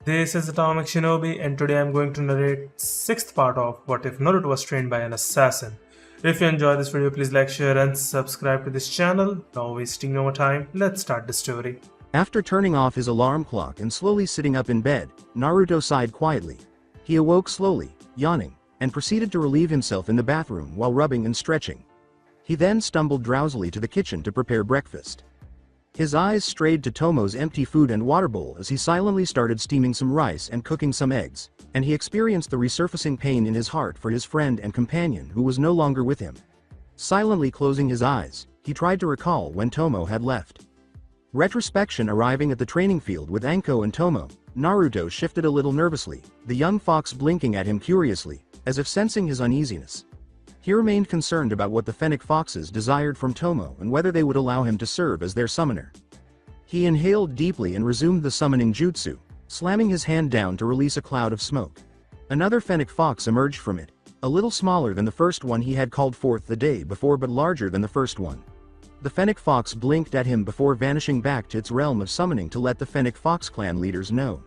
This is Atomic Shinobi, and today I'm going to narrate sixth part of What If Naruto Was Trained by an Assassin. If you enjoy this video, please like, share, and subscribe to this channel. Now wasting no more time, let's start the story. After turning off his alarm clock and slowly sitting up in bed, Naruto sighed quietly. He awoke slowly, yawning, and proceeded to relieve himself in the bathroom while rubbing and stretching. He then stumbled drowsily to the kitchen to prepare breakfast. His eyes strayed to Tomo's empty food and water bowl as he silently started steaming some rice and cooking some eggs, and he experienced the resurfacing pain in his heart for his friend and companion who was no longer with him. Silently closing his eyes, he tried to recall when Tomo had left. Retrospection arriving at the training field with Anko and Tomo, Naruto shifted a little nervously, the young fox blinking at him curiously, as if sensing his uneasiness. He remained concerned about what the Fennec Foxes desired from Tomo and whether they would allow him to serve as their summoner. He inhaled deeply and resumed the summoning jutsu, slamming his hand down to release a cloud of smoke. Another Fennec Fox emerged from it, a little smaller than the first one he had called forth the day before but larger than the first one. The Fennec Fox blinked at him before vanishing back to its realm of summoning to let the Fennec Fox clan leaders know.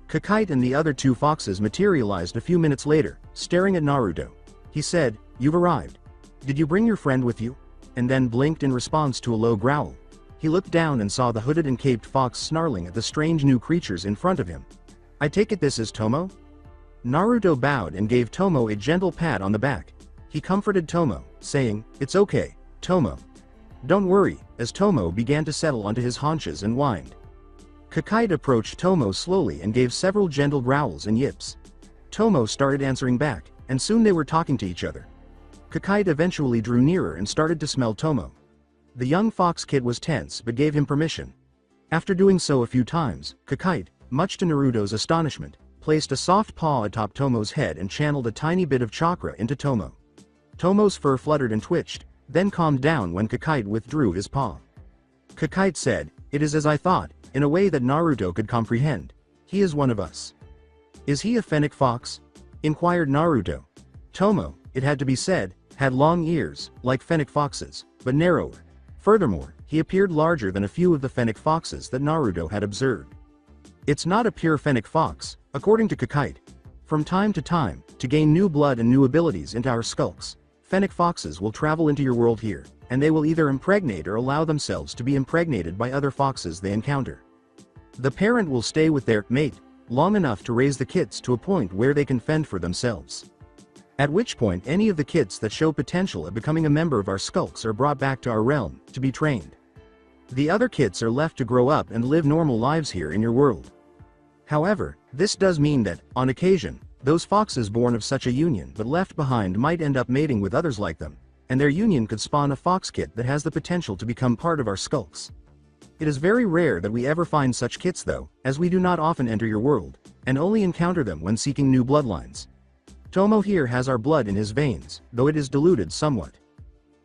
Kakite and the other two foxes materialized a few minutes later, staring at Naruto. He said, "You've arrived. Did you bring your friend with you?" And then blinked in response to a low growl. He looked down and saw the hooded and caped fox snarling at the strange new creatures in front of him. "I take it this is Tomo?" Naruto bowed and gave Tomo a gentle pat on the back. He comforted Tomo, saying, "It's okay, Tomo. Don't worry," as Tomo began to settle onto his haunches and whined. Kakite approached Tomo slowly and gave several gentle growls and yips. Tomo started answering back, and soon they were talking to each other. Kakite eventually drew nearer and started to smell Tomo. The young fox kid was tense but gave him permission. After doing so a few times, Kakite, much to Naruto's astonishment, placed a soft paw atop Tomo's head and channeled a tiny bit of chakra into Tomo. Tomo's fur fluttered and twitched, then calmed down when Kakite withdrew his paw. Kakite said, "It is as I thought," in a way that Naruto could comprehend. "He is one of us." "Is he a Fennec Fox?" inquired Naruto. Tomo, it had to be said, had long ears, like Fennec Foxes, but narrower. Furthermore, he appeared larger than a few of the Fennec Foxes that Naruto had observed. "It's not a pure Fennec Fox, according to Kakite. From time to gain new blood and new abilities into our skulks, Fennec Foxes will travel into your world here, and they will either impregnate or allow themselves to be impregnated by other foxes they encounter. The parent will stay with their mate long enough to raise the kits to a point where they can fend for themselves. At which point any of the kits that show potential at becoming a member of our skulks are brought back to our realm, to be trained. The other kits are left to grow up and live normal lives here in your world. However, this does mean that, on occasion, those foxes born of such a union but left behind might end up mating with others like them, and their union could spawn a fox kit that has the potential to become part of our skulks. It is very rare that we ever find such kits though, as we do not often enter your world, and only encounter them when seeking new bloodlines. Tomo here has our blood in his veins, though it is diluted somewhat."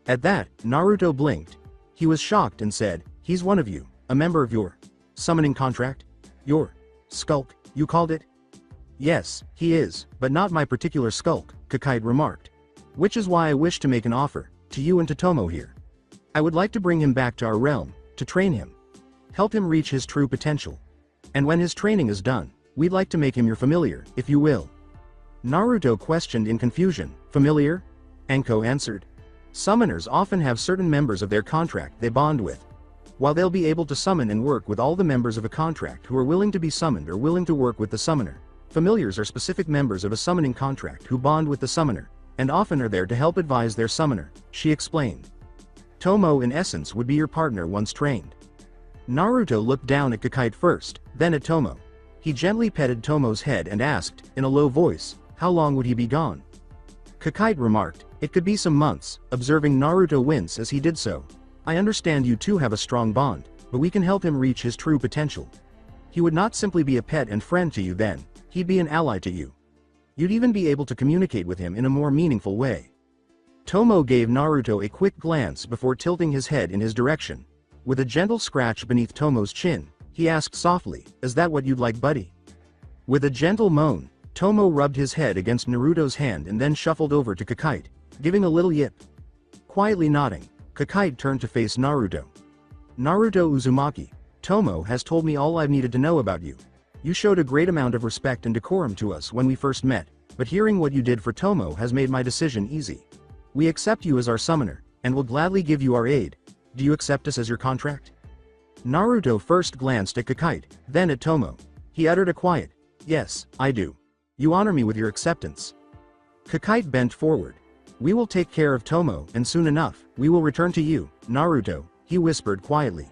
At that, Naruto blinked. He was shocked and said, "He's one of you, a member of your summoning contract? Your skulk, you called it?" "Yes, he is, but not my particular skulk," Kakite remarked. "Which is why I wish to make an offer, to you and to Tomo here. I would like to bring him back to our realm, to train him. Help him reach his true potential. And when his training is done, we'd like to make him your familiar, if you will." Naruto questioned in confusion, "Familiar?" Anko answered. "Summoners often have certain members of their contract they bond with. While they'll be able to summon and work with all the members of a contract who are willing to be summoned or willing to work with the summoner, familiars are specific members of a summoning contract who bond with the summoner, and often are there to help advise their summoner," she explained. "Tomo in essence would be your partner once trained." Naruto looked down at Kakite first, then at Tomo. He gently petted Tomo's head and asked, in a low voice, "How long would he be gone?" Kakite remarked, "It could be some months," observing Naruto wince as he did so. "I understand you two have a strong bond, but we can help him reach his true potential. He would not simply be a pet and friend to you then, he'd be an ally to you. You'd even be able to communicate with him in a more meaningful way." Tomo gave Naruto a quick glance before tilting his head in his direction. With a gentle scratch beneath Tomo's chin, he asked softly, "Is that what you'd like, buddy?" With a gentle moan, Tomo rubbed his head against Naruto's hand and then shuffled over to Kakite, giving a little yip. Quietly nodding, Kakite turned to face Naruto. "Naruto Uzumaki, Tomo has told me all I've needed to know about you. You showed a great amount of respect and decorum to us when we first met, but hearing what you did for Tomo has made my decision easy. We accept you as our summoner, and will gladly give you our aid. Do you accept us as your contract? Naruto first glanced at Kikite, then at Tomo. He uttered a quiet, "Yes, I do. You honor me with your acceptance." Kikite bent forward. "We will take care of Tomo, and soon enough, we will return to you, Naruto," he whispered quietly.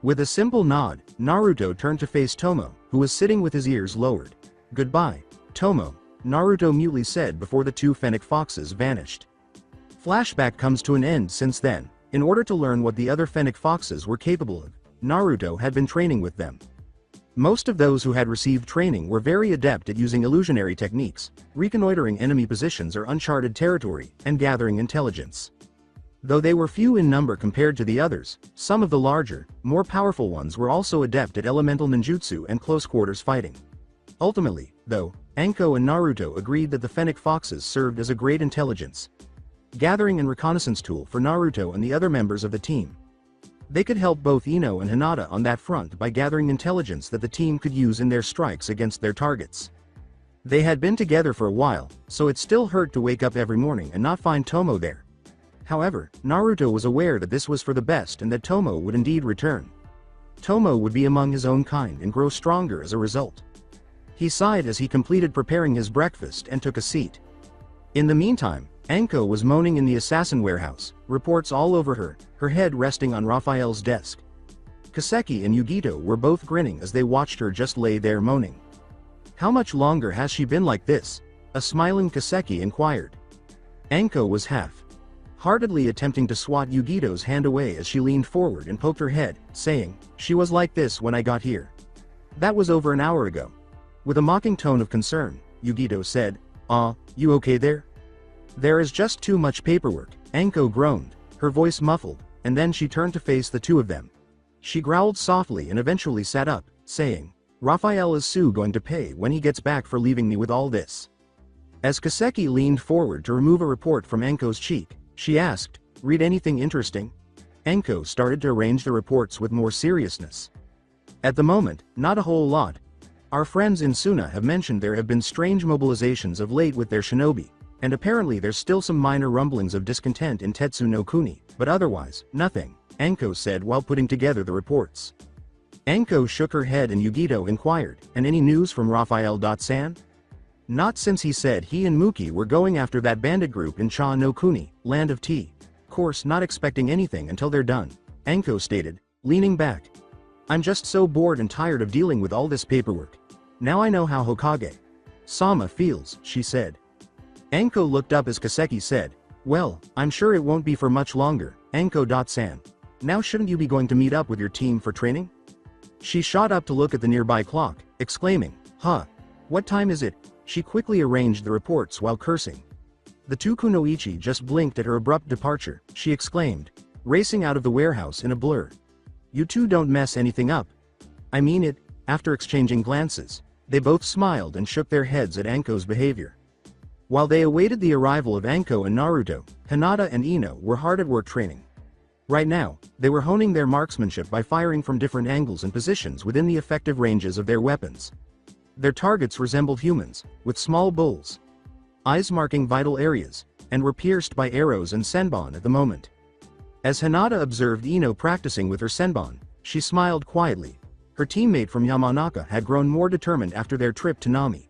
With a simple nod, Naruto turned to face Tomo, who was sitting with his ears lowered. "Goodbye, Tomo," Naruto mutely said before the two fennec foxes vanished. Flashback comes to an end since then. In order to learn what the other fennec foxes were capable of, Naruto had been training with them. Most of those who had received training were very adept at using illusionary techniques, reconnoitering enemy positions or uncharted territory, and gathering intelligence. Though they were few in number compared to the others, some of the larger, more powerful ones were also adept at elemental ninjutsu and close-quarters fighting. Ultimately, though, Anko and Naruto agreed that the fennec foxes served as a great intelligence gathering and reconnaissance tool for Naruto and the other members of the team. They could help both Ino and Hinata on that front by gathering intelligence that the team could use in their strikes against their targets. They had been together for a while, so it still hurt to wake up every morning and not find Tomo there. However, Naruto was aware that this was for the best and that Tomo would indeed return. Tomo would be among his own kind and grow stronger as a result. He sighed as he completed preparing his breakfast and took a seat. In the meantime, Anko was moaning in the assassin warehouse, reports all over her, her head resting on Raphael's desk. Kaseki and Yugito were both grinning as they watched her just lay there moaning. "How much longer has she been like this?" a smiling Kaseki inquired. Anko was half-heartedly attempting to swat Yugito's hand away as she leaned forward and poked her head, saying, "She was like this when I got here. That was over an hour ago." With a mocking tone of concern, Yugito said, You okay there?" "There is just too much paperwork," Anko groaned, her voice muffled, and then she turned to face the two of them. She growled softly and eventually sat up, saying, "Raphael is Sue going to pay when he gets back for leaving me with all this?" As Kaseki leaned forward to remove a report from Anko's cheek, she asked, "Read anything interesting?" Anko started to arrange the reports with more seriousness. "At the moment, not a whole lot. Our friends in Suna have mentioned there have been strange mobilizations of late with their shinobi, and apparently there's still some minor rumblings of discontent in Tetsu no Kuni, but otherwise, nothing," Anko said while putting together the reports. Anko shook her head and Yugito inquired, "And any news from Raphael-san?" "Not since he said he and Muki were going after that bandit group in Cha no Kuni, Land of Tea. Course not expecting anything until they're done," Anko stated, leaning back. "I'm just so bored and tired of dealing with all this paperwork. Now I know how Hokage-sama feels," she said. Anko looked up as Kaseki said, "Well, I'm sure it won't be for much longer, Anko-san. Now shouldn't you be going to meet up with your team for training?" She shot up to look at the nearby clock, exclaiming, What time is it?" She quickly arranged the reports while cursing. The two kunoichi just blinked at her abrupt departure, she exclaimed, racing out of the warehouse in a blur. "You two don't mess anything up. I mean it." After exchanging glances, they both smiled and shook their heads at Anko's behavior. While they awaited the arrival of Anko and Naruto, Hinata and Ino were hard at work training. Right now, they were honing their marksmanship by firing from different angles and positions within the effective ranges of their weapons. Their targets resembled humans, with small bulls' eyes marking vital areas, and were pierced by arrows and senbon at the moment. As Hinata observed Ino practicing with her senbon, she smiled quietly. Her teammate from Yamanaka had grown more determined after their trip to Nami.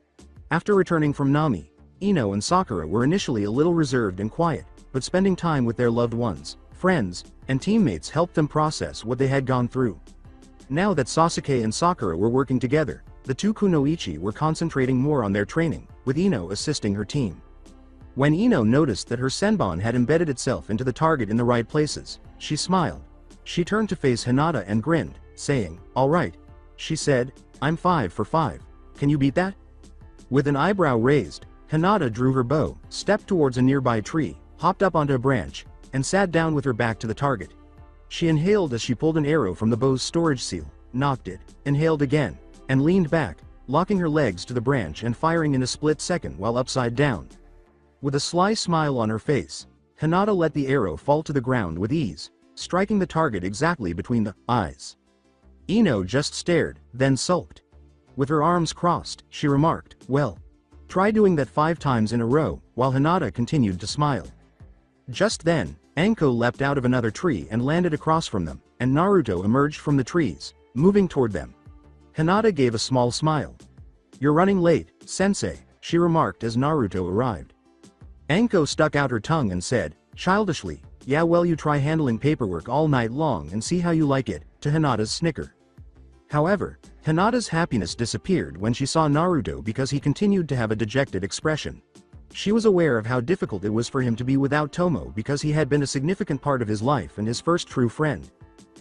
After returning from Nami, Ino and Sakura were initially a little reserved and quiet, but spending time with their loved ones, friends, and teammates helped them process what they had gone through. Now that Sasuke and Sakura were working together, the two kunoichi were concentrating more on their training, with Ino assisting her team. When Ino noticed that her senbon had embedded itself into the target in the right places, she smiled. She turned to face Hinata and grinned, saying, "All right," she said, "I'm 5 for 5. Can you beat that?" With an eyebrow raised, Hinata drew her bow, stepped towards a nearby tree, hopped up onto a branch, and sat down with her back to the target. She inhaled as she pulled an arrow from the bow's storage seal, knocked it, inhaled again, and leaned back, locking her legs to the branch and firing in a split second while upside down. With a sly smile on her face, Hinata let the arrow fall to the ground with ease, striking the target exactly between the eyes. Ino just stared, then sulked. With her arms crossed, she remarked, "Well, try doing that 5 times in a row," while Hinata continued to smile. Just then, Anko leapt out of another tree and landed across from them, and Naruto emerged from the trees, moving toward them. Hinata gave a small smile. "You're running late, sensei," she remarked as Naruto arrived. Anko stuck out her tongue and said, childishly, "Yeah, well, you try handling paperwork all night long and see how you like it," to Hinata's snicker. However, Hinata's happiness disappeared when she saw Naruto because he continued to have a dejected expression. She was aware of how difficult it was for him to be without Tomo because he had been a significant part of his life and his first true friend.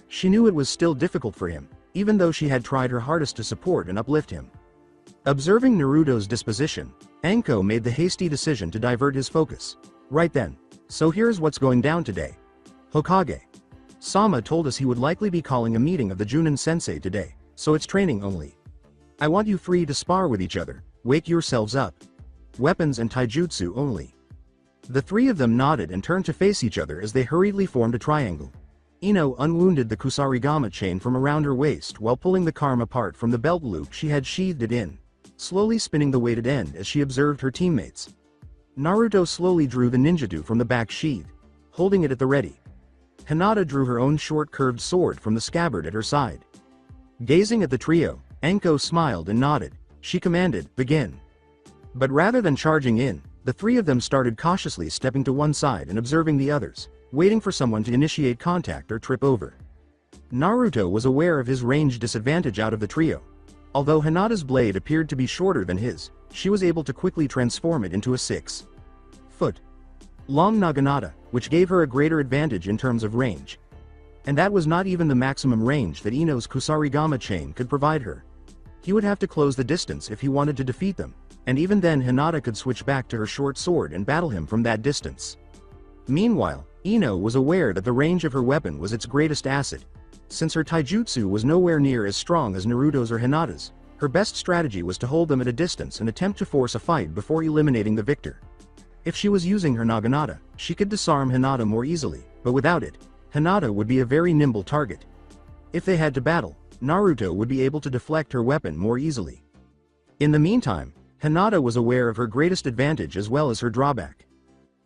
She knew it was still difficult for him, even though she had tried her hardest to support and uplift him. Observing Naruto's disposition, Anko made the hasty decision to divert his focus. "Right then. So here's what's going down today. Hokage Sama told us he would likely be calling a meeting of the Junin Sensei today, so it's training only. I want you 3 to spar with each other, wake yourselves up. Weapons and taijutsu only." The 3 of them nodded and turned to face each other as they hurriedly formed a triangle. Ino unwounded the kusarigama chain from around her waist while pulling the charm apart from the belt loop she had sheathed it in, slowly spinning the weighted end as she observed her teammates. Naruto slowly drew the ninjutsu from the back sheath, holding it at the ready. Hinata drew her own short curved sword from the scabbard at her side. Gazing at the trio, Anko smiled and nodded. She commanded, "Begin." But rather than charging in, the 3 of them started cautiously stepping to one side and observing the others, waiting for someone to initiate contact or trip over. Naruto was aware of his range disadvantage out of the trio. Although Hinata's blade appeared to be shorter than his, she was able to quickly transform it into a 6-foot long naginata, which gave her a greater advantage in terms of range. And that was not even the maximum range that Ino's kusarigama chain could provide her. He would have to close the distance if he wanted to defeat them, and even then Hinata could switch back to her short sword and battle him from that distance. Meanwhile, Ino was aware that the range of her weapon was its greatest asset. Since her taijutsu was nowhere near as strong as Naruto's or Hinata's, her best strategy was to hold them at a distance and attempt to force a fight before eliminating the victor. If she was using her naginata, she could disarm Hinata more easily, but without it, Hinata would be a very nimble target. If they had to battle, Naruto would be able to deflect her weapon more easily. In the meantime, Hinata was aware of her greatest advantage as well as her drawback.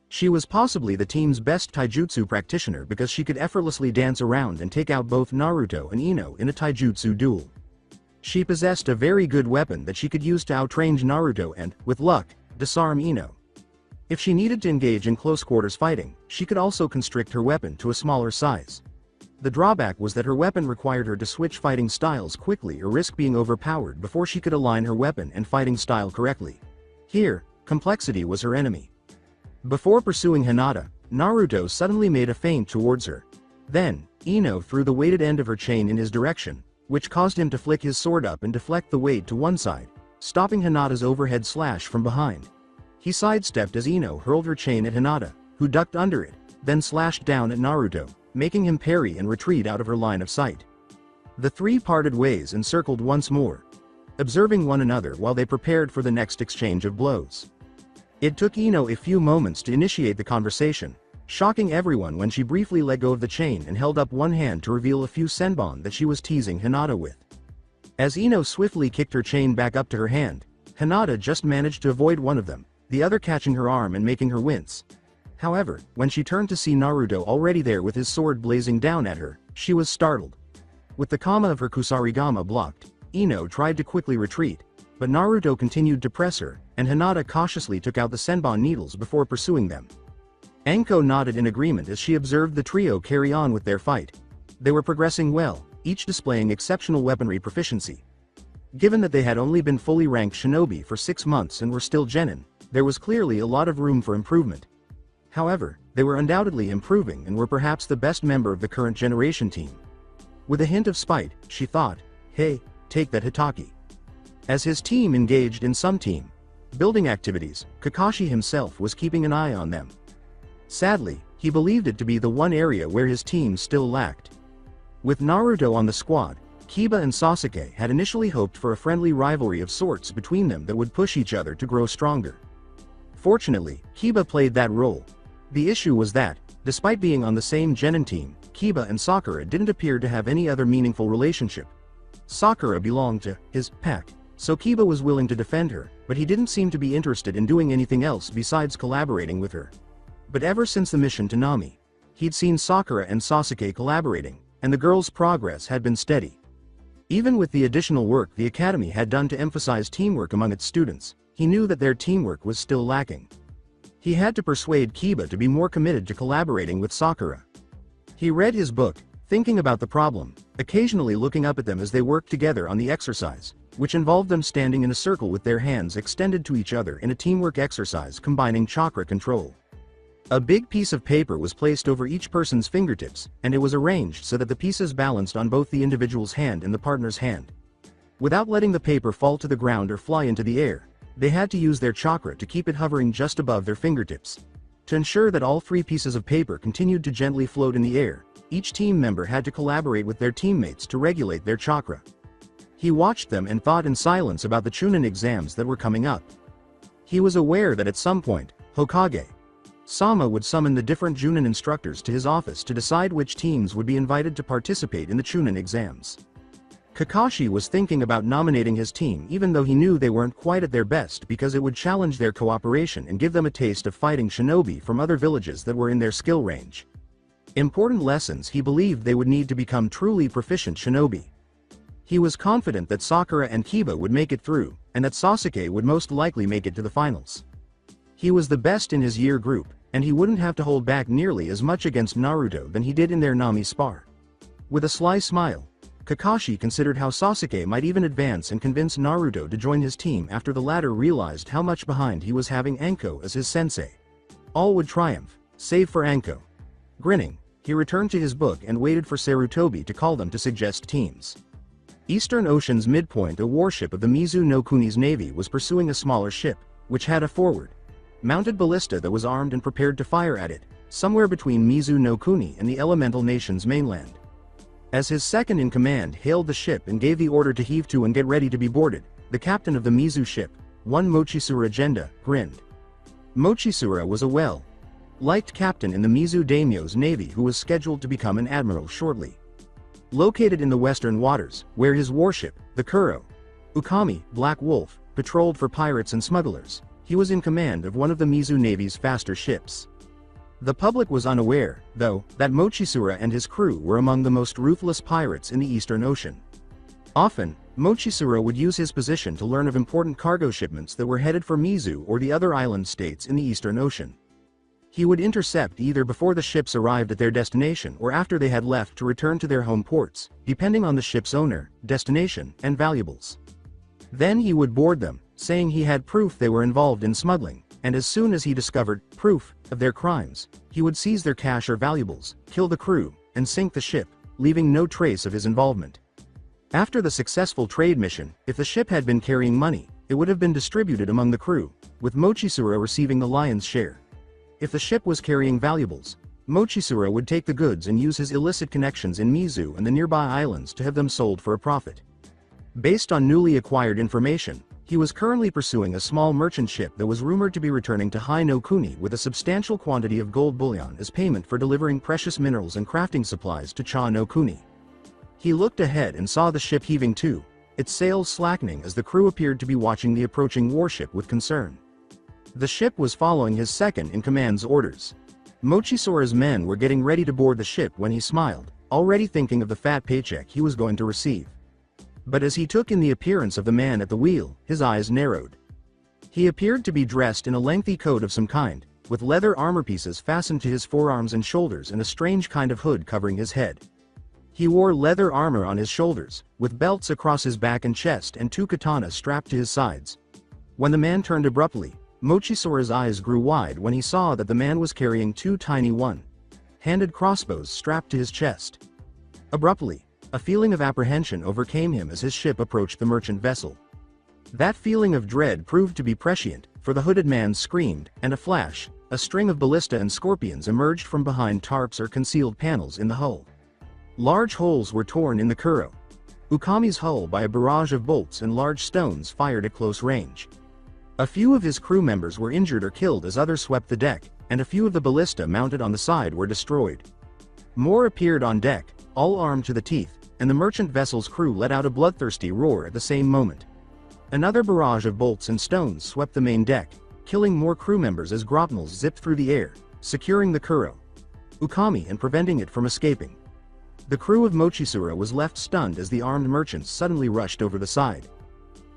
She was possibly the team's best taijutsu practitioner because she could effortlessly dance around and take out both Naruto and Ino in a taijutsu duel. She possessed a very good weapon that she could use to outrange Naruto and, with luck, disarm Ino. If she needed to engage in close quarters fighting, she could also constrict her weapon to a smaller size. The drawback was that her weapon required her to switch fighting styles quickly or risk being overpowered before she could align her weapon and fighting style correctly. Here, complexity was her enemy. Before pursuing Hinata, Naruto suddenly made a feint towards her. Then, Ino threw the weighted end of her chain in his direction, which caused him to flick his sword up and deflect the weight to one side, stopping Hinata's overhead slash from behind. He sidestepped as Ino hurled her chain at Hinata, who ducked under it, then slashed down at Naruto, making him parry and retreat out of her line of sight. The 3 parted ways and circled once more, observing one another while they prepared for the next exchange of blows. It took Ino a few moments to initiate the conversation, shocking everyone when she briefly let go of the chain and held up one hand to reveal a few senbon that she was teasing Hinata with. As Ino swiftly kicked her chain back up to her hand, Hinata just managed to avoid one of them, the other catching her arm and making her wince. However, when she turned to see Naruto already there with his sword blazing down at her, she was startled. With the kama of her kusarigama blocked, Ino tried to quickly retreat, but Naruto continued to press her, and Hinata cautiously took out the senbon needles before pursuing them. Anko nodded in agreement as she observed the trio carry on with their fight. They were progressing well, each displaying exceptional weaponry proficiency. Given that they had only been fully ranked shinobi for 6 months and were still genin, there was clearly a lot of room for improvement. However, they were undoubtedly improving and were perhaps the best member of the current generation team. With a hint of spite, she thought, "Hey, take that Hitaki." As his team engaged in some team building activities, Kakashi himself was keeping an eye on them. Sadly, he believed it to be the one area where his team still lacked. With Naruto on the squad, Kiba and Sasuke had initially hoped for a friendly rivalry of sorts between them that would push each other to grow stronger. Fortunately, Kiba played that role. The issue was that, despite being on the same genin team, Kiba and Sakura didn't appear to have any other meaningful relationship. Sakura belonged to his pack, so Kiba was willing to defend her, but he didn't seem to be interested in doing anything else besides collaborating with her. But ever since the mission to Nami, he'd seen Sakura and Sasuke collaborating, and the girls' progress had been steady. Even with the additional work the academy had done to emphasize teamwork among its students, he knew that their teamwork was still lacking. He had to persuade Kiba to be more committed to collaborating with Sakura. He read his book, thinking about the problem, occasionally looking up at them as they worked together on the exercise, which involved them standing in a circle with their hands extended to each other in a teamwork exercise combining chakra control. A big piece of paper was placed over each person's fingertips, and it was arranged so that the pieces balanced on both the individual's hand and the partner's hand. Without letting the paper fall to the ground or fly into the air, they had to use their chakra to keep it hovering just above their fingertips. To ensure that all 3 pieces of paper continued to gently float in the air, each team member had to collaborate with their teammates to regulate their chakra. He watched them and thought in silence about the Chunin exams that were coming up. He was aware that at some point, Hokage Sama would summon the different Chunin instructors to his office to decide which teams would be invited to participate in the Chunin exams. Kakashi was thinking about nominating his team even though he knew they weren't quite at their best because it would challenge their cooperation and give them a taste of fighting shinobi from other villages that were in their skill range. Important lessons he believed they would need to become truly proficient shinobi. He was confident that Sakura and Kiba would make it through, and that Sasuke would most likely make it to the finals. He was the best in his year group, and he wouldn't have to hold back nearly as much against Naruto than he did in their Nami spar. With a sly smile, Kakashi considered how Sasuke might even advance and convince Naruto to join his team after the latter realized how much behind he was having Anko as his sensei. All would triumph, save for Anko. Grinning, he returned to his book and waited for Sarutobi to call them to suggest teams. Eastern Ocean's midpoint, a warship of the Mizu no Kuni's navy was pursuing a smaller ship, which had a forward-mounted ballista that was armed and prepared to fire at it, somewhere between Mizu no Kuni and the elemental nation's mainland. As his second-in-command hailed the ship and gave the order to heave to and get ready to be boarded, the captain of the Mizu ship, one Mochisura Agenda, grinned. Mochisura was a well-liked captain in the Mizu daimyo's navy who was scheduled to become an admiral shortly. Located in the western waters, where his warship, the Kuro Ukami, Black Wolf, patrolled for pirates and smugglers, he was in command of one of the Mizu Navy's faster ships. The public was unaware, though, that Mochisura and his crew were among the most ruthless pirates in the Eastern Ocean. Often, Mochisura would use his position to learn of important cargo shipments that were headed for Mizu or the other island states in the Eastern Ocean. He would intercept either before the ships arrived at their destination or after they had left to return to their home ports, depending on the ship's owner, destination, and valuables. Then he would board them, saying he had proof they were involved in smuggling, and as soon as he discovered proof of their crimes, he would seize their cash or valuables, kill the crew, and sink the ship, leaving no trace of his involvement. After the successful trade mission, if the ship had been carrying money, it would have been distributed among the crew, with Mochisura receiving the lion's share. If the ship was carrying valuables, Mochisura would take the goods and use his illicit connections in Mizu and the nearby islands to have them sold for a profit. Based on newly acquired information, he was currently pursuing a small merchant ship that was rumored to be returning to Hai no Kuni with a substantial quantity of gold bullion as payment for delivering precious minerals and crafting supplies to Cha no Kuni. He looked ahead and saw the ship heaving to, its sails slackening as the crew appeared to be watching the approaching warship with concern. The ship was following his second-in-command's orders. Mochisura's men were getting ready to board the ship when he smiled, already thinking of the fat paycheck he was going to receive. But as he took in the appearance of the man at the wheel, his eyes narrowed. He appeared to be dressed in a lengthy coat of some kind, with leather armor pieces fastened to his forearms and shoulders and a strange kind of hood covering his head. He wore leather armor on his shoulders, with belts across his back and chest and 2 katanas strapped to his sides. When the man turned abruptly, Mochisura's eyes grew wide when he saw that the man was carrying 2 tiny one-handed crossbows strapped to his chest. Abruptly, a feeling of apprehension overcame him as his ship approached the merchant vessel. That feeling of dread proved to be prescient, for the hooded man screamed, and a flash, a string of ballista and scorpions emerged from behind tarps or concealed panels in the hull. Large holes were torn in the Kuro Ukami's hull by a barrage of bolts and large stones fired at close range. A few of his crew members were injured or killed as others swept the deck, and a few of the ballista mounted on the side were destroyed. More appeared on deck, all armed to the teeth, and the merchant vessel's crew let out a bloodthirsty roar at the same moment. Another barrage of bolts and stones swept the main deck, killing more crew members as grapnels zipped through the air, securing the Kuro Ukami and preventing it from escaping. The crew of Mochizura was left stunned as the armed merchants suddenly rushed over the side.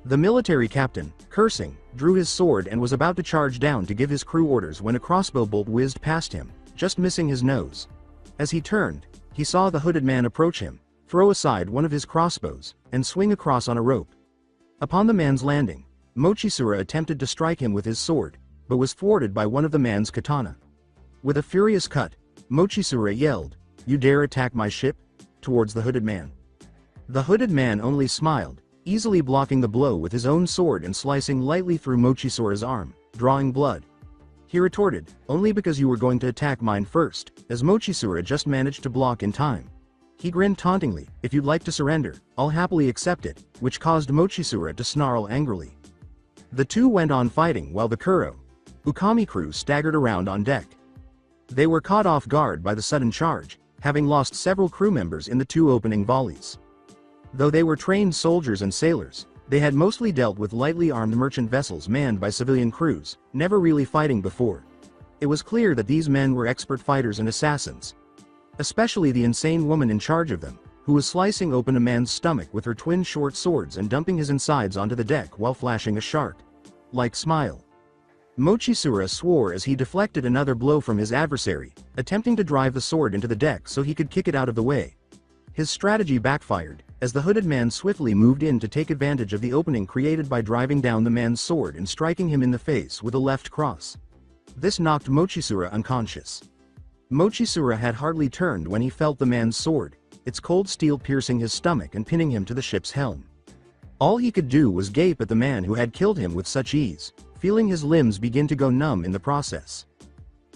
The military captain, cursing, drew his sword and was about to charge down to give his crew orders when a crossbow bolt whizzed past him, just missing his nose. As he turned, he saw the hooded man approach him, throw aside one of his crossbows, and swing across on a rope. Upon the man's landing, Mochizura attempted to strike him with his sword, but was thwarted by one of the man's katana. With a furious cut, Mochizura yelled, "You dare attack my ship?" towards the hooded man. The hooded man only smiled, easily blocking the blow with his own sword and slicing lightly through Mochizura's arm, drawing blood. He retorted, "Only because you were going to attack mine first," as Mochizura just managed to block in time. He grinned tauntingly, "If you'd like to surrender, I'll happily accept it," which caused Mochizura to snarl angrily. The two went on fighting while the Kuro Ukami crew staggered around on deck. They were caught off guard by the sudden charge, having lost several crew members in the two opening volleys. Though they were trained soldiers and sailors, they had mostly dealt with lightly armed merchant vessels manned by civilian crews, never really fighting before. It was clear that these men were expert fighters and assassins. Especially the insane woman in charge of them, who was slicing open a man's stomach with her twin short swords and dumping his insides onto the deck while flashing a shark-like smile. Mochizura swore as he deflected another blow from his adversary, attempting to drive the sword into the deck so he could kick it out of the way. His strategy backfired, as the hooded man swiftly moved in to take advantage of the opening created by driving down the man's sword and striking him in the face with a left cross. This knocked Mochizura unconscious. Mochizura had hardly turned when he felt the man's sword, its cold steel piercing his stomach and pinning him to the ship's helm. All he could do was gape at the man who had killed him with such ease, feeling his limbs begin to go numb in the process.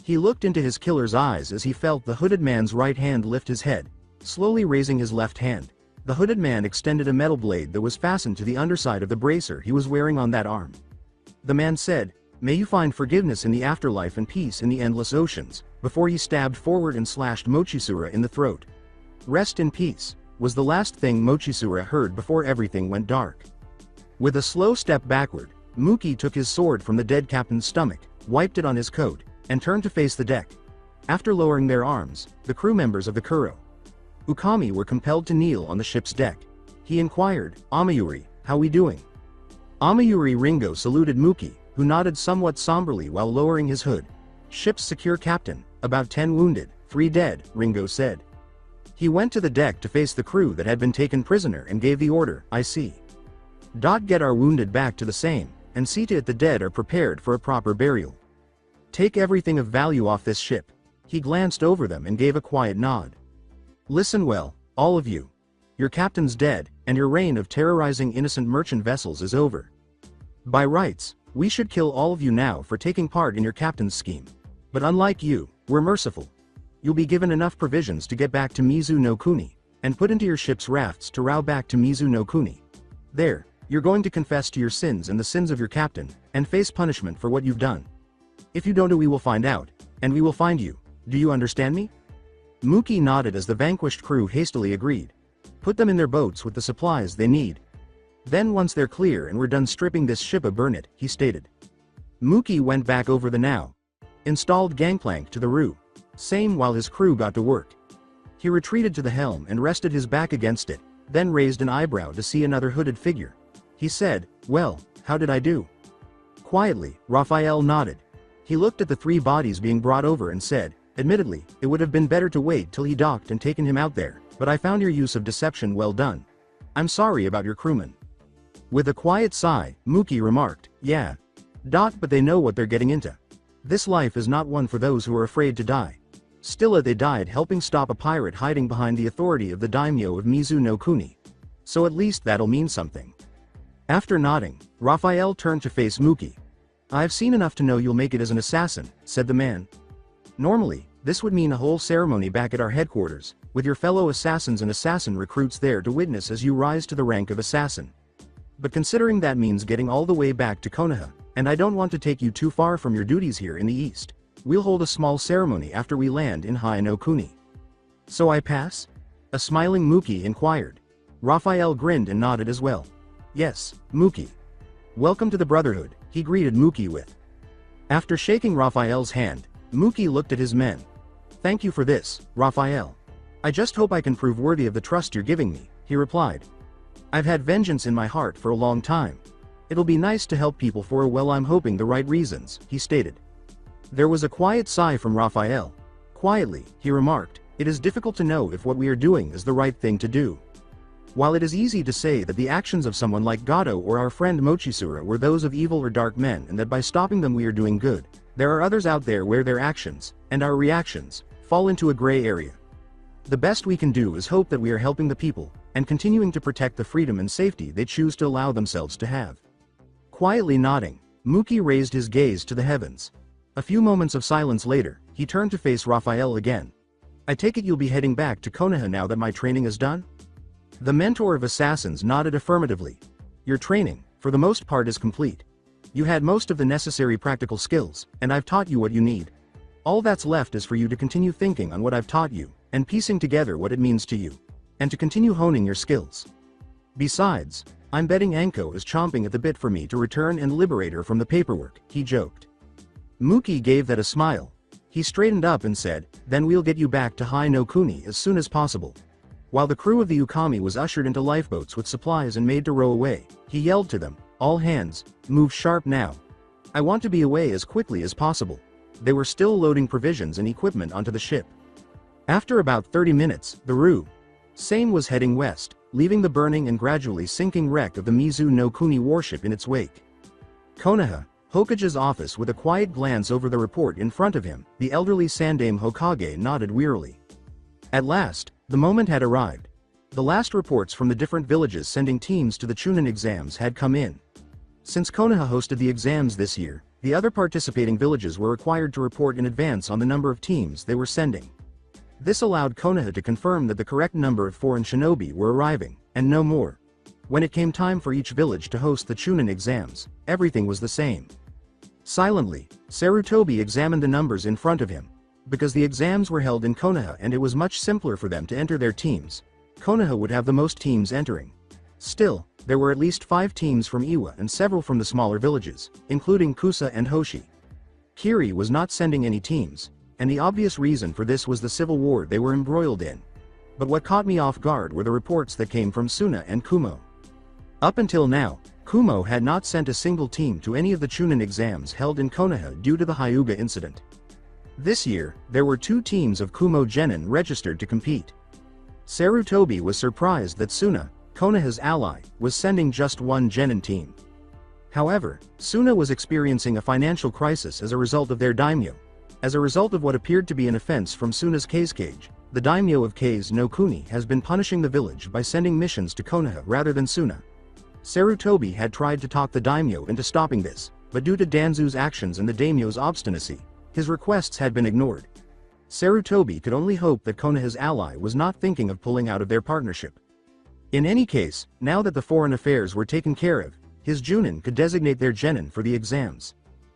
He looked into his killer's eyes as he felt the hooded man's right hand lift his head, slowly raising his left hand. The hooded man extended a metal blade that was fastened to the underside of the bracer he was wearing on that arm. The man said, "May you find forgiveness in the afterlife and peace in the endless oceans," before he stabbed forward and slashed Mochizura in the throat. "Rest in peace," was the last thing Mochizura heard before everything went dark. With a slow step backward, Muki took his sword from the dead captain's stomach, wiped it on his coat, and turned to face the deck. After lowering their arms, the crew members of the Kuro Ukami were compelled to kneel on the ship's deck. He inquired, "Amayuri, how we doing?" Amayuri Ringo saluted Muki, who nodded somewhat somberly while lowering his hood. "Ship's secure, Captain, about 10 wounded, 3 dead," Ringo said. He went to the deck to face the crew that had been taken prisoner and gave the order, "I see. Get our wounded back to the same, and see to it the dead are prepared for a proper burial. Take everything of value off this ship." He glanced over them and gave a quiet nod. "Listen well, all of you. Your captain's dead, and your reign of terrorizing innocent merchant vessels is over. By rights, we should kill all of you now for taking part in your captain's scheme. But unlike you, we're merciful. You'll be given enough provisions to get back to Mizu no Kuni, and put into your ship's rafts to row back to Mizu no Kuni. There, you're going to confess to your sins and the sins of your captain, and face punishment for what you've done. If you don't, we will find out, and we will find you. Do you understand me?" Muki nodded as the vanquished crew hastily agreed. "Put them in their boats with the supplies they need. Then once they're clear and we're done stripping this ship of burn it," he stated. Muki went back over the now installed gangplank to the Ru same while his crew got to work. He retreated to the helm and rested his back against it, then raised an eyebrow to see another hooded figure. He said, "Well, how did I do?" Quietly, Raphael nodded. He looked at the 3 bodies being brought over and said, "Admittedly, it would have been better to wait till he docked and taken him out there, but I found your use of deception well done. I'm sorry about your crewmen." With a quiet sigh, Muki remarked, "Yeah. But they know what they're getting into. This life is not one for those who are afraid to die. Still, they died helping stop a pirate hiding behind the authority of the daimyo of Mizu no Kuni. So at least that'll mean something." After nodding, Raphael turned to face Muki. "I've seen enough to know you'll make it as an assassin," said the man. "Normally, this would mean a whole ceremony back at our headquarters, with your fellow assassins and assassin recruits there to witness as you rise to the rank of assassin. But considering that means getting all the way back to Konoha, and I don't want to take you too far from your duties here in the east, we'll hold a small ceremony after we land in Hai no Kuni. So I pass?" A smiling Muki inquired. Raphael grinned and nodded as well. "Yes, Muki. "Welcome to the Brotherhood," he greeted Mookie with. After shaking Raphael's hand, Mookie looked at his men. "Thank you for this, Raphael. I just hope I can prove worthy of the trust you're giving me," he replied. "I've had vengeance in my heart for a long time. It'll be nice to help people for, well, I'm hoping the right reasons," he stated. There was a quiet sigh from Raphael. Quietly, he remarked, "It is difficult to know if what we are doing is the right thing to do. While it is easy to say that the actions of someone like Gato or our friend Mochisura were those of evil or dark men and that by stopping them we are doing good, there are others out there where their actions, and our reactions, fall into a gray area. The best we can do is hope that we are helping the people, and continuing to protect the freedom and safety they choose to allow themselves to have." Quietly nodding, Mookie raised his gaze to the heavens. A few moments of silence later, he turned to face Raphael again. "I take it you'll be heading back to Konoha now that my training is done?" The mentor of assassins nodded affirmatively. "Your training, for the most part, is complete. You had most of the necessary practical skills, and I've taught you what you need. All that's left is for you to continue thinking on what I've taught you, and piecing together what it means to you. And to continue honing your skills. Besides, I'm betting Anko is chomping at the bit for me to return and liberate her from the paperwork," he joked. Mookie gave that a smile. He straightened up and said, "Then we'll get you back to Hai no Kuni as soon as possible." While the crew of the Ukami was ushered into lifeboats with supplies and made to row away, he yelled to them, "All hands, move sharp now. I want to be away as quickly as possible." They were still loading provisions and equipment onto the ship. After about 30 minutes, the Same was heading west, leaving the burning and gradually sinking wreck of the Mizu no Kuni warship in its wake. Konoha, Hokage's office. With a quiet glance over the report in front of him, the elderly Sandaime Hokage nodded wearily. At last, the moment had arrived. The last reports from the different villages sending teams to the Chunin exams had come in. Since Konoha hosted the exams this year, the other participating villages were required to report in advance on the number of teams they were sending. This allowed Konoha to confirm that the correct number of foreign shinobi were arriving, and no more. When it came time for each village to host the Chunin exams, everything was the same. Silently, Sarutobi examined the numbers in front of him. Because the exams were held in Konoha and it was much simpler for them to enter their teams, Konoha would have the most teams entering. Still, there were at least 5 teams from Iwa and several from the smaller villages, including Kusa and Hoshi. Kiri was not sending any teams, and the obvious reason for this was the civil war they were embroiled in. But what caught me off guard were the reports that came from Suna and Kumo. Up until now, Kumo had not sent a single team to any of the Chunin exams held in Konoha due to the Hyuga incident. This year, there were 2 teams of Kumo genin registered to compete. Sarutobi was surprised that Suna, Konoha's ally, was sending just 1 genin team. However, Suna was experiencing a financial crisis as a result of their daimyo. As a result of what appeared to be an offense from Suna's cage, the daimyo of Kase no Kuni has been punishing the village by sending missions to Konoha rather than Suna. Sarutobi had tried to talk the daimyo into stopping this, but due to Danzu's actions and the daimyo's obstinacy, his requests had been ignored. Sarutobi could only hope that Konoha's ally was not thinking of pulling out of their partnership. In any case, now that the foreign affairs were taken care of, his Junin could designate their genin for the exams.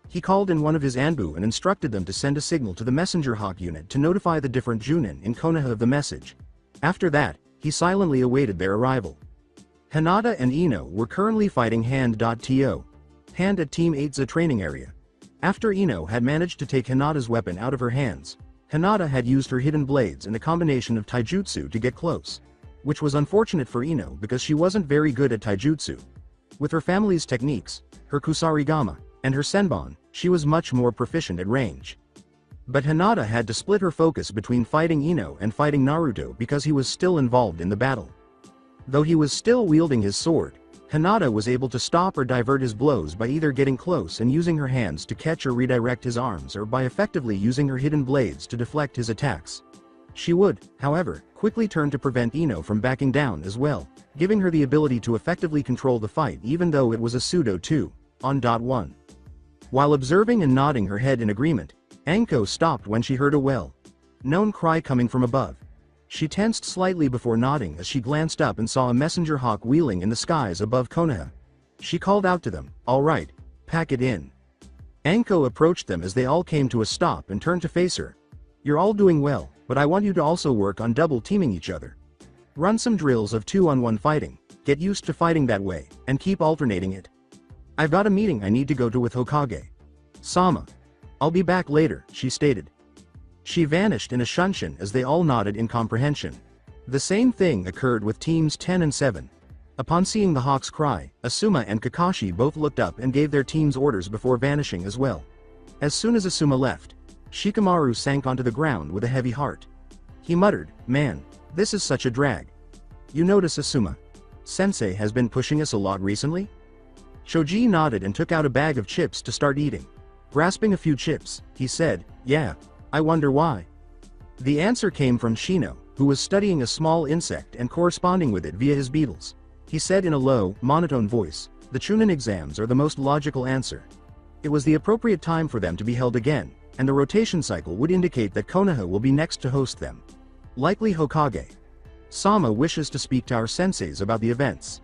He called in one of his Anbu and instructed them to send a signal to the messenger hawk unit to notify the different Junin in Konoha of the message. After that, he silently awaited their arrival. Hinata and Ino were currently fighting Hand.to. Hand at Team 8's training area. After Ino had managed to take Hinata's weapon out of her hands, Hinata had used her hidden blades and a combination of taijutsu to get close. Which was unfortunate for Ino because she wasn't very good at taijutsu. With her family's techniques, her kusarigama, and her senbon, she was much more proficient at range. But Hinata had to split her focus between fighting Ino and fighting Naruto because he was still involved in the battle. Though he was still wielding his sword, Hinata was able to stop or divert his blows by either getting close and using her hands to catch or redirect his arms or by effectively using her hidden blades to deflect his attacks. She would, however, quickly turn to prevent Ino from backing down as well, giving her the ability to effectively control the fight even though it was a pseudo 2-on-1. While observing and nodding her head in agreement, Anko stopped when she heard a well-known cry coming from above. She tensed slightly before nodding as she glanced up and saw a messenger hawk wheeling in the skies above Konoha. She called out to them, "All right, pack it in." Anko approached them as they all came to a stop and turned to face her. "You're all doing well, but I want you to also work on double teaming each other. Run some drills of 2-on-1 fighting, get used to fighting that way, and keep alternating it. I've got a meeting I need to go to with Hokage Sama. I'll be back later, she stated. She vanished in a shunshin as they all nodded in comprehension. The same thing occurred with teams 10 and 7. Upon seeing the hawk's cry, Asuma and Kakashi both looked up and gave their team's orders before vanishing as well. As soon as Asuma left, Shikamaru sank onto the ground with a heavy heart. He muttered, "Man, this is such a drag." "You notice Asuma? Sensei has been pushing us a lot recently?" Choji nodded and took out a bag of chips to start eating. Grasping a few chips, he said, "Yeah, I wonder why." The answer came from Shino, who was studying a small insect and corresponding with it via his beetles. He said in a low, monotone voice, "The Chunin exams are the most logical answer. It was the appropriate time for them to be held again, and the rotation cycle would indicate that Konoha will be next to host them. Likely Hokage. Sama wishes to speak to our senseis about the events."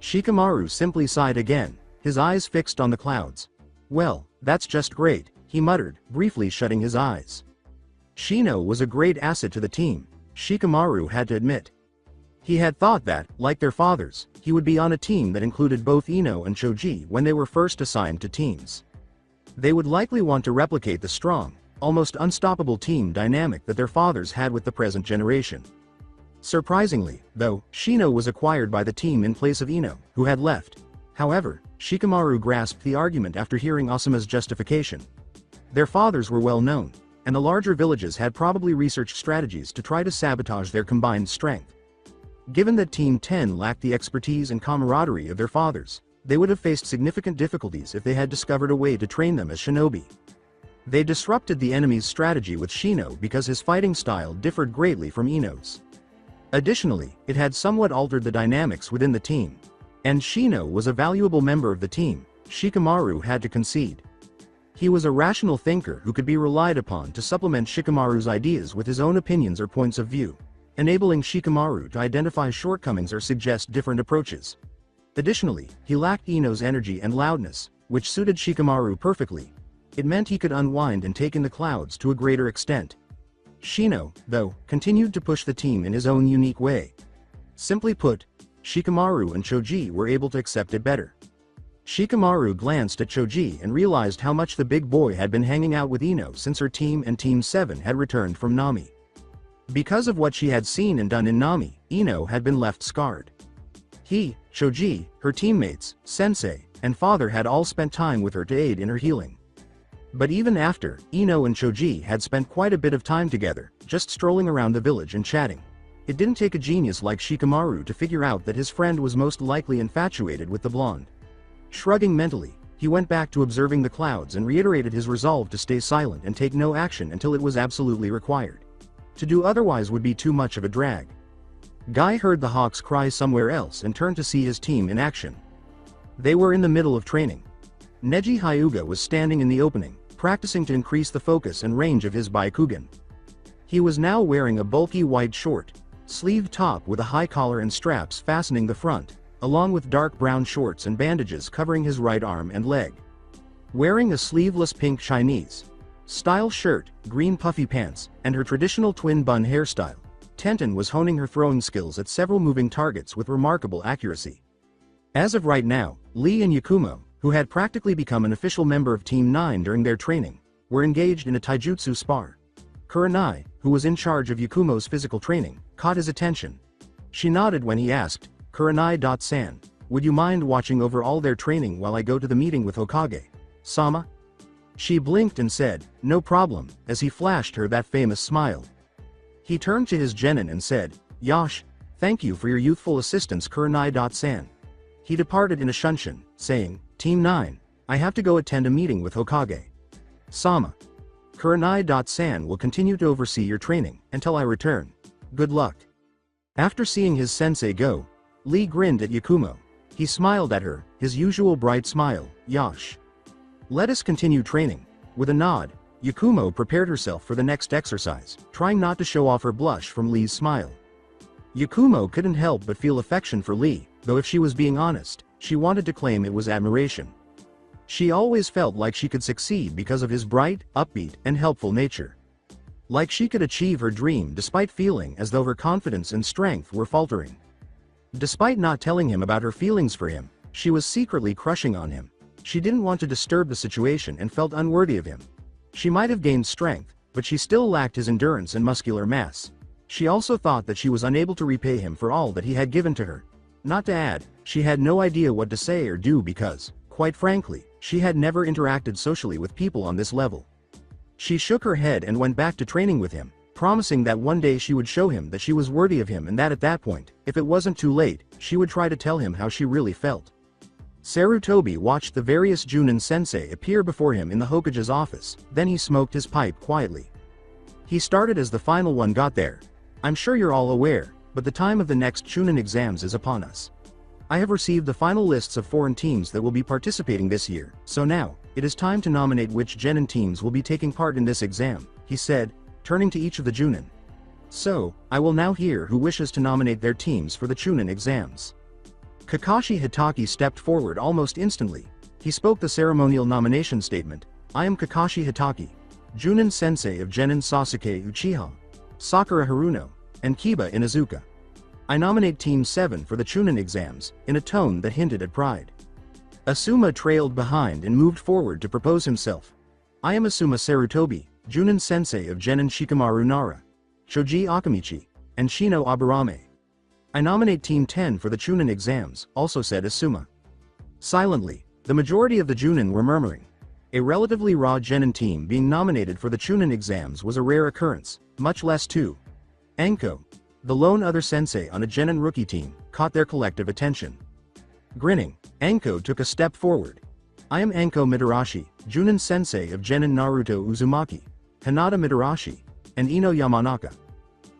Shikamaru simply sighed again, his eyes fixed on the clouds. "Well, that's just great," he muttered, briefly shutting his eyes. Shino was a great asset to the team, Shikamaru had to admit. He had thought that, like their fathers, he would be on a team that included both Ino and Choji when they were first assigned to teams. They would likely want to replicate the strong, almost unstoppable team dynamic that their fathers had with the present generation. Surprisingly, though, Shino was acquired by the team in place of Ino, who had left. However, Shikamaru grasped the argument after hearing Asuma's justification. Their fathers were well known, and the larger villages had probably researched strategies to try to sabotage their combined strength. Given that Team 10 lacked the expertise and camaraderie of their fathers, they would have faced significant difficulties if they had discovered a way to train them as shinobi. They disrupted the enemy's strategy with Shino because his fighting style differed greatly from Ino's. Additionally, it had somewhat altered the dynamics within the team. And Shino was a valuable member of the team, Shikamaru had to concede. He was a rational thinker who could be relied upon to supplement Shikamaru's ideas with his own opinions or points of view, enabling Shikamaru to identify shortcomings or suggest different approaches. Additionally, he lacked Ino's energy and loudness, which suited Shikamaru perfectly. It meant he could unwind and take in the clouds to a greater extent. Shino, though, continued to push the team in his own unique way. Simply put, Shikamaru and Choji were able to accept it better. Shikamaru glanced at Choji and realized how much the big boy had been hanging out with Ino since her team and Team 7 had returned from Nami. Because of what she had seen and done in Nami, Ino had been left scarred. He, Choji, her teammates, sensei, and father had all spent time with her to aid in her healing. But even after, Ino and Choji had spent quite a bit of time together, just strolling around the village and chatting. It didn't take a genius like Shikamaru to figure out that his friend was most likely infatuated with the blonde. Shrugging mentally, he went back to observing the clouds and reiterated his resolve to stay silent and take no action until it was absolutely required. To do otherwise would be too much of a drag. Guy heard the hawks cry somewhere else and turned to see his team in action. They were in the middle of training. Neji Hyuga was standing in the opening, practicing to increase the focus and range of his Byakugan. He was now wearing a bulky white short-sleeved top with a high collar and straps fastening the front, along with dark brown shorts and bandages covering his right arm and leg. Wearing a sleeveless pink Chinese-style shirt, green puffy pants, and her traditional twin bun hairstyle, Tenten was honing her throwing skills at several moving targets with remarkable accuracy. As of right now, Lee and Yakumo, who had practically become an official member of Team 9 during their training, were engaged in a taijutsu spar. Kurenai, who was in charge of Yakumo's physical training, caught his attention. She nodded when he asked, "Kurenai-san, would you mind watching over all their training while I go to the meeting with Hokage Sama?" She blinked and said, "No problem," as he flashed her that famous smile. He turned to his genin and said, "Yash, thank you for your youthful assistance Kurenai-san." He departed in a shunshin, saying, "Team 9, I have to go attend a meeting with Hokage Sama. Kurenai-san will continue to oversee your training until I return. Good luck." After seeing his sensei go, Lee grinned at Yakumo. He smiled at her, his usual bright smile, "Yash. Let us continue training." With a nod, Yakumo prepared herself for the next exercise, trying not to show off her blush from Lee's smile. Yakumo couldn't help but feel affection for Lee, though if she was being honest, she wanted to claim it was admiration. She always felt like she could succeed because of his bright, upbeat, and helpful nature. Like she could achieve her dream despite feeling as though her confidence and strength were faltering. Despite not telling him about her feelings for him, she was secretly crushing on him. She didn't want to disturb the situation and felt unworthy of him. She might have gained strength, but she still lacked his endurance and muscular mass. She also thought that she was unable to repay him for all that he had given to her. Not to add, she had no idea what to say or do because, quite frankly, she had never interacted socially with people on this level. She shook her head and went back to training with him, promising that one day she would show him that she was worthy of him and that at that point, if it wasn't too late, she would try to tell him how she really felt. Sarutobi watched the various Junin sensei appear before him in the Hokage's office, then he smoked his pipe quietly. He started as the final one got there. I'm sure you're all aware, but the time of the next Chunin exams is upon us. I have received the final lists of foreign teams that will be participating this year, so now, it is time to nominate which Genin teams will be taking part in this exam, he said, turning to each of the Junin. So, I will now hear who wishes to nominate their teams for the Chunin exams. Kakashi Hitaki stepped forward almost instantly. He spoke the ceremonial nomination statement. I am Kakashi Hitaki, Junin Sensei of Genin Sasuke Uchiha, Sakura Haruno, and Kiba Inuzuka. I nominate Team 7 for the Chunin exams, in a tone that hinted at pride. Asuma trailed behind and moved forward to propose himself. I am Asuma Sarutobi, Junin Sensei of Genin Shikamaru Nara, Shoji Akamichi, and Shino Aburame. I nominate Team 10 for the Chunin exams, also said Asuma. Silently, the majority of the Junin were murmuring. A relatively raw Genin team being nominated for the Chunin exams was a rare occurrence, much less two. Enko, the lone other sensei on a Genin rookie team, caught their collective attention. Grinning, Enko took a step forward. I am Enko Mitarashi, Junin Sensei of Genin Naruto Uzumaki, Hinata Mitarashi, and Ino Yamanaka.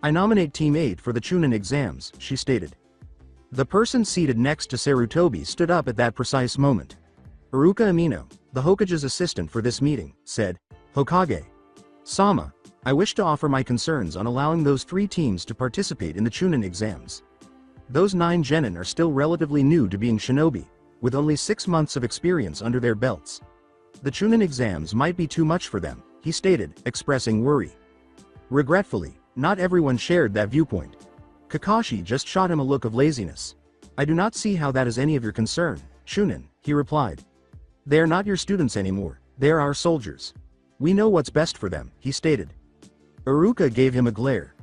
I nominate Team 8 for the Chunin exams, she stated. The person seated next to Sarutobi stood up at that precise moment. Iruka Amino, the Hokage's assistant for this meeting, said, Hokage Sama, I wish to offer my concerns on allowing those 3 teams to participate in the Chunin exams. Those 9 Genin are still relatively new to being shinobi, with only 6 months of experience under their belts. The Chunin exams might be too much for them, he stated, expressing worry. Regretfully, not everyone shared that viewpoint. Kakashi just shot him a look of laziness. I do not see how that is any of your concern, Chunin, he replied. They are not your students anymore, they are our soldiers. We know what's best for them, he stated. Iruka gave him a glare.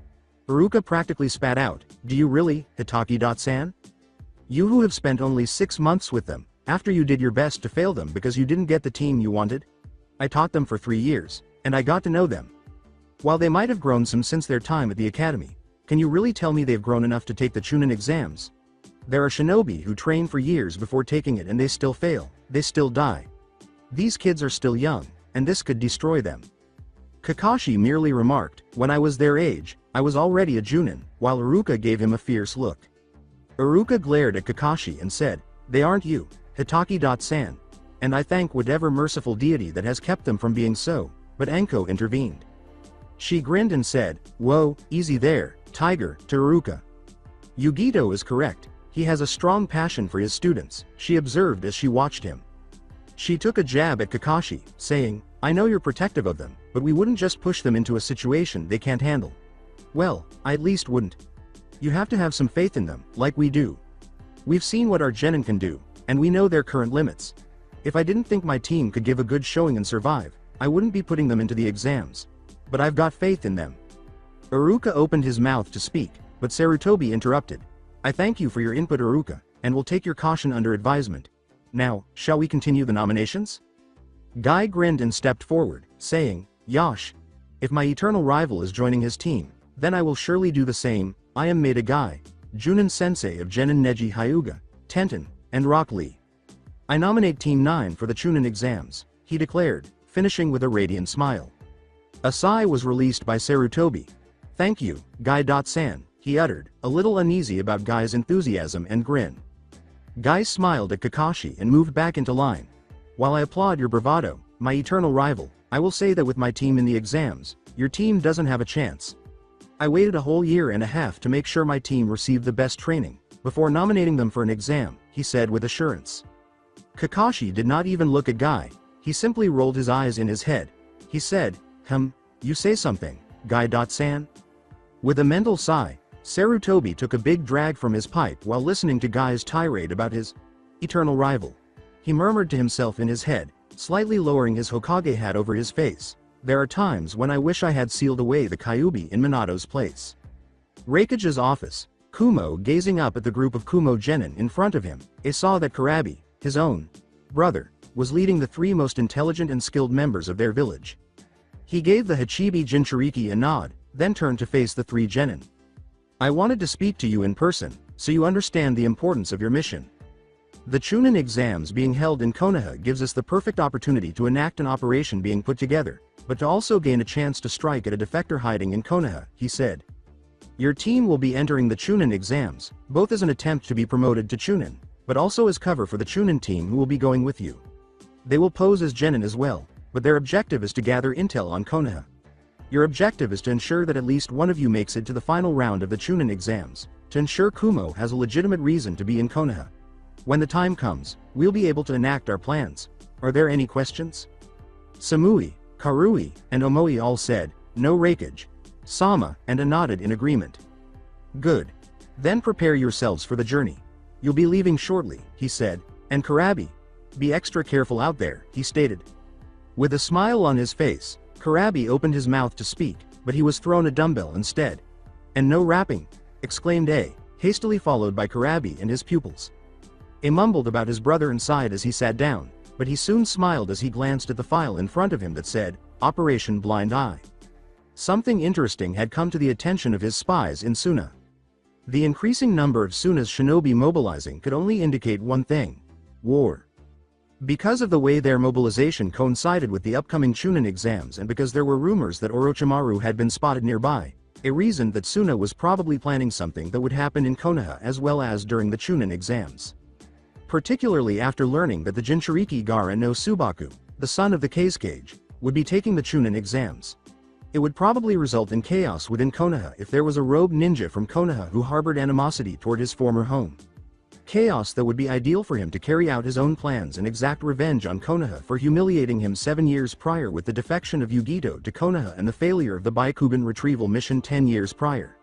Iruka practically spat out, do you really, Hitaki-san? You who have spent only 6 months with them, after you did your best to fail them because you didn't get the team you wanted? I taught them for 3 years, and I got to know them. While they might have grown some since their time at the academy, can you really tell me they've grown enough to take the Chunin exams? There are shinobi who train for years before taking it and they still fail, they still die. These kids are still young, and this could destroy them. Kakashi merely remarked, when I was their age, I was already a Junin, while Iruka gave him a fierce look. Iruka glared at Kakashi and said, they aren't you, Hitaki-san, and I thank whatever merciful deity that has kept them from being so, but Enko intervened. She grinned and said, whoa, easy there, tiger, to Iruka. Yugito is correct, he has a strong passion for his students, she observed as she watched him. She took a jab at Kakashi, saying, I know you're protective of them, but we wouldn't just push them into a situation they can't handle. Well, I at least wouldn't. You have to have some faith in them, like we do. We've seen what our Genin can do, and we know their current limits. If I didn't think my team could give a good showing and survive, I wouldn't be putting them into the exams. But I've got faith in them. Iruka opened his mouth to speak, but Sarutobi interrupted. I thank you for your input, Iruka, and will take your caution under advisement. Now, shall we continue the nominations? Guy grinned and stepped forward, saying, Yash. If my eternal rival is joining his team, then I will surely do the same. I am Maeda Guy, Junin Sensei of Genin Neji Hyuga, Tenten, and Rock Lee. I nominate Team 9 for the Chunin exams, he declared, finishing with a radiant smile. A sigh was released by Sarutobi. Thank you, Guy-san, he uttered, a little uneasy about Guy's enthusiasm and grin. Guy smiled at Kakashi and moved back into line. While I applaud your bravado, my eternal rival, I will say that with my team in the exams, your team doesn't have a chance. I waited a whole year and a half to make sure my team received the best training, before nominating them for an exam, he said with assurance. Kakashi did not even look at Guy, he simply rolled his eyes in his head. He said, you say something, Guy-san? With a mental sigh, Sarutobi took a big drag from his pipe while listening to Guy's tirade about his eternal rival. He murmured to himself in his head, slightly lowering his Hokage hat over his face. There are times when I wish I had sealed away the Kyuubi in Minato's place. Raikage's office. Kumo, gazing up at the group of Kumo genin in front of him, saw that Kurabi, his own brother, was leading the three most intelligent and skilled members of their village. He gave the Hachibi Jinchuriki a nod, then turned to face the three genin. I wanted to speak to you in person, so you understand the importance of your mission. The Chunin exams being held in Konoha gives us the perfect opportunity to enact an operation being put together, but to also gain a chance to strike at a defector hiding in Konoha, he said. Your team will be entering the Chunin exams, both as an attempt to be promoted to Chunin, but also as cover for the Chunin team who will be going with you. They will pose as genin as well, but their objective is to gather intel on Konoha. Your objective is to ensure that at least one of you makes it to the final round of the Chunin exams, to ensure Kumo has a legitimate reason to be in Konoha. When the time comes, we'll be able to enact our plans. Are there any questions? Samui, Karui, and Omoi all said, no. Raikage, Sama, and nodded in agreement. Good. Then prepare yourselves for the journey. You'll be leaving shortly, he said, and Kurabi, be extra careful out there, he stated. With a smile on his face, Kurabi opened his mouth to speak, but he was thrown a dumbbell instead. And no rapping, exclaimed A, hastily followed by Kurabi and his pupils. A mumbled about his brother and sighed as he sat down, but he soon smiled as he glanced at the file in front of him that said, Operation Blind Eye. Something interesting had come to the attention of his spies in Suna. The increasing number of Suna's shinobi mobilizing could only indicate one thing: war. Because of the way their mobilization coincided with the upcoming Chunin exams and because there were rumors that Orochimaru had been spotted nearby, a reason that Suna was probably planning something that would happen in Konoha as well as during the Chunin exams. Particularly after learning that the Jinchuriki Gaara no Subaku, the son of the Kazekage, would be taking the Chunin exams. It would probably result in chaos within Konoha if there was a rogue ninja from Konoha who harbored animosity toward his former home. Chaos that would be ideal for him to carry out his own plans and exact revenge on Konoha for humiliating him 7 years prior with the defection of Yugito to Konoha and the failure of the Baikuban retrieval mission 10 years prior.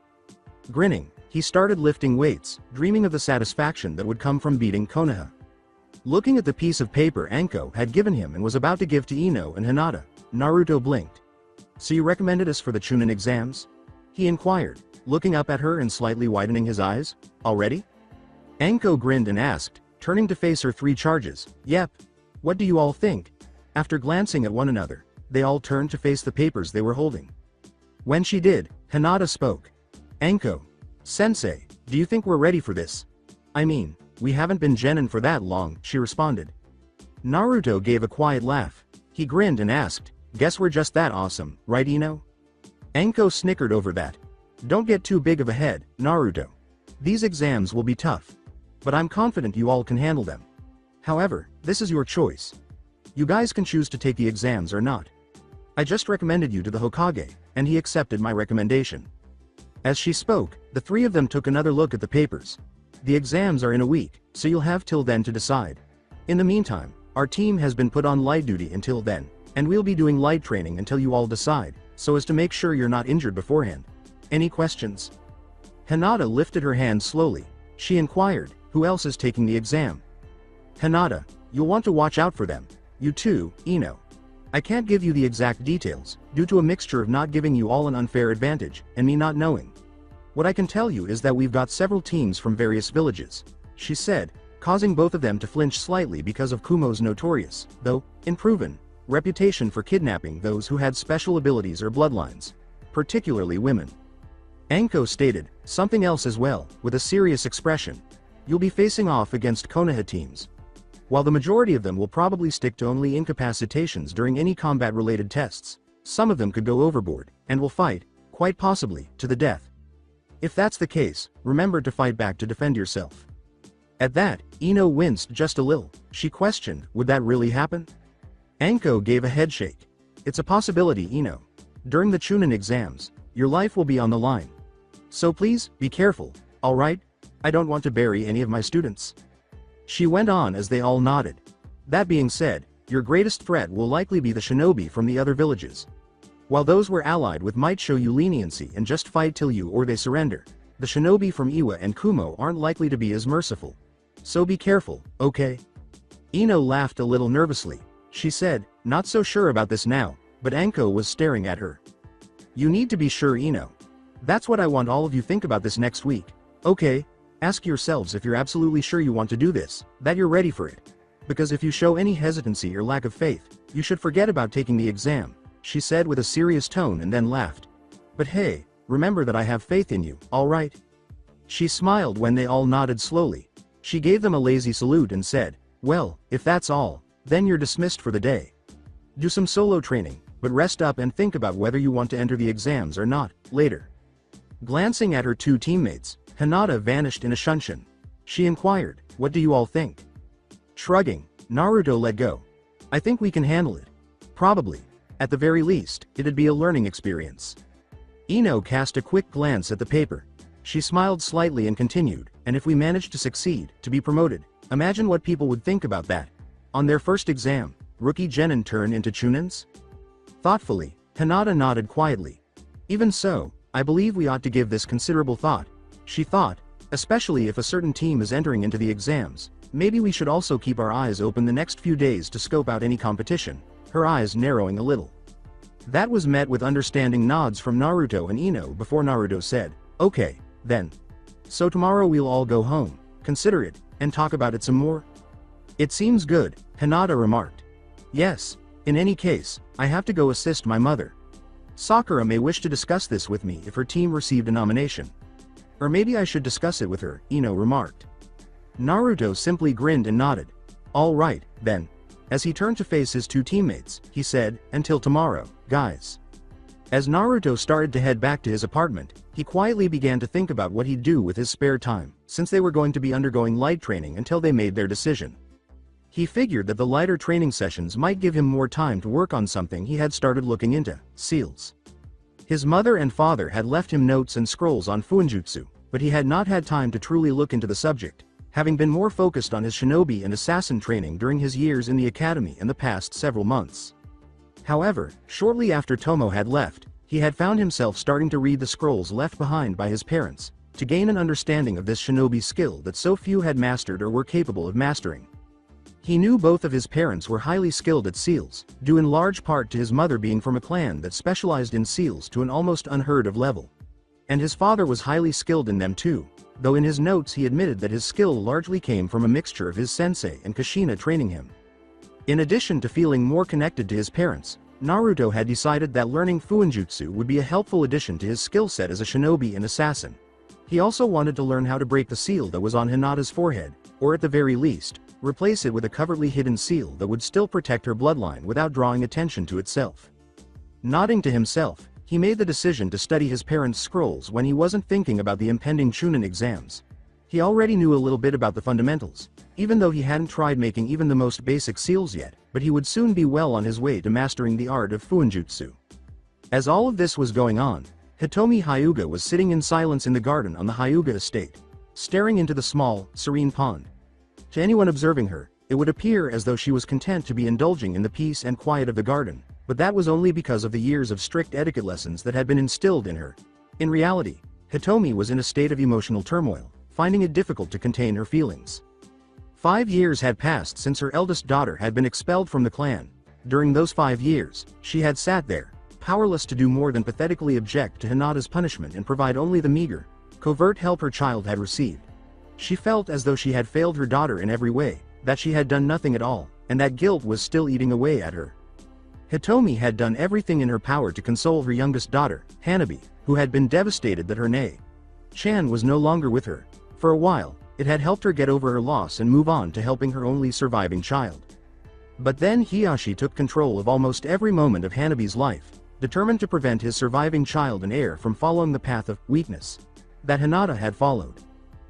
Grinning, he started lifting weights, dreaming of the satisfaction that would come from beating Konoha. Looking at the piece of paper Anko had given him and was about to give to Ino and Hinata, Naruto blinked. So you recommended us for the Chunin exams? He inquired, looking up at her and slightly widening his eyes. Already? Anko grinned and asked, turning to face her three charges. Yep. What do you all think? After glancing at one another, they all turned to face the papers they were holding. When she did, Hinata spoke. Anko, Sensei, do you think we're ready for this? I mean, we haven't been genin for that long, she responded. Naruto gave a quiet laugh. He grinned and asked, guess we're just that awesome, right Ino? Anko snickered over that. Don't get too big of a head, Naruto. These exams will be tough. But I'm confident you all can handle them. However, this is your choice. You guys can choose to take the exams or not. I just recommended you to the Hokage, and he accepted my recommendation. As she spoke, the three of them took another look at the papers. The exams are in a week, so you'll have till then to decide. In the meantime, our team has been put on light duty until then, and we'll be doing light training until you all decide, so as to make sure you're not injured beforehand. Any questions? Hinata lifted her hand slowly. She inquired, who else is taking the exam? Hinata, you'll want to watch out for them. You too, Ino. I can't give you the exact details, due to a mixture of not giving you all an unfair advantage, and me not knowing. What I can tell you is that we've got several teams from various villages, she said, causing both of them to flinch slightly because of Kumo's notorious, though unproven, reputation for kidnapping those who had special abilities or bloodlines, particularly women. Anko stated, something else as well, with a serious expression. You'll be facing off against Konoha teams. While the majority of them will probably stick to only incapacitations during any combat-related tests, some of them could go overboard, and will fight, quite possibly, to the death. If that's the case, remember to fight back to defend yourself. At that, Ino winced just a little. She questioned, would that really happen? Anko gave a headshake. It's a possibility, Ino. During the Chunin exams, your life will be on the line. So please, be careful, alright? I don't want to bury any of my students. She went on as they all nodded. That being said, your greatest threat will likely be the shinobi from the other villages. While those we're allied with might show you leniency and just fight till you or they surrender, the shinobi from Iwa and Kumo aren't likely to be as merciful. So be careful, okay? Ino laughed a little nervously. She said, not so sure about this now, but Anko was staring at her. You need to be sure, Ino. That's what I want all of you think about this next week. Okay, ask yourselves if you're absolutely sure you want to do this, that you're ready for it. Because if you show any hesitancy or lack of faith, you should forget about taking the exam, she said with a serious tone and then laughed. But hey, remember that I have faith in you, alright? She smiled when they all nodded slowly. She gave them a lazy salute and said, well, if that's all, then you're dismissed for the day. Do some solo training, but rest up and think about whether you want to enter the exams or not, later. Glancing at her two teammates, Hinata vanished in a shunshin. She inquired, what do you all think? Shrugging, Naruto let go. I think we can handle it. Probably. At the very least, it'd be a learning experience. Ino cast a quick glance at the paper. She smiled slightly and continued, and if we manage to succeed, to be promoted, imagine what people would think about that. On their first exam, rookie genin turn into chunins? Thoughtfully, Hinata nodded quietly. Even so, I believe we ought to give this considerable thought. She thought, especially if a certain team is entering into the exams, maybe we should also keep our eyes open the next few days to scope out any competition, her eyes narrowing a little. That was met with understanding nods from Naruto and Ino before Naruto said, okay, then. So tomorrow we'll all go home, consider it, and talk about it some more? It seems good, Hinata remarked. Yes, in any case, I have to go assist my mother. Sakura may wish to discuss this with me if her team received a nomination. Or maybe I should discuss it with her, Ino remarked. Naruto simply grinned and nodded. All right, then. As he turned to face his two teammates, he said, until tomorrow, guys. As Naruto started to head back to his apartment, he quietly began to think about what he'd do with his spare time, since they were going to be undergoing light training until they made their decision. He figured that the lighter training sessions might give him more time to work on something he had started looking into, seals. His mother and father had left him notes and scrolls on Fuinjutsu, but he had not had time to truly look into the subject, having been more focused on his shinobi and assassin training during his years in the academy in the past several months. However, shortly after Tomo had left, he had found himself starting to read the scrolls left behind by his parents, to gain an understanding of this shinobi skill that so few had mastered or were capable of mastering. He knew both of his parents were highly skilled at seals, due in large part to his mother being from a clan that specialized in seals to an almost unheard of level. And his father was highly skilled in them too, though in his notes he admitted that his skill largely came from a mixture of his sensei and Kushina training him. In addition to feeling more connected to his parents, Naruto had decided that learning Fuinjutsu would be a helpful addition to his skill set as a shinobi and assassin. He also wanted to learn how to break the seal that was on Hinata's forehead, or at the very least, replace it with a covertly hidden seal that would still protect her bloodline without drawing attention to itself. Nodding to himself, he made the decision to study his parents' scrolls when he wasn't thinking about the impending Chunin exams. He already knew a little bit about the fundamentals, even though he hadn't tried making even the most basic seals yet, but he would soon be well on his way to mastering the art of Fuinjutsu. As all of this was going on, Hitomi Hyuga was sitting in silence in the garden on the Hyuga estate, staring into the small, serene pond. To anyone observing her, it would appear as though she was content to be indulging in the peace and quiet of the garden, but that was only because of the years of strict etiquette lessons that had been instilled in her. In reality, Hitomi was in a state of emotional turmoil, finding it difficult to contain her feelings. 5 years had passed since her eldest daughter had been expelled from the clan. During those 5 years, she had sat there, powerless to do more than pathetically object to Hinata's punishment and provide only the meager, covert help her child had received. She felt as though she had failed her daughter in every way, that she had done nothing at all, and that guilt was still eating away at her. Hitomi had done everything in her power to console her youngest daughter, Hanabi, who had been devastated that her Chan was no longer with her. For a while, it had helped her get over her loss and move on to helping her only surviving child. But then Hiyashi took control of almost every moment of Hanabi's life, determined to prevent his surviving child and heir from following the path of weakness that Hinata had followed.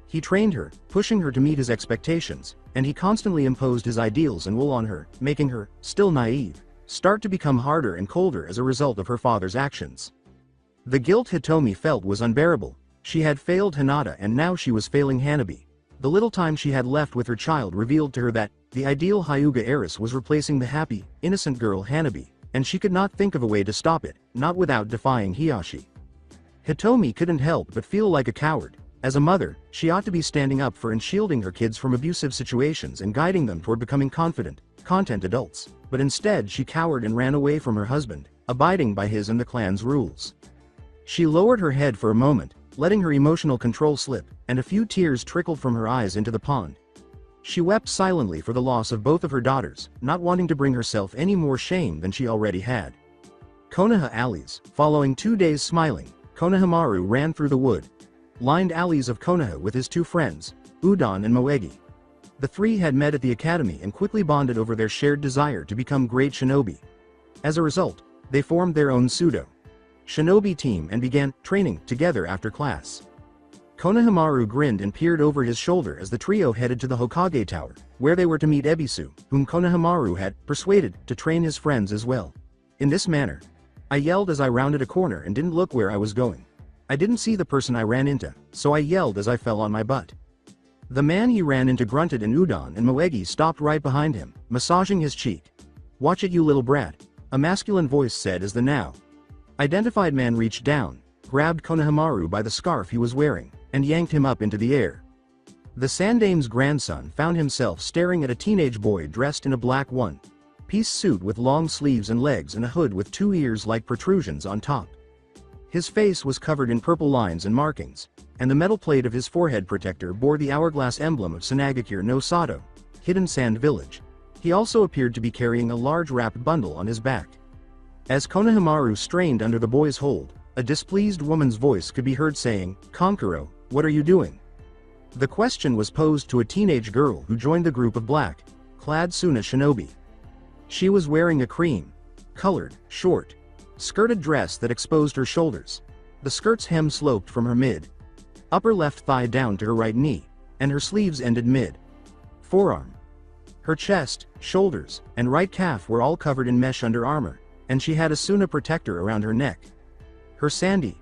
He trained her, pushing her to meet his expectations, and he constantly imposed his ideals and will on her, making her, still naive, start to become harder and colder as a result of her father's actions. The guilt Hitomi felt was unbearable. She had failed Hinata and now she was failing Hanabi. The little time she had left with her child revealed to her that the ideal Hyuga heiress was replacing the happy, innocent girl Hanabi, and she could not think of a way to stop it, not without defying Hiyashi. Hitomi couldn't help but feel like a coward, As a mother, she ought to be standing up for and shielding her kids from abusive situations and guiding them toward becoming confident, content adults, but instead she cowered and ran away from her husband, abiding by his and the clan's rules. She lowered her head for a moment, letting her emotional control slip, and a few tears trickled from her eyes into the pond. She wept silently for the loss of both of her daughters, not wanting to bring herself any more shame than she already had. Konoha alleys. Following 2 days smiling, Konohamaru ran through the wood-lined alleys of Konoha with his two friends, Udon and Moegi. The three had met at the academy and quickly bonded over their shared desire to become great shinobi. As a result, they formed their own pseudo-shinobi team and began training together after class. Konohamaru grinned and peered over his shoulder as the trio headed to the Hokage Tower, where they were to meet Ebisu, whom Konohamaru had persuaded to train his friends as well. In this manner, I yelled as I rounded a corner and didn't look where I was going. I didn't see the person I ran into, so I yelled as I fell on my butt. The man he ran into grunted and Udon and Moegi stopped right behind him, massaging his cheek. "Watch it, you little brat," a masculine voice said as the now identified man reached down, grabbed Konohamaru by the scarf he was wearing, and yanked him up into the air. The Sandame's grandson found himself staring at a teenage boy dressed in a black one-piece suit with long sleeves and legs and a hood with 2 ears like protrusions on top. His face was covered in purple lines and markings, and the metal plate of his forehead protector bore the hourglass emblem of Sanagakure no Sato, Hidden Sand Village. He also appeared to be carrying a large wrapped bundle on his back. As Konohamaru strained under the boy's hold, a displeased woman's voice could be heard saying, "Kankuro, what are you doing?" The question was posed to a teenage girl who joined the group of black-clad Suna shinobi. She was wearing a cream-colored, short-skirted dress that exposed her shoulders. The skirt's hem sloped from her mid-upper left thigh down to her right knee, and her sleeves ended mid-forearm. Her chest, shoulders, and right calf were all covered in mesh under armor, and she had a Suna protector around her neck. Her sandy,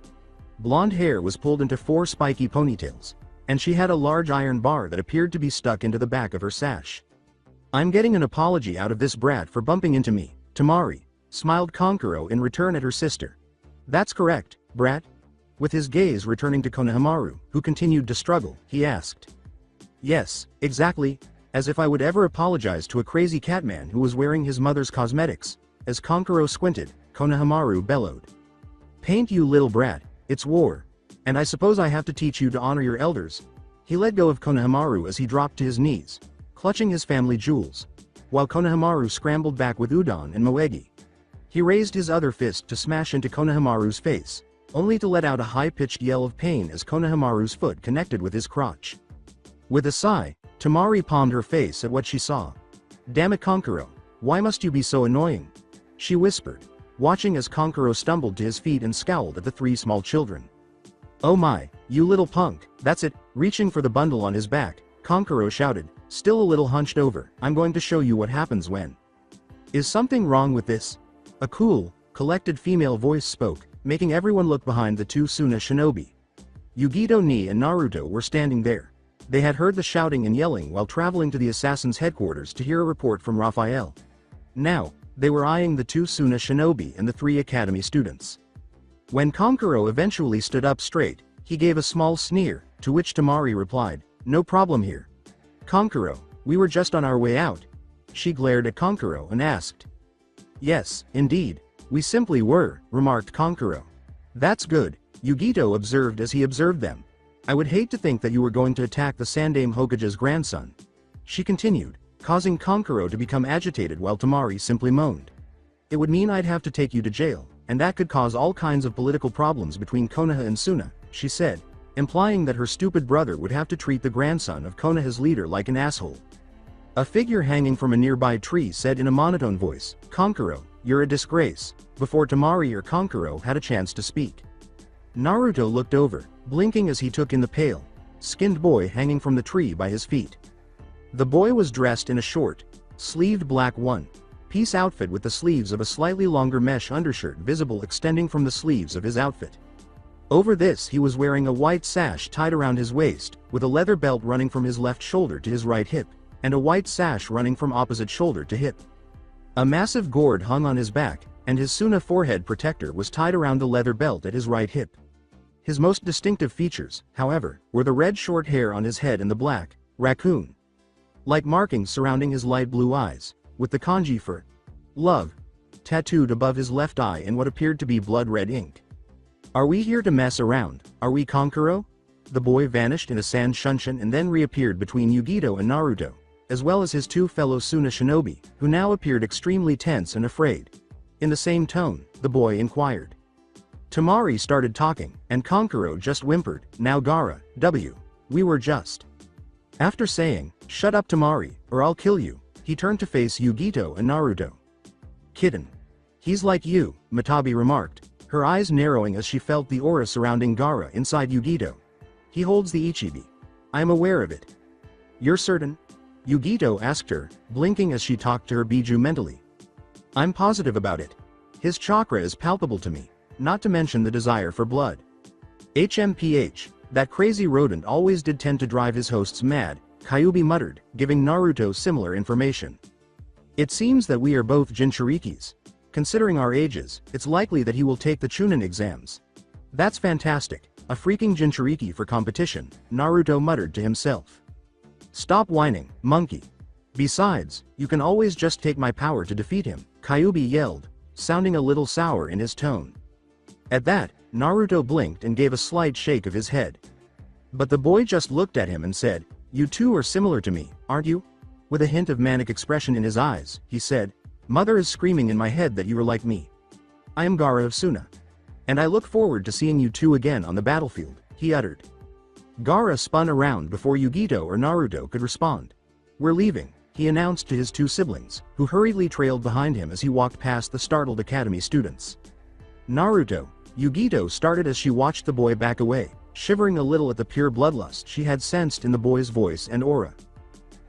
blonde hair was pulled into 4 spiky ponytails, and she had a large iron bar that appeared to be stuck into the back of her sash. "I'm getting an apology out of this brat for bumping into me, Tamari," smiled Kankuro in return at her sister. "That's correct, brat?" With his gaze returning to Konohamaru, who continued to struggle, he asked. "Yes, exactly, as if I would ever apologize to a crazy catman who was wearing his mother's cosmetics." As Kankuro squinted, Konohamaru bellowed. "Paint, you little brat, it's war. And I suppose I have to teach you to honor your elders." He let go of Konohamaru as he dropped to his knees, clutching his family jewels, while Konohamaru scrambled back with Udon and Moegi. He raised his other fist to smash into Konohamaru's face, only to let out a high-pitched yell of pain as Konohamaru's foot connected with his crotch. With a sigh, Tamari palmed her face at what she saw. "Damn it, Kankuro, why must you be so annoying?" she whispered, watching as Kankuro stumbled to his feet and scowled at the 3 small children. "Oh my, you little punk, that's it." Reaching for the bundle on his back, Kankuro shouted, still a little hunched over, "I'm going to show you what happens when." "Is something wrong with this?" A cool, collected female voice spoke, making everyone look behind the 2 Suna shinobi. Yugito Ni and Naruto were standing there. They had heard the shouting and yelling while traveling to the assassin's headquarters to hear a report from Raphael. Now, they were eyeing the 2 Suna shinobi and the 3 academy students. When Kankuro eventually stood up straight, he gave a small sneer, to which Tamari replied, "No problem here. Kankuro, we were just on our way out." She glared at Kankuro and asked. "Yes, indeed, we simply were," remarked Kankuro. "That's good," Yugito observed as he observed them. "I would hate to think that you were going to attack the Sandame Hokage's grandson," she continued, causing Kankuro to become agitated while Tamari simply moaned. "It would mean I'd have to take you to jail, and that could cause all kinds of political problems between Konoha and Suna," she said, implying that her stupid brother would have to treat the grandson of Konoha's leader like an asshole. A figure hanging from a nearby tree said in a monotone voice, "Kankuro, you're a disgrace," before Tamari or Kankuro had a chance to speak. Naruto looked over, blinking as he took in the pale, skinned boy hanging from the tree by his feet. The boy was dressed in a short, sleeved black one-piece outfit with the sleeves of a slightly longer mesh undershirt visible extending from the sleeves of his outfit. Over this he was wearing a white sash tied around his waist, with a leather belt running from his left shoulder to his right hip, and a white sash running from opposite shoulder to hip. A massive gourd hung on his back, and his Suna forehead protector was tied around the leather belt at his right hip. His most distinctive features, however, were the red short hair on his head and the black, raccoon-like markings surrounding his light blue eyes, with the kanji for love tattooed above his left eye in what appeared to be blood-red ink. "Are we here to mess around? Are we Kankuro?" The boy vanished in a sand shunshin and then reappeared between Yugito and Naruto, as well as his two fellow Suna shinobi, who now appeared extremely tense and afraid. In the same tone, the boy inquired. Tamari started talking, and Kankuro just whimpered, "Now Gaara, we were just..." After saying, "Shut up Tamari, or I'll kill you," he turned to face Yugito and Naruto. "Kitten. He's like you," Matabi remarked, her eyes narrowing as she felt the aura surrounding Gaara inside Yugito. "He holds the Ichibi. I am aware of it." "You're certain?" Yugito asked her, blinking as she talked to her Biju mentally. "I'm positive about it. His chakra is palpable to me, not to mention the desire for blood. HMPH, that crazy rodent always did tend to drive his hosts mad," Kyuubi muttered, giving Naruto similar information. "It seems that we are both Jinchurikis. Considering our ages, it's likely that he will take the Chunin exams. That's fantastic, a freaking Jinchuriki for competition," Naruto muttered to himself. "Stop whining, monkey. Besides, you can always just take my power to defeat him," Kyuubi yelled, sounding a little sour in his tone. At that, Naruto blinked and gave a slight shake of his head. But the boy just looked at him and said, "You two are similar to me, aren't you?" With a hint of manic expression in his eyes, he said, "Mother is screaming in my head that you are like me. I am Gaara of Suna. And I look forward to seeing you two again on the battlefield," he uttered. Gaara spun around before Yugito or Naruto could respond. "We're leaving," he announced to his two siblings, who hurriedly trailed behind him as he walked past the startled academy students. Naruto, Yugito started as she watched the boy back away, shivering a little at the pure bloodlust she had sensed in the boy's voice and aura.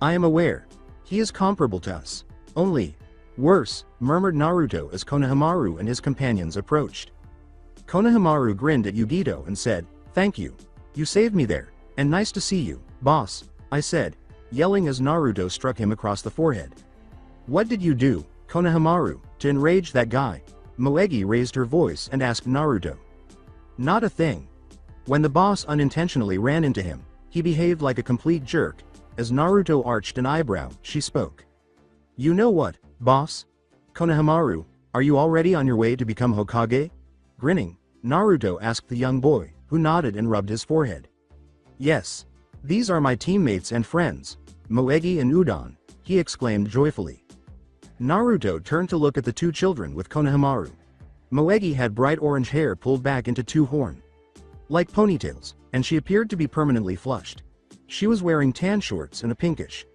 "I am aware. He is comparable to us. Only worse," murmured Naruto as Konohamaru and his companions approached. Konohamaru grinned at Yugito and said, "Thank you. You saved me there, and nice to see you, boss," I said, yelling as Naruto struck him across the forehead. "What did you do, Konohamaru, to enrage that guy?" Moegi raised her voice and asked Naruto. "Not a thing. When the boss unintentionally ran into him, he behaved like a complete jerk." As Naruto arched an eyebrow, she spoke. "You know what, boss? Konohamaru, are you already on your way to become Hokage?" Grinning, Naruto asked the young boy, who nodded and rubbed his forehead. "Yes. These are my teammates and friends, Moegi and Udon," he exclaimed joyfully. Naruto turned to look at the two children with Konohamaru. Moegi had bright orange hair pulled back into two horn-like ponytails, and she appeared to be permanently flushed. She was wearing tan shorts and a pinkish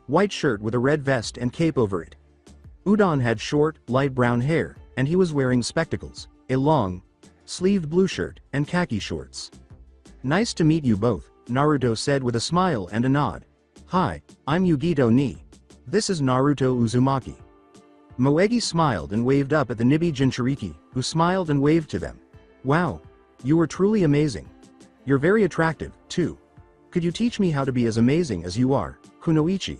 white shirt with a red vest and cape over it. Udon had short, light brown hair, and he was wearing spectacles, a long, sleeved blue shirt, and khaki shorts. "Nice to meet you both," Naruto said with a smile and a nod. "Hi, I'm Yugito Ni. This is Naruto Uzumaki." Moegi smiled and waved up at the Nibi Jinchuriki, who smiled and waved to them. "Wow. You were truly amazing. You're very attractive, too. Could you teach me how to be as amazing as you are, Kunoichi?"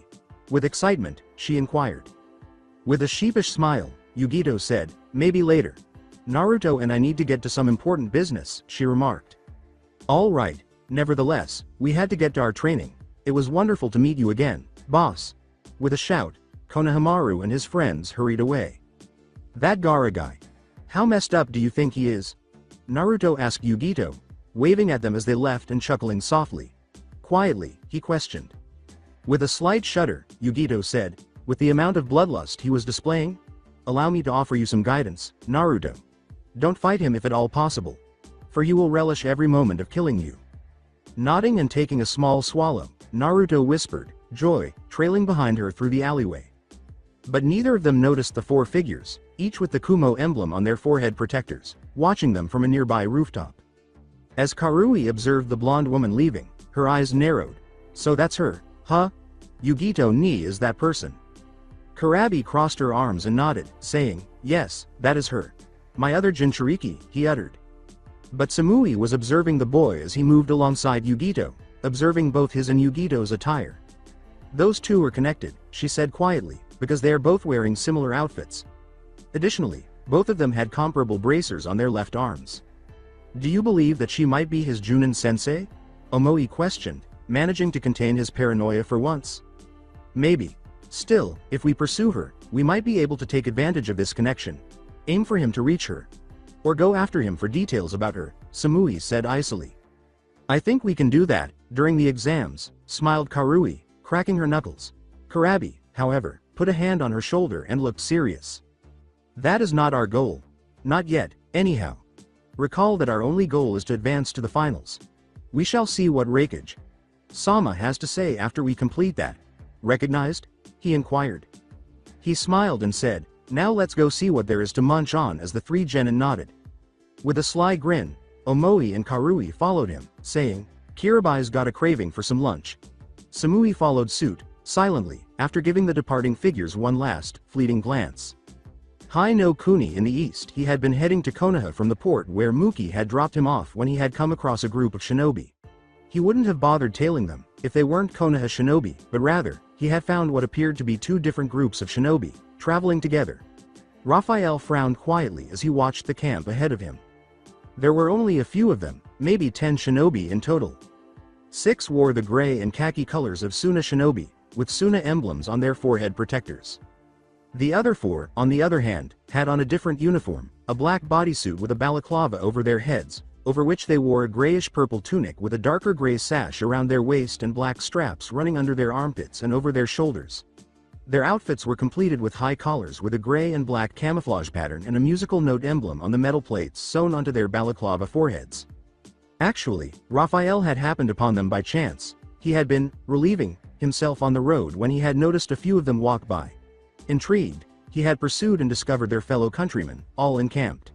With excitement, she inquired. With a sheepish smile, Yugito said, "Maybe later. Naruto and I need to get to some important business," she remarked. "All right. Nevertheless, we had to get to our training. It was wonderful to meet you again, boss." With a shout, Konohamaru and his friends hurried away. "That Gaara guy. How messed up do you think he is?" Naruto asked Yugito, waving at them as they left and chuckling softly. Quietly, he questioned. With a slight shudder, Yugito said, "With the amount of bloodlust he was displaying? Allow me to offer you some guidance, Naruto. Don't fight him if at all possible, for he will relish every moment of killing you." Nodding and taking a small swallow, Naruto whispered, joy trailing behind her through the alleyway. But neither of them noticed the four figures, each with the Kumo emblem on their forehead protectors, watching them from a nearby rooftop. As Karui observed the blonde woman leaving, her eyes narrowed. "So that's her, huh? Yugito Ni is that person?" Karabi crossed her arms and nodded, saying, "Yes, that is her. My other Jinchuriki," he uttered. But Samui was observing the boy as he moved alongside Yugito, observing both his and Yugito's attire. "Those two are connected," she said quietly, "because they are both wearing similar outfits. Additionally, both of them had comparable bracers on their left arms." Do you believe that she might be his Junin-sensei? Omoi questioned, managing to contain his paranoia for once. Maybe. Still, if we pursue her, we might be able to take advantage of this connection. Aim for him to reach her. Or go after him for details about her, Samui said icily. I think we can do that, during the exams, smiled Karui, cracking her knuckles. Karabi, however, put a hand on her shoulder and looked serious. That is not our goal. Not yet, anyhow. Recall that our only goal is to advance to the finals. We shall see what Raikage Sama has to say after we complete that. Recognized? He inquired. He smiled and said, now let's go see what there is to munch on as the three genin nodded. With a sly grin, Omoi and Karui followed him, saying, Kiribai's got a craving for some lunch. Samui followed suit, silently, after giving the departing figures one last, fleeting glance. High no Kuni in the east, he had been heading to Konoha from the port where Muki had dropped him off when he had come across a group of shinobi. He wouldn't have bothered tailing them, if they weren't Konoha shinobi, but rather, he had found what appeared to be two different groups of shinobi, traveling together. Raphael frowned quietly as he watched the camp ahead of him. There were only a few of them, maybe 10 shinobi in total. 6 wore the gray and khaki colors of Suna shinobi, with Suna emblems on their forehead protectors. The other 4, on the other hand, had on a different uniform, a black bodysuit with a balaclava over their heads, over which they wore a grayish-purple tunic with a darker gray sash around their waist and black straps running under their armpits and over their shoulders. Their outfits were completed with high collars with a gray and black camouflage pattern and a musical note emblem on the metal plates sewn onto their balaclava foreheads. Actually, Raphael had happened upon them by chance. He had been relieving himself on the road when he had noticed a few of them walk by. Intrigued, he had pursued and discovered their fellow countrymen, all encamped.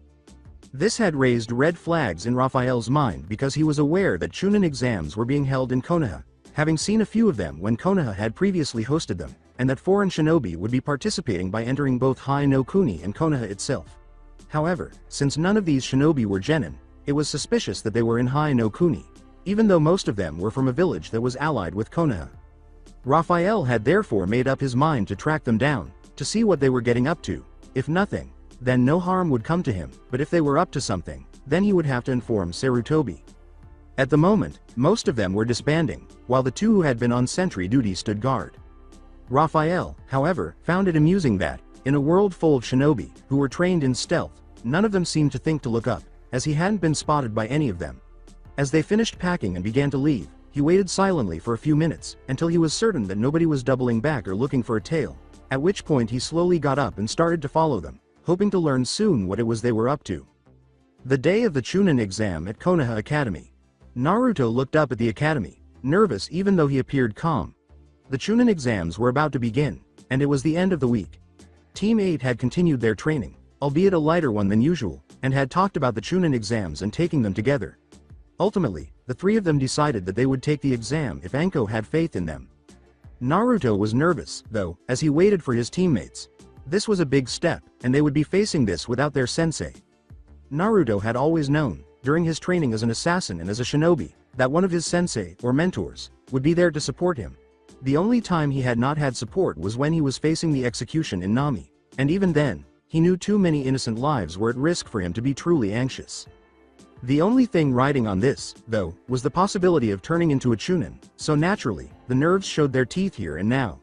This had raised red flags in Raphael's mind because he was aware that Chunin exams were being held in Konoha, having seen a few of them when Konoha had previously hosted them, and that foreign shinobi would be participating by entering both High no Kuni and Konoha itself. However, since none of these shinobi were genin, it was suspicious that they were in High no Kuni, even though most of them were from a village that was allied with Konoha. Raphael had therefore made up his mind to track them down, to see what they were getting up to. If nothing, then no harm would come to him, but if they were up to something, then he would have to inform Sarutobi. At the moment, most of them were disbanding, while the 2 who had been on sentry duty stood guard. Raphael, however, found it amusing that, in a world full of shinobi, who were trained in stealth, none of them seemed to think to look up, as he hadn't been spotted by any of them. As they finished packing and began to leave, he waited silently for a few minutes, until he was certain that nobody was doubling back or looking for a tail, at which point he slowly got up and started to follow them, hoping to learn soon what it was they were up to. The day of the Chunin exam at Konoha Academy. Naruto looked up at the academy, nervous even though he appeared calm. The Chunin exams were about to begin, and it was the end of the week. Team 8 had continued their training, albeit a lighter one than usual, and had talked about the Chunin exams and taking them together. Ultimately, the 3 of them decided that they would take the exam if Anko had faith in them. Naruto was nervous, though, as he waited for his teammates. This was a big step, and they would be facing this without their sensei. Naruto had always known, during his training as an assassin and as a shinobi, that one of his sensei, or mentors, would be there to support him. The only time he had not had support was when he was facing the execution in Nami, and even then, he knew too many innocent lives were at risk for him to be truly anxious. The only thing riding on this, though, was the possibility of turning into a Chunin, so naturally, the nerves showed their teeth here and now.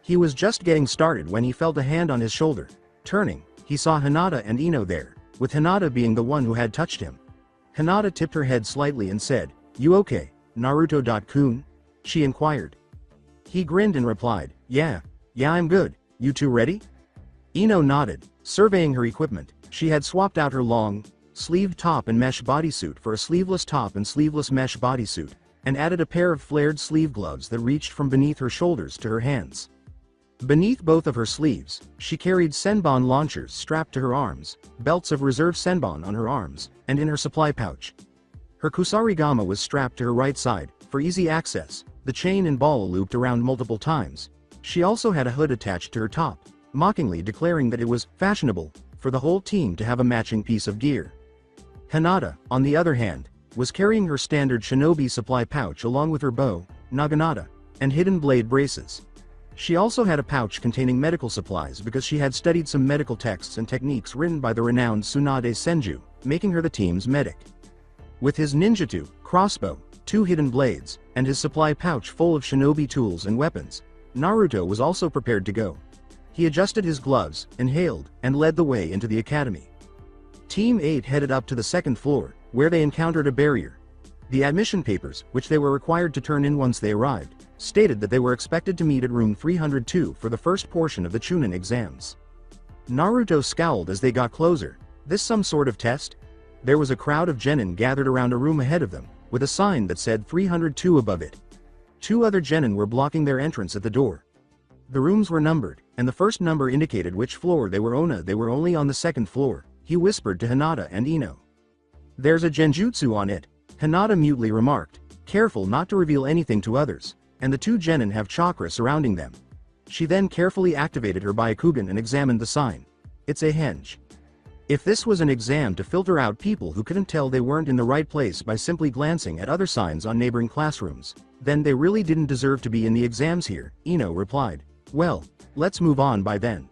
He was just getting started when he felt a hand on his shoulder. Turning, he saw Hinata and Ino there, with Hinata being the one who had touched him. Hinata tipped her head slightly and said, "You okay, Naruto-kun?" she inquired. He grinned and replied, Yeah, I'm good, you 2 ready?" Ino nodded, surveying her equipment. She had swapped out her long, sleeved top and mesh bodysuit for a sleeveless top and sleeveless mesh bodysuit, and added a pair of flared sleeve gloves that reached from beneath her shoulders to her hands. Beneath both of her sleeves, she carried senbon launchers strapped to her arms, belts of reserve senbon on her arms, and in her supply pouch. Her kusarigama was strapped to her right side, for easy access, the chain and ball looped around multiple times. She also had a hood attached to her top, mockingly declaring that it was fashionable for the whole team to have a matching piece of gear. Hinata, on the other hand, was carrying her standard shinobi supply pouch along with her bow, naginata, and hidden blade braces. She also had a pouch containing medical supplies because she had studied some medical texts and techniques written by the renowned Tsunade Senju, making her the team's medic. With his ninjutsu, crossbow, 2 hidden blades, and his supply pouch full of shinobi tools and weapons, Naruto was also prepared to go. He adjusted his gloves, inhaled, and led the way into the academy. Team 8 headed up to the second floor, where they encountered a barrier. The admission papers, which they were required to turn in once they arrived, stated that they were expected to meet at room 302 for the first portion of the Chunin exams. Naruto scowled as they got closer. This some sort of test? There was a crowd of genin gathered around a room ahead of them, with a sign that said 302 above it. 2 other genin were blocking their entrance at the door. The rooms were numbered, and the first number indicated which floor they were on. They were only on the second floor, he whispered to Hinata and Ino. There's a genjutsu on it, Hinata mutely remarked, careful not to reveal anything to others, and the 2 genin have chakra surrounding them. She then carefully activated her Byakugan and examined the sign. It's a henge. If this was an exam to filter out people who couldn't tell they weren't in the right place by simply glancing at other signs on neighboring classrooms, then they really didn't deserve to be in the exams here, Ino replied. Well, let's move on by then.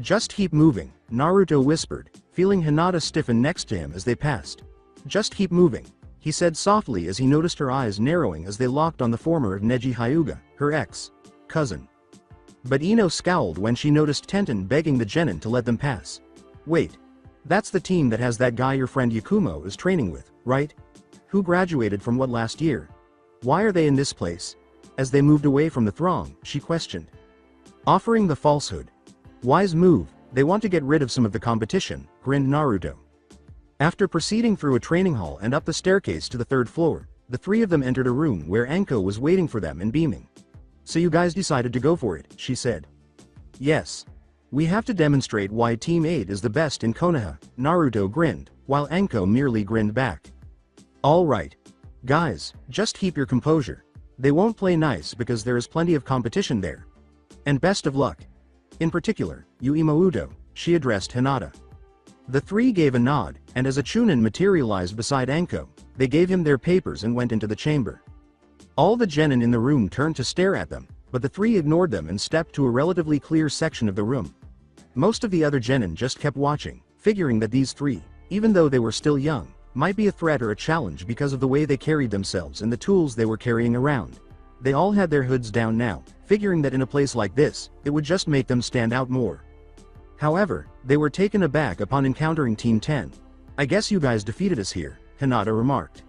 Just keep moving, Naruto whispered, feeling Hinata stiffen next to him as they passed. Just keep moving, he said softly as he noticed her eyes narrowing as they locked on the former of Neji Hyuga, her ex-cousin. But Ino scowled when she noticed Tenten begging the genin to let them pass. Wait. That's the team that has that guy your friend Yakumo is training with, right? Who graduated from what last year? Why are they in this place? As they moved away from the throng, she questioned. Offering the falsehood. Wise move, they want to get rid of some of the competition, grinned Naruto. After proceeding through a training hall and up the staircase to the 3rd floor, the 3 of them entered a room where Anko was waiting for them and beaming. So you guys decided to go for it, she said. Yes. We have to demonstrate why Team 8 is the best in Konoha, Naruto grinned, while Anko merely grinned back. Alright. Guys, just keep your composure. They won't play nice because there is plenty of competition there. And best of luck. In particular, you Imouto, she addressed Hinata. The 3 gave a nod, and as a Chunin materialized beside Anko, they gave him their papers and went into the chamber. All the genin in the room turned to stare at them, but the 3 ignored them and stepped to a relatively clear section of the room. Most of the other genin just kept watching, figuring that these 3, even though they were still young, might be a threat or a challenge because of the way they carried themselves and the tools they were carrying around. They all had their hoods down now, figuring that in a place like this, it would just make them stand out more. However, they were taken aback upon encountering Team 10. I guess you guys defeated us here, Hinata remarked.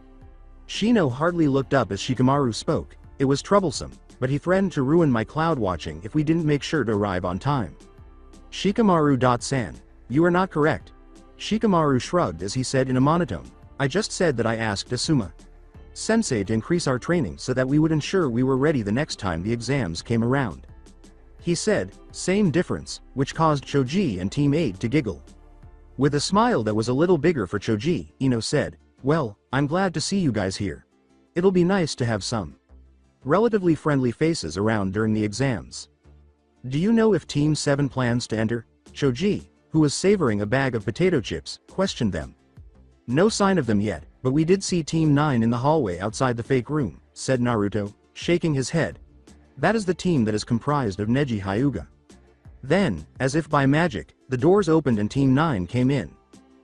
Shino hardly looked up as Shikamaru spoke. It was troublesome, but he threatened to ruin my cloud watching if we didn't make sure to arrive on time. Shikamaru-san, you are not correct. Shikamaru shrugged as he said in a monotone, I just said that I asked Asuma Sensei to increase our training so that we would ensure we were ready the next time the exams came around. He said, same difference, which caused Choji and Team 8 to giggle. With a smile that was a little bigger for Choji, Ino said, well, I'm glad to see you guys here. It'll be nice to have some relatively friendly faces around during the exams. Do you know if Team 7 plans to enter? Choji, who was savoring a bag of potato chips, questioned them. No sign of them yet, but we did see Team 9 in the hallway outside the fake room, said Naruto, shaking his head. That is the team that is comprised of Neji Hyuga. Then, as if by magic, the doors opened and Team 9 came in.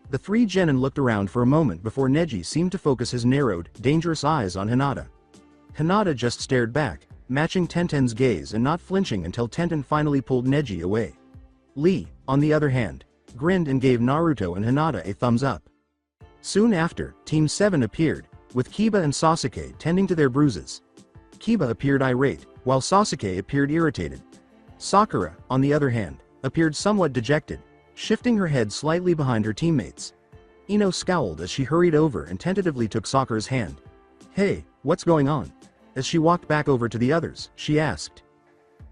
The 3 genin looked around for a moment before Neji seemed to focus his narrowed, dangerous eyes on Hinata. Hinata just stared back, matching Tenten's gaze and not flinching until Tenten finally pulled Neji away. Lee, on the other hand, grinned and gave Naruto and Hinata a thumbs up. Soon after, Team 7 appeared, with Kiba and Sasuke tending to their bruises. Kiba appeared irate, while Sasuke appeared irritated. Sakura, on the other hand, appeared somewhat dejected, shifting her head slightly behind her teammates. Ino scowled as she hurried over and tentatively took Sakura's hand. Hey, what's going on? As she walked back over to the others, she asked.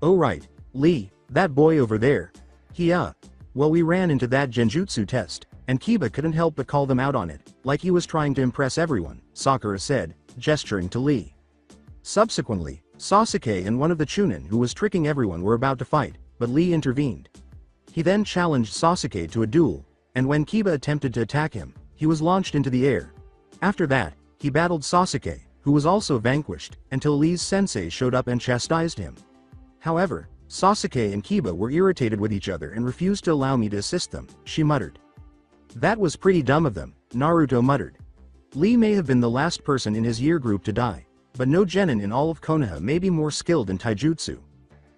Oh right, Lee, that boy over there. Well we ran into that genjutsu test, and Kiba couldn't help but call them out on it, like he was trying to impress everyone, Sakura said, gesturing to Lee. Subsequently, Sasuke and one of the Chunin who was tricking everyone were about to fight, but Lee intervened. He then challenged Sasuke to a duel, and when Kiba attempted to attack him, he was launched into the air. After that, he battled Sasuke, who was also vanquished, until Lee's sensei showed up and chastised him. However, Sasuke and Kiba were irritated with each other and refused to allow me to assist them, she muttered. That was pretty dumb of them, Naruto muttered. Lee may have been the last person in his year group to die, but no genin in all of Konoha may be more skilled in taijutsu.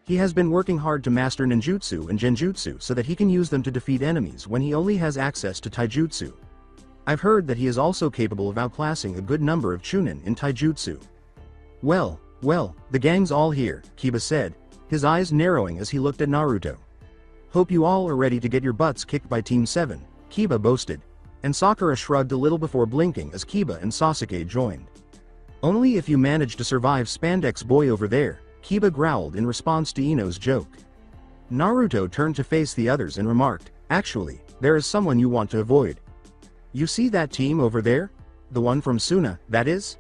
He has been working hard to master ninjutsu and genjutsu so that he can use them to defeat enemies when he only has access to taijutsu. I've heard that he is also capable of outclassing a good number of chunin in taijutsu. Well, the gang's all here, Kiba said, his eyes narrowing as he looked at Naruto. Hope you all are ready to get your butts kicked by Team 7, Kiba boasted, and Sakura shrugged a little before blinking as Kiba and Sasuke joined. Only if you manage to survive Spandex Boy over there, Kiba growled in response to Ino's joke. Naruto turned to face the others and remarked, actually, there is someone you want to avoid. You see that team over there? The one from Suna, that is?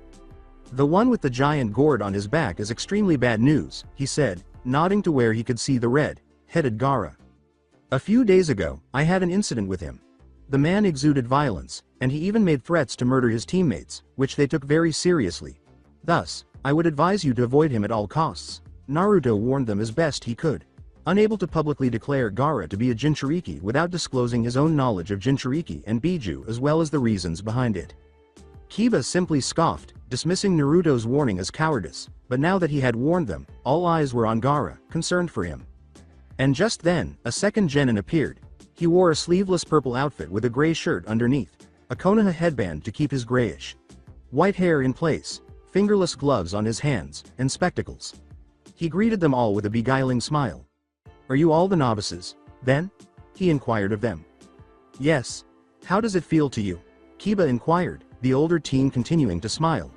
The one with the giant gourd on his back is extremely bad news, he said, nodding to where he could see the red-headed Gaara. A few days ago, I had an incident with him. The man exuded violence, and he even made threats to murder his teammates, which they took very seriously. Thus, I would advise you to avoid him at all costs. Naruto warned them as best he could, unable to publicly declare Gaara to be a Jinchuriki without disclosing his own knowledge of Jinchuriki and Biju as well as the reasons behind it. Kiba simply scoffed, dismissing Naruto's warning as cowardice, but now that he had warned them, all eyes were on Gaara, concerned for him. And just then, a second genin appeared. He wore a sleeveless purple outfit with a gray shirt underneath, a Konoha headband to keep his grayish white hair in place, fingerless gloves on his hands, and spectacles. He greeted them all with a beguiling smile. Are you all the novices, then? He inquired of them. Yes. How does it feel to you? Kiba inquired, the older teen continuing to smile.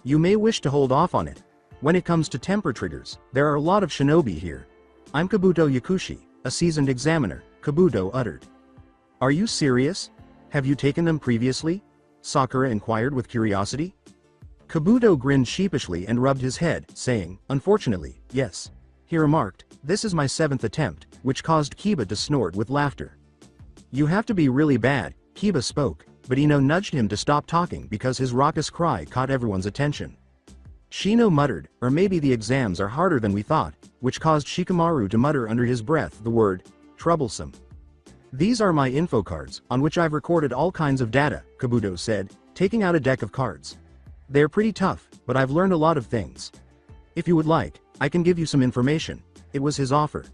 You may wish to hold off on it. When it comes to temper triggers, there are a lot of shinobi here. I'm Kabuto Yakushi, a seasoned examiner, Kabuto uttered. Are you serious? Have you taken them previously? Sakura inquired with curiosity. Kabuto grinned sheepishly and rubbed his head, saying, unfortunately, yes. He remarked, this is my 7th attempt, which caused Kiba to snort with laughter. You have to be really bad, Kiba spoke, but Ino nudged him to stop talking because his raucous cry caught everyone's attention. Shino muttered, or maybe the exams are harder than we thought, which caused Shikamaru to mutter under his breath the word, troublesome. These are my info cards, on which I've recorded all kinds of data, Kabuto said, taking out a deck of cards. They're pretty tough, but I've learned a lot of things. If you would like, I can give you some information. It was his offer.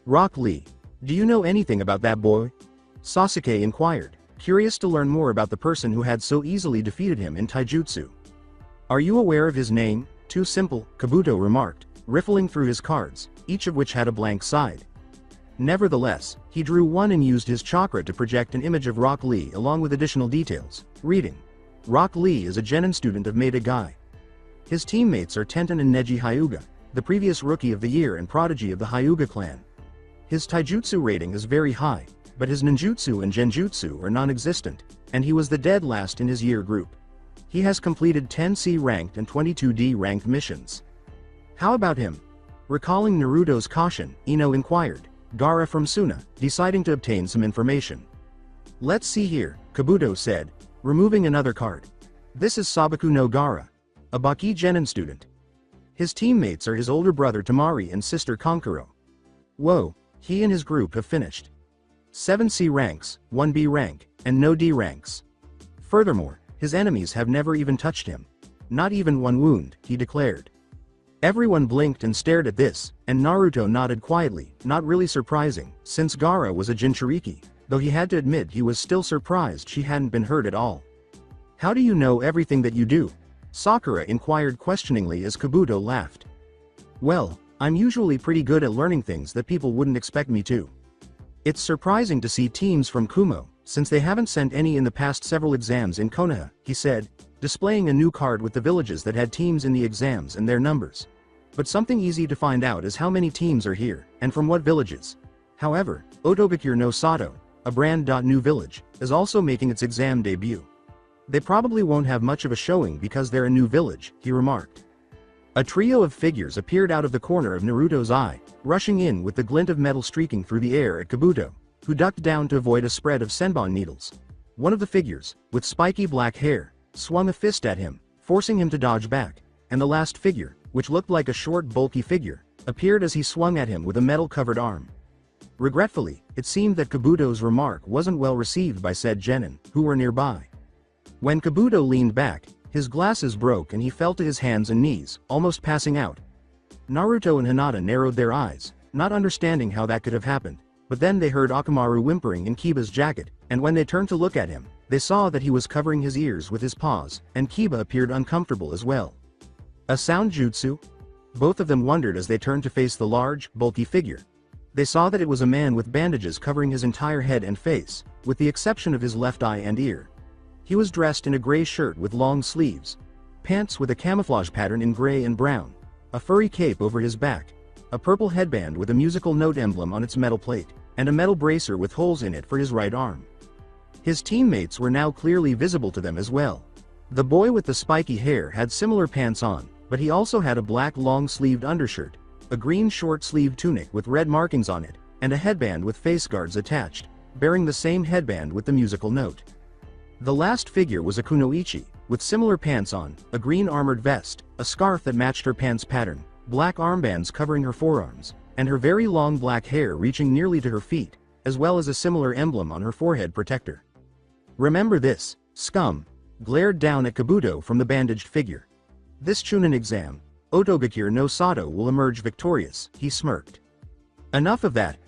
Rock Lee. Do you know anything about that boy? Sasuke inquired, curious to learn more about the person who had so easily defeated him in taijutsu. Are you aware of his name? Too simple, Kabuto remarked, riffling through his cards, each of which had a blank side. Nevertheless, he drew one and used his chakra to project an image of Rock Lee along with additional details, reading. Rock Lee is a genin student of Maeda Gai. His teammates are Tenten and Neji Hyuga, the previous Rookie of the Year and prodigy of the Hyuga clan. His taijutsu rating is very high, but his ninjutsu and genjutsu are non-existent, and he was the dead last in his year group. He has completed 10 C ranked and 22 D ranked missions. How about him? Recalling Naruto's caution, Ino inquired, Gaara from Suna, deciding to obtain some information. Let's see here, Kabuto said, removing another card. This is Sabaku no Gaara, a Baki genin student. His teammates are his older brother Tamari and sister Kankuro. Whoa, he and his group have finished 7 C ranks, 1 B rank, and no D ranks. Furthermore, his enemies have never even touched him. Not even one wound, he declared. Everyone blinked and stared at this, and Naruto nodded quietly, not really surprising, since Gaara was a Jinchuriki, though he had to admit he was still surprised she hadn't been hurt at all. How do you know everything that you do? Sakura inquired questioningly as Kabuto laughed. Well, I'm usually pretty good at learning things that people wouldn't expect me to. It's surprising to see teams from Kumo, since they haven't sent any in the past several exams in Konoha, he said, displaying a new card with the villages that had teams in the exams and their numbers. But something easy to find out is how many teams are here, and from what villages. However, Otobakure no Sato, a brand-new village, is also making its exam debut. They probably won't have much of a showing because they're a new village, he remarked. A trio of figures appeared out of the corner of Naruto's eye, rushing in with the glint of metal streaking through the air at Kabuto, who ducked down to avoid a spread of senbon needles. One of the figures, with spiky black hair, swung a fist at him, forcing him to dodge back, and the last figure, which looked like a short bulky figure, appeared as he swung at him with a metal-covered arm. Regretfully, it seemed that Kabuto's remark wasn't well received by said genin, who were nearby. When Kabuto leaned back, his glasses broke and he fell to his hands and knees, almost passing out. Naruto and Hinata narrowed their eyes, not understanding how that could have happened, but then they heard Akamaru whimpering in Kiba's jacket, and when they turned to look at him, they saw that he was covering his ears with his paws, and Kiba appeared uncomfortable as well. A sound jutsu? Both of them wondered as they turned to face the large, bulky figure. They saw that it was a man with bandages covering his entire head and face, with the exception of his left eye and ear. He was dressed in a gray shirt with long sleeves, pants with a camouflage pattern in gray and brown, a furry cape over his back, a purple headband with a musical note emblem on its metal plate, and a metal bracer with holes in it for his right arm. His teammates were now clearly visible to them as well. The boy with the spiky hair had similar pants on, but he also had a black long-sleeved undershirt, a green short-sleeved tunic with red markings on it, and a headband with face guards attached, bearing the same headband with the musical note. The last figure was a kunoichi, with similar pants on, a green armored vest, a scarf that matched her pants pattern, black armbands covering her forearms, and her very long black hair reaching nearly to her feet, as well as a similar emblem on her forehead protector. "Remember this, scum," glared down at Kabuto from the bandaged figure. "This Chunin exam, Otogakure no Sato will emerge victorious," he smirked. Enough of that.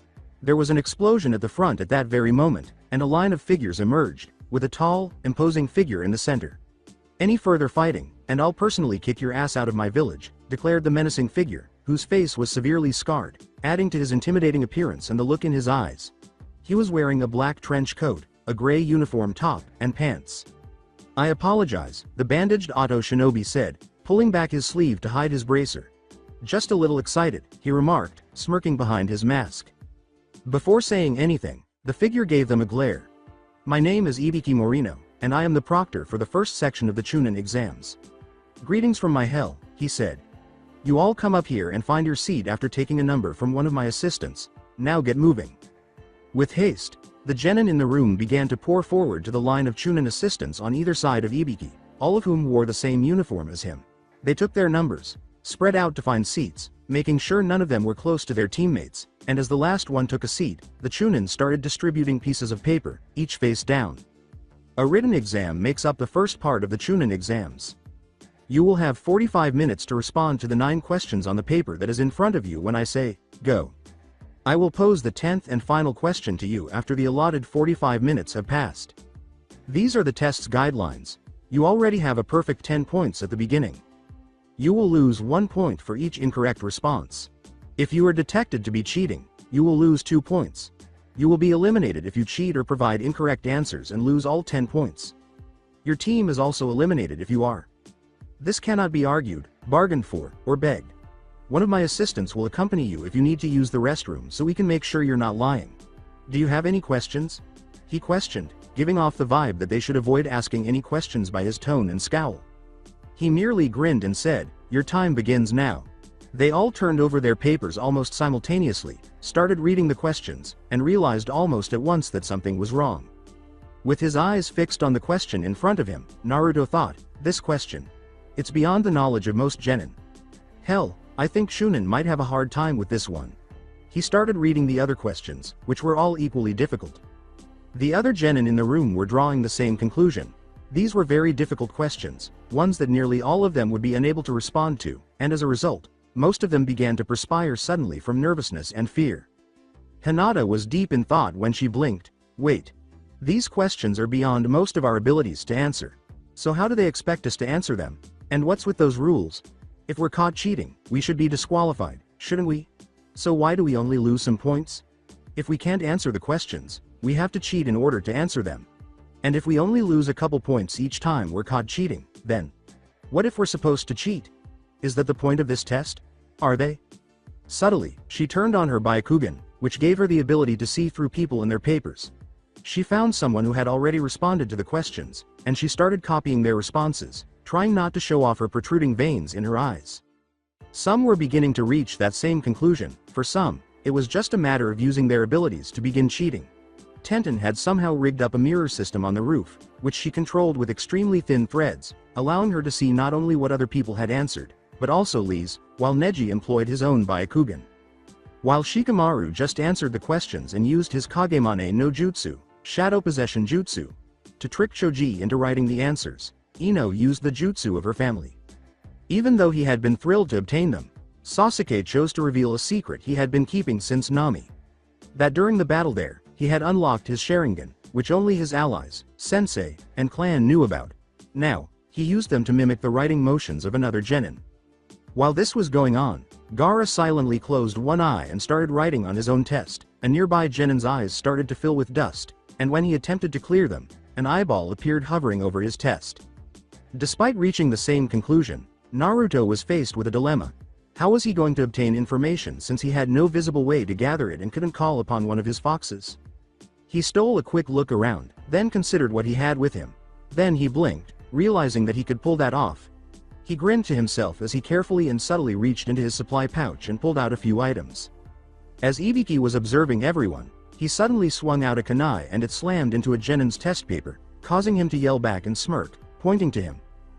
There was an explosion at the front at that very moment, and a line of figures emerged, with a tall, imposing figure in the center. "Any further fighting, and I'll personally kick your ass out of my village," declared the menacing figure, whose face was severely scarred, adding to his intimidating appearance and the look in his eyes. He was wearing a black trench coat, a gray uniform top, and pants. "I apologize," the bandaged Auto Shinobi said, pulling back his sleeve to hide his bracer. "Just a little excited," he remarked, smirking behind his mask. Before saying anything, the figure gave them a glare. "My name is Ibiki Morino, and I am the proctor for the first section of the Chunin exams. Greetings from my hell," he said. "You all come up here and find your seat after taking a number from one of my assistants. Now get moving." With haste, the genin in the room began to pour forward to the line of Chunin assistants on either side of Ibiki, all of whom wore the same uniform as him. They took their numbers, spread out to find seats, making sure none of them were close to their teammates, and as the last one took a seat, the Chunin started distributing pieces of paper, each face down. A written exam makes up the first part of the Chunin exams. You will have 45 minutes to respond to the 9 questions on the paper that is in front of you when I say, go. I will pose the 10th and final question to you after the allotted 45 minutes have passed. These are the test's guidelines. You already have a perfect 10 points at the beginning. You will lose 1 point for each incorrect response. If you are detected to be cheating, you will lose 2 points. You will be eliminated if you cheat or provide incorrect answers and lose all 10 points. Your team is also eliminated if you are. This cannot be argued, bargained for, or begged. One of my assistants will accompany you if you need to use the restroom so we can make sure you're not lying. Do you have any questions? He questioned, giving off the vibe that they should avoid asking any questions by his tone and scowl. He merely grinned and said, "Your time begins now." They all turned over their papers almost simultaneously, started reading the questions, and realized almost at once that something was wrong. With his eyes fixed on the question in front of him, Naruto thought, this question. It's beyond the knowledge of most genin. Hell, I think Shunin might have a hard time with this one. He started reading the other questions, which were all equally difficult. The other genin in the room were drawing the same conclusion. These were very difficult questions, ones that nearly all of them would be unable to respond to, and as a result, most of them began to perspire suddenly from nervousness and fear. Hinata was deep in thought when she blinked. Wait. These questions are beyond most of our abilities to answer. So how do they expect us to answer them? And what's with those rules? If we're caught cheating, we should be disqualified, shouldn't we? So why do we only lose some points? If we can't answer the questions, we have to cheat in order to answer them. And if we only lose a couple points each time we're caught cheating, then what if we're supposed to cheat? Is that the point of this test? Are they? Subtly, she turned on her Byakugan, which gave her the ability to see through people and their papers. She found someone who had already responded to the questions, and she started copying their responses, trying not to show off her protruding veins in her eyes. Some were beginning to reach that same conclusion. For some, it was just a matter of using their abilities to begin cheating. Tenten had somehow rigged up a mirror system on the roof, which she controlled with extremely thin threads, allowing her to see not only what other people had answered, but also Lee's, while Neji employed his own Byakugan. While Shikamaru just answered the questions and used his Kagemane no Jutsu, Shadow Possession Jutsu. to trick Choji into writing the answers, Ino used the jutsu of her family. Even though he had been thrilled to obtain them, Sasuke chose to reveal a secret he had been keeping since Nami. That during the battle there, he had unlocked his Sharingan, which only his allies, sensei, and clan knew about. Now, he used them to mimic the writing motions of another genin. While this was going on, Gaara silently closed one eye and started writing on his own test. A nearby genin's eyes started to fill with dust, and when he attempted to clear them, an eyeball appeared hovering over his test. Despite reaching the same conclusion, Naruto was faced with a dilemma. How was he going to obtain information since he had no visible way to gather it and couldn't call upon one of his foxes? He stole a quick look around, then considered what he had with him. Then he blinked, realizing that he could pull that off. He grinned to himself as he carefully and subtly reached into his supply pouch and pulled out a few items. As Ibiki was observing everyone, he suddenly swung out a kunai and it slammed into a genin's test paper, causing him to yell back and smirk, pointing to him.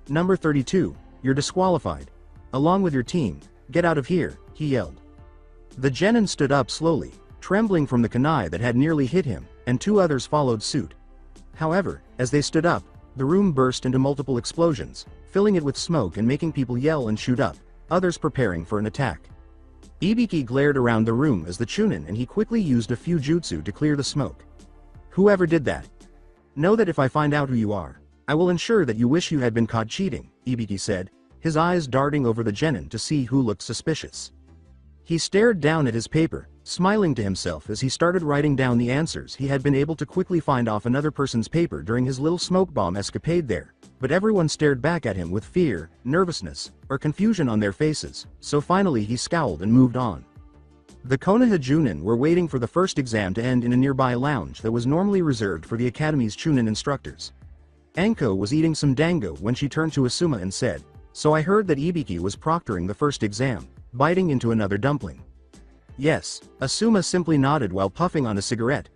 "Number 32, you're disqualified. Along with your team, get out of here," he yelled. The genin stood up slowly, trembling from the kunai that had nearly hit him, and two others followed suit. However, as they stood up, the room burst into multiple explosions, filling it with smoke and making people yell and shoot up, others preparing for an attack. Ibiki glared around the room as the Chunin and he quickly used a few jutsu to clear the smoke. "Whoever did that. Know that if I find out who you are, I will ensure that you wish you had been caught cheating," Ibiki said, his eyes darting over the genin to see who looked suspicious. He stared down at his paper, smiling to himself as he started writing down the answers. He had been able to quickly find off another person's paper during his little smoke bomb escapade there, but everyone stared back at him with fear, nervousness, or confusion on their faces, so finally he scowled and moved on. The Konoha Junin were waiting for the first exam to end in a nearby lounge that was normally reserved for the academy's Chunin instructors. Anko was eating some dango when she turned to Asuma and said, "So I heard that Ibiki was proctoring the first exam," biting into another dumpling. "Yes," Asuma simply nodded while puffing on a cigarette.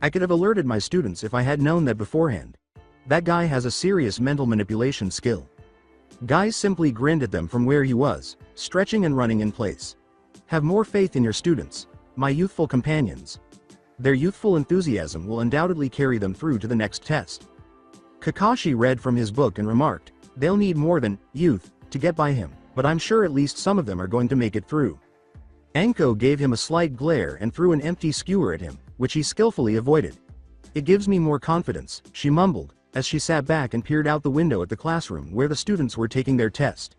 "I could have alerted my students if I had known that beforehand. That guy has a serious mental manipulation skill." Guy simply grinned at them from where he was, stretching and running in place. "Have more faith in your students, my youthful companions. Their youthful enthusiasm will undoubtedly carry them through to the next test." Kakashi read from his book and remarked, "They'll need more than youth to get by him, but I'm sure at least some of them are going to make it through." Anko gave him a slight glare and threw an empty skewer at him, which he skillfully avoided. "It gives me more confidence," she mumbled, as she sat back and peered out the window at the classroom where the students were taking their test.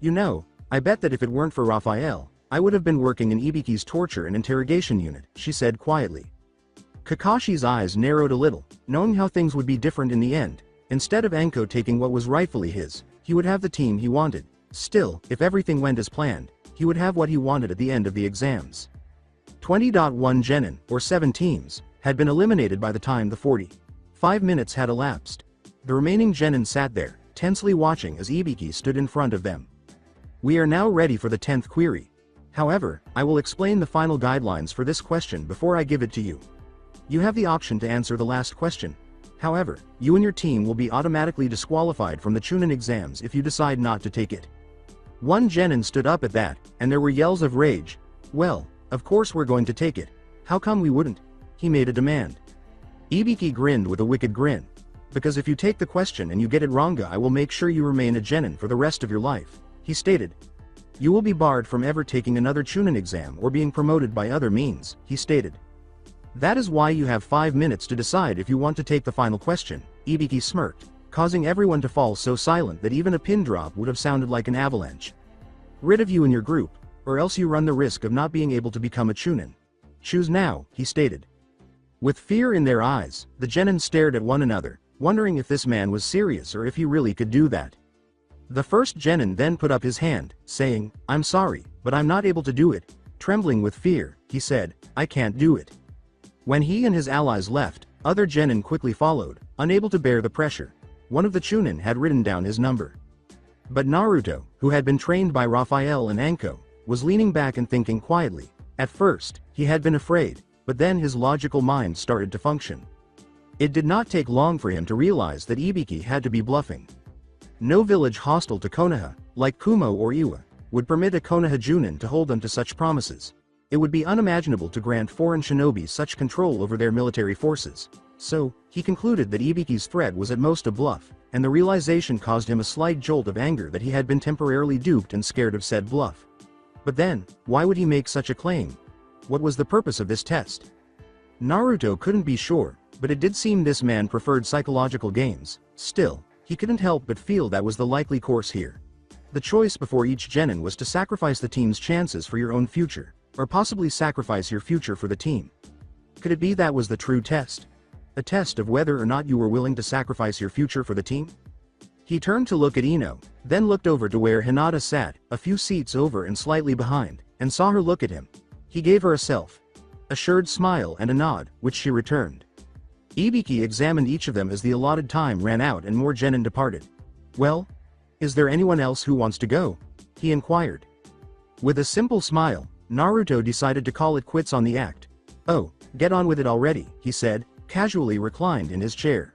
"You know, I bet that if it weren't for Raphael, I would have been working in Ibiki's torture and interrogation unit," she said quietly. Kakashi's eyes narrowed a little, knowing how things would be different in the end. Instead of Anko taking what was rightfully his, he would have the team he wanted. Still, if everything went as planned, he would have what he wanted at the end of the exams. 20.1 genin, or 7 teams, had been eliminated by the time the 45 minutes had elapsed. The remaining genin sat there, tensely watching as Ibiki stood in front of them. "We are now ready for the 10th query. However, I will explain the final guidelines for this question before I give it to you. You have the option to answer the last question. However, you and your team will be automatically disqualified from the Chunin exams if you decide not to take it." One genin stood up at that, and there were yells of rage. "Well, of course we're going to take it. How come we wouldn't?" he made a demand. Ibiki grinned with a wicked grin. "Because if you take the question and you get it wrong, I will make sure you remain a genin for the rest of your life," he stated. "You will be barred from ever taking another Chunin exam or being promoted by other means," he stated. "That is why you have 5 minutes to decide if you want to take the final question," Ibiki smirked, causing everyone to fall so silent that even a pin drop would have sounded like an avalanche. "Rid of you and your group, or else you run the risk of not being able to become a Chunin. Choose now," he stated. With fear in their eyes, the genin stared at one another, wondering if this man was serious or if he really could do that. The first genin then put up his hand, saying, "I'm sorry, but I'm not able to do it." Trembling with fear, he said, "I can't do it." When he and his allies left, other genin quickly followed, unable to bear the pressure. One of the Chunin had written down his number. But Naruto, who had been trained by Raphael and Anko, was leaning back and thinking quietly. At first, he had been afraid, but then his logical mind started to function. It did not take long for him to realize that Ibiki had to be bluffing. No village hostile to Konoha, like Kumo or Iwa, would permit a Konoha Junin to hold them to such promises. It would be unimaginable to grant foreign shinobi such control over their military forces. So, he concluded that Ibiki's threat was at most a bluff, and the realization caused him a slight jolt of anger that he had been temporarily duped and scared of said bluff. But then, why would he make such a claim? What was the purpose of this test? Naruto couldn't be sure, but it did seem this man preferred psychological games. Still, he couldn't help but feel that was the likely course here. The choice before each genin was to sacrifice the team's chances for your own future, or possibly sacrifice your future for the team. Could it be that was the true test? A test of whether or not you were willing to sacrifice your future for the team? He turned to look at Ino, then looked over to where Hinata sat, a few seats over and slightly behind, and saw her look at him. He gave her a self-assured smile and a nod, which she returned. Ibiki examined each of them as the allotted time ran out and more genin departed. "Well? Is there anyone else who wants to go?" he inquired. With a simple smile, Naruto decided to call it quits on the act. "Oh, get on with it already," he said, casually reclined in his chair.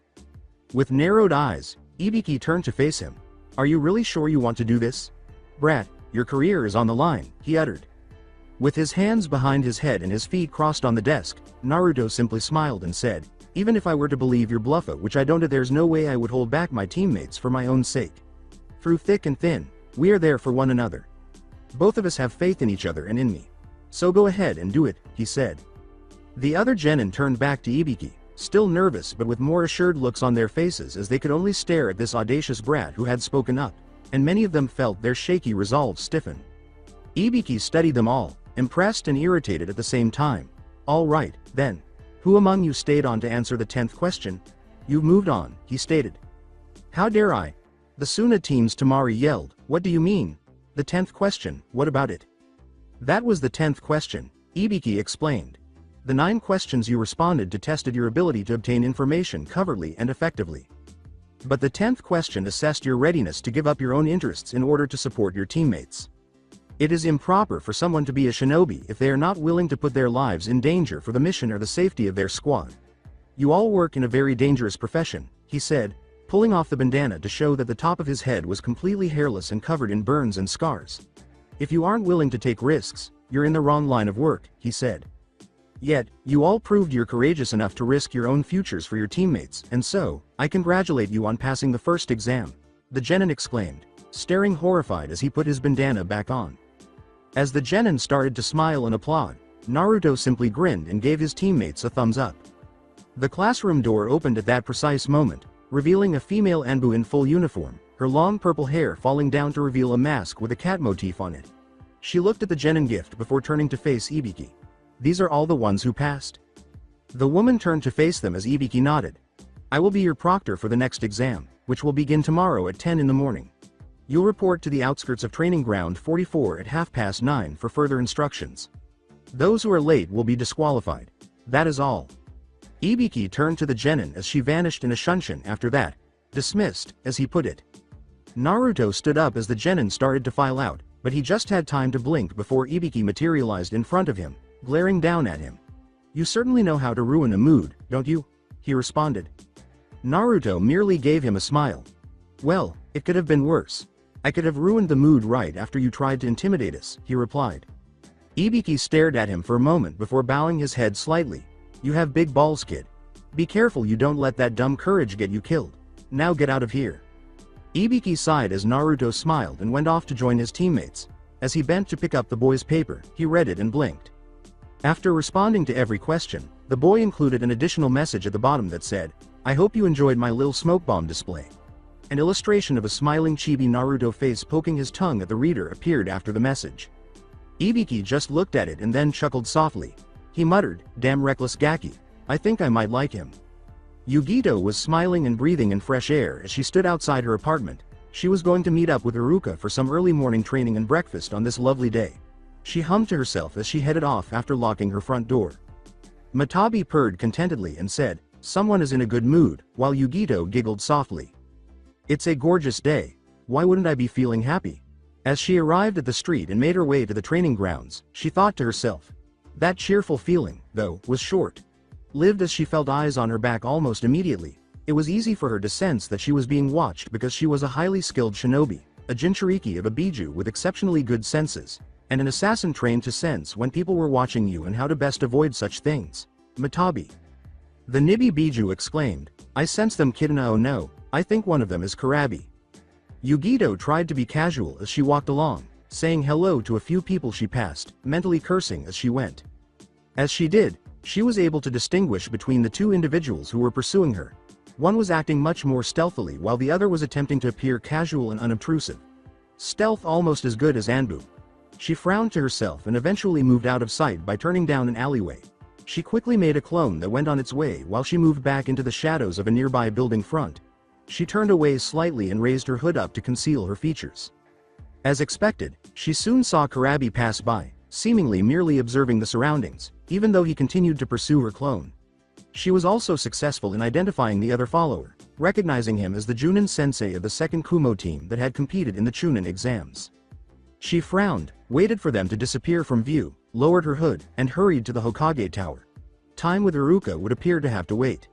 With narrowed eyes, Ibiki turned to face him. "Are you really sure you want to do this? Brat, your career is on the line," he uttered. With his hands behind his head and his feet crossed on the desk, Naruto simply smiled and said, "Even if I were to believe your bluffa, which I don't, there's no way I would hold back my teammates for my own sake. Through thick and thin, we are there for one another. Both of us have faith in each other and in me. So go ahead and do it," he said. The other genin turned back to Ibiki, still nervous but with more assured looks on their faces as they could only stare at this audacious brat who had spoken up, and many of them felt their shaky resolve stiffen. Ibiki studied them all, impressed and irritated at the same time. "All right, then. Who among you stayed on to answer the 10th question? You've moved on," he stated. "How dare I?" The Suna team's Tamari yelled. "What do you mean? The 10th question, what about it?" "That was the 10th question," Ibiki explained. "The 9 questions you responded to tested your ability to obtain information covertly and effectively. But the 10th question assessed your readiness to give up your own interests in order to support your teammates. It is improper for someone to be a shinobi if they are not willing to put their lives in danger for the mission or the safety of their squad. You all work in a very dangerous profession," he said, pulling off the bandana to show that the top of his head was completely hairless and covered in burns and scars. "If you aren't willing to take risks, you're in the wrong line of work," he said. "Yet, you all proved you're courageous enough to risk your own futures for your teammates, and so, I congratulate you on passing the first exam," the genin exclaimed, staring horrified as he put his bandana back on. As the genin started to smile and applaud, Naruto simply grinned and gave his teammates a thumbs up. The classroom door opened at that precise moment, revealing a female Anbu in full uniform, her long purple hair falling down to reveal a mask with a cat motif on it. She looked at the genin gift before turning to face Ibiki. "These are all the ones who passed?" The woman turned to face them as Ibiki nodded. "I will be your proctor for the next exam, which will begin tomorrow at 10 in the morning. You'll report to the outskirts of Training Ground 44 at 9:30 for further instructions. Those who are late will be disqualified. That is all." Ibiki turned to the genin as she vanished in a shunshin after that, dismissed, as he put it. Naruto stood up as the genin started to file out, but he just had time to blink before Ibiki materialized in front of him, glaring down at him. "You certainly know how to ruin a mood, don't you?" he responded. Naruto merely gave him a smile. "Well, it could have been worse. I could have ruined the mood right after you tried to intimidate us," he replied. Ibiki stared at him for a moment before bowing his head slightly. "You have big balls, kid. Be careful you don't let that dumb courage get you killed. Now get out of here." Ibiki sighed as Naruto smiled and went off to join his teammates. As he bent to pick up the boy's paper, he read it and blinked. After responding to every question, the boy included an additional message at the bottom that said, "I hope you enjoyed my lil smoke bomb display." An illustration of a smiling chibi Naruto face poking his tongue at the reader appeared after the message. Ibiki just looked at it and then chuckled softly. He muttered, "Damn reckless Gaki. I think I might like him." Yugito was smiling and breathing in fresh air as she stood outside her apartment. She was going to meet up with Iruka for some early morning training and breakfast on this lovely day. She hummed to herself as she headed off after locking her front door. Matabi purred contentedly and said, "Someone is in a good mood," while Yugito giggled softly. "It's a gorgeous day. Why wouldn't I be feeling happy?" As she arrived at the street and made her way to the training grounds, she thought to herself. That cheerful feeling, though, was short. Lived as she felt eyes on her back almost immediately. It was easy for her to sense that she was being watched because she was a highly skilled shinobi, a Jinchuriki of a Biju with exceptionally good senses, and an assassin trained to sense when people were watching you and how to best avoid such things. Matabi. The Nibi Biju exclaimed, "I sense them, Kitana. Oh no, I think one of them is Karabi." Yugito tried to be casual as she walked along, saying hello to a few people she passed, mentally cursing as she went. As she did, she was able to distinguish between the two individuals who were pursuing her. One was acting much more stealthily while the other was attempting to appear casual and unobtrusive. Stealth almost as good as Anbu. She frowned to herself and eventually moved out of sight by turning down an alleyway. She quickly made a clone that went on its way while she moved back into the shadows of a nearby building front. She turned away slightly and raised her hood up to conceal her features. As expected, she soon saw Karabi pass by, seemingly merely observing the surroundings, even though he continued to pursue her clone. She was also successful in identifying the other follower, recognizing him as the Junin sensei of the second Kumo team that had competed in the Chunin exams. She frowned, waited for them to disappear from view, lowered her hood, and hurried to the Hokage tower. Time with Iruka would appear to have to wait.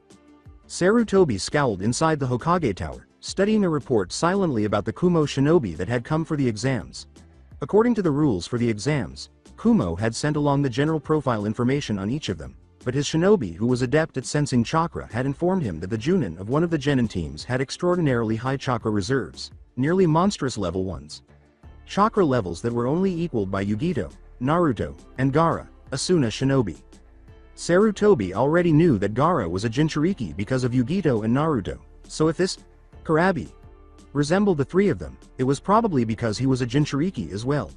Sarutobi scowled inside the Hokage tower, studying a report silently about the Kumo shinobi that had come for the exams. According to the rules for the exams, Kumo had sent along the general profile information on each of them, but his shinobi who was adept at sensing chakra had informed him that the Junin of one of the genin teams had extraordinarily high chakra reserves, nearly monstrous level ones. Chakra levels that were only equaled by Yugito, Naruto, and Gaara, Asuna shinobi. Sarutobi already knew that Gaara was a Jinchuriki because of Yugito and Naruto, so if this Karabi resembled the three of them, it was probably because he was a Jinchuriki as well.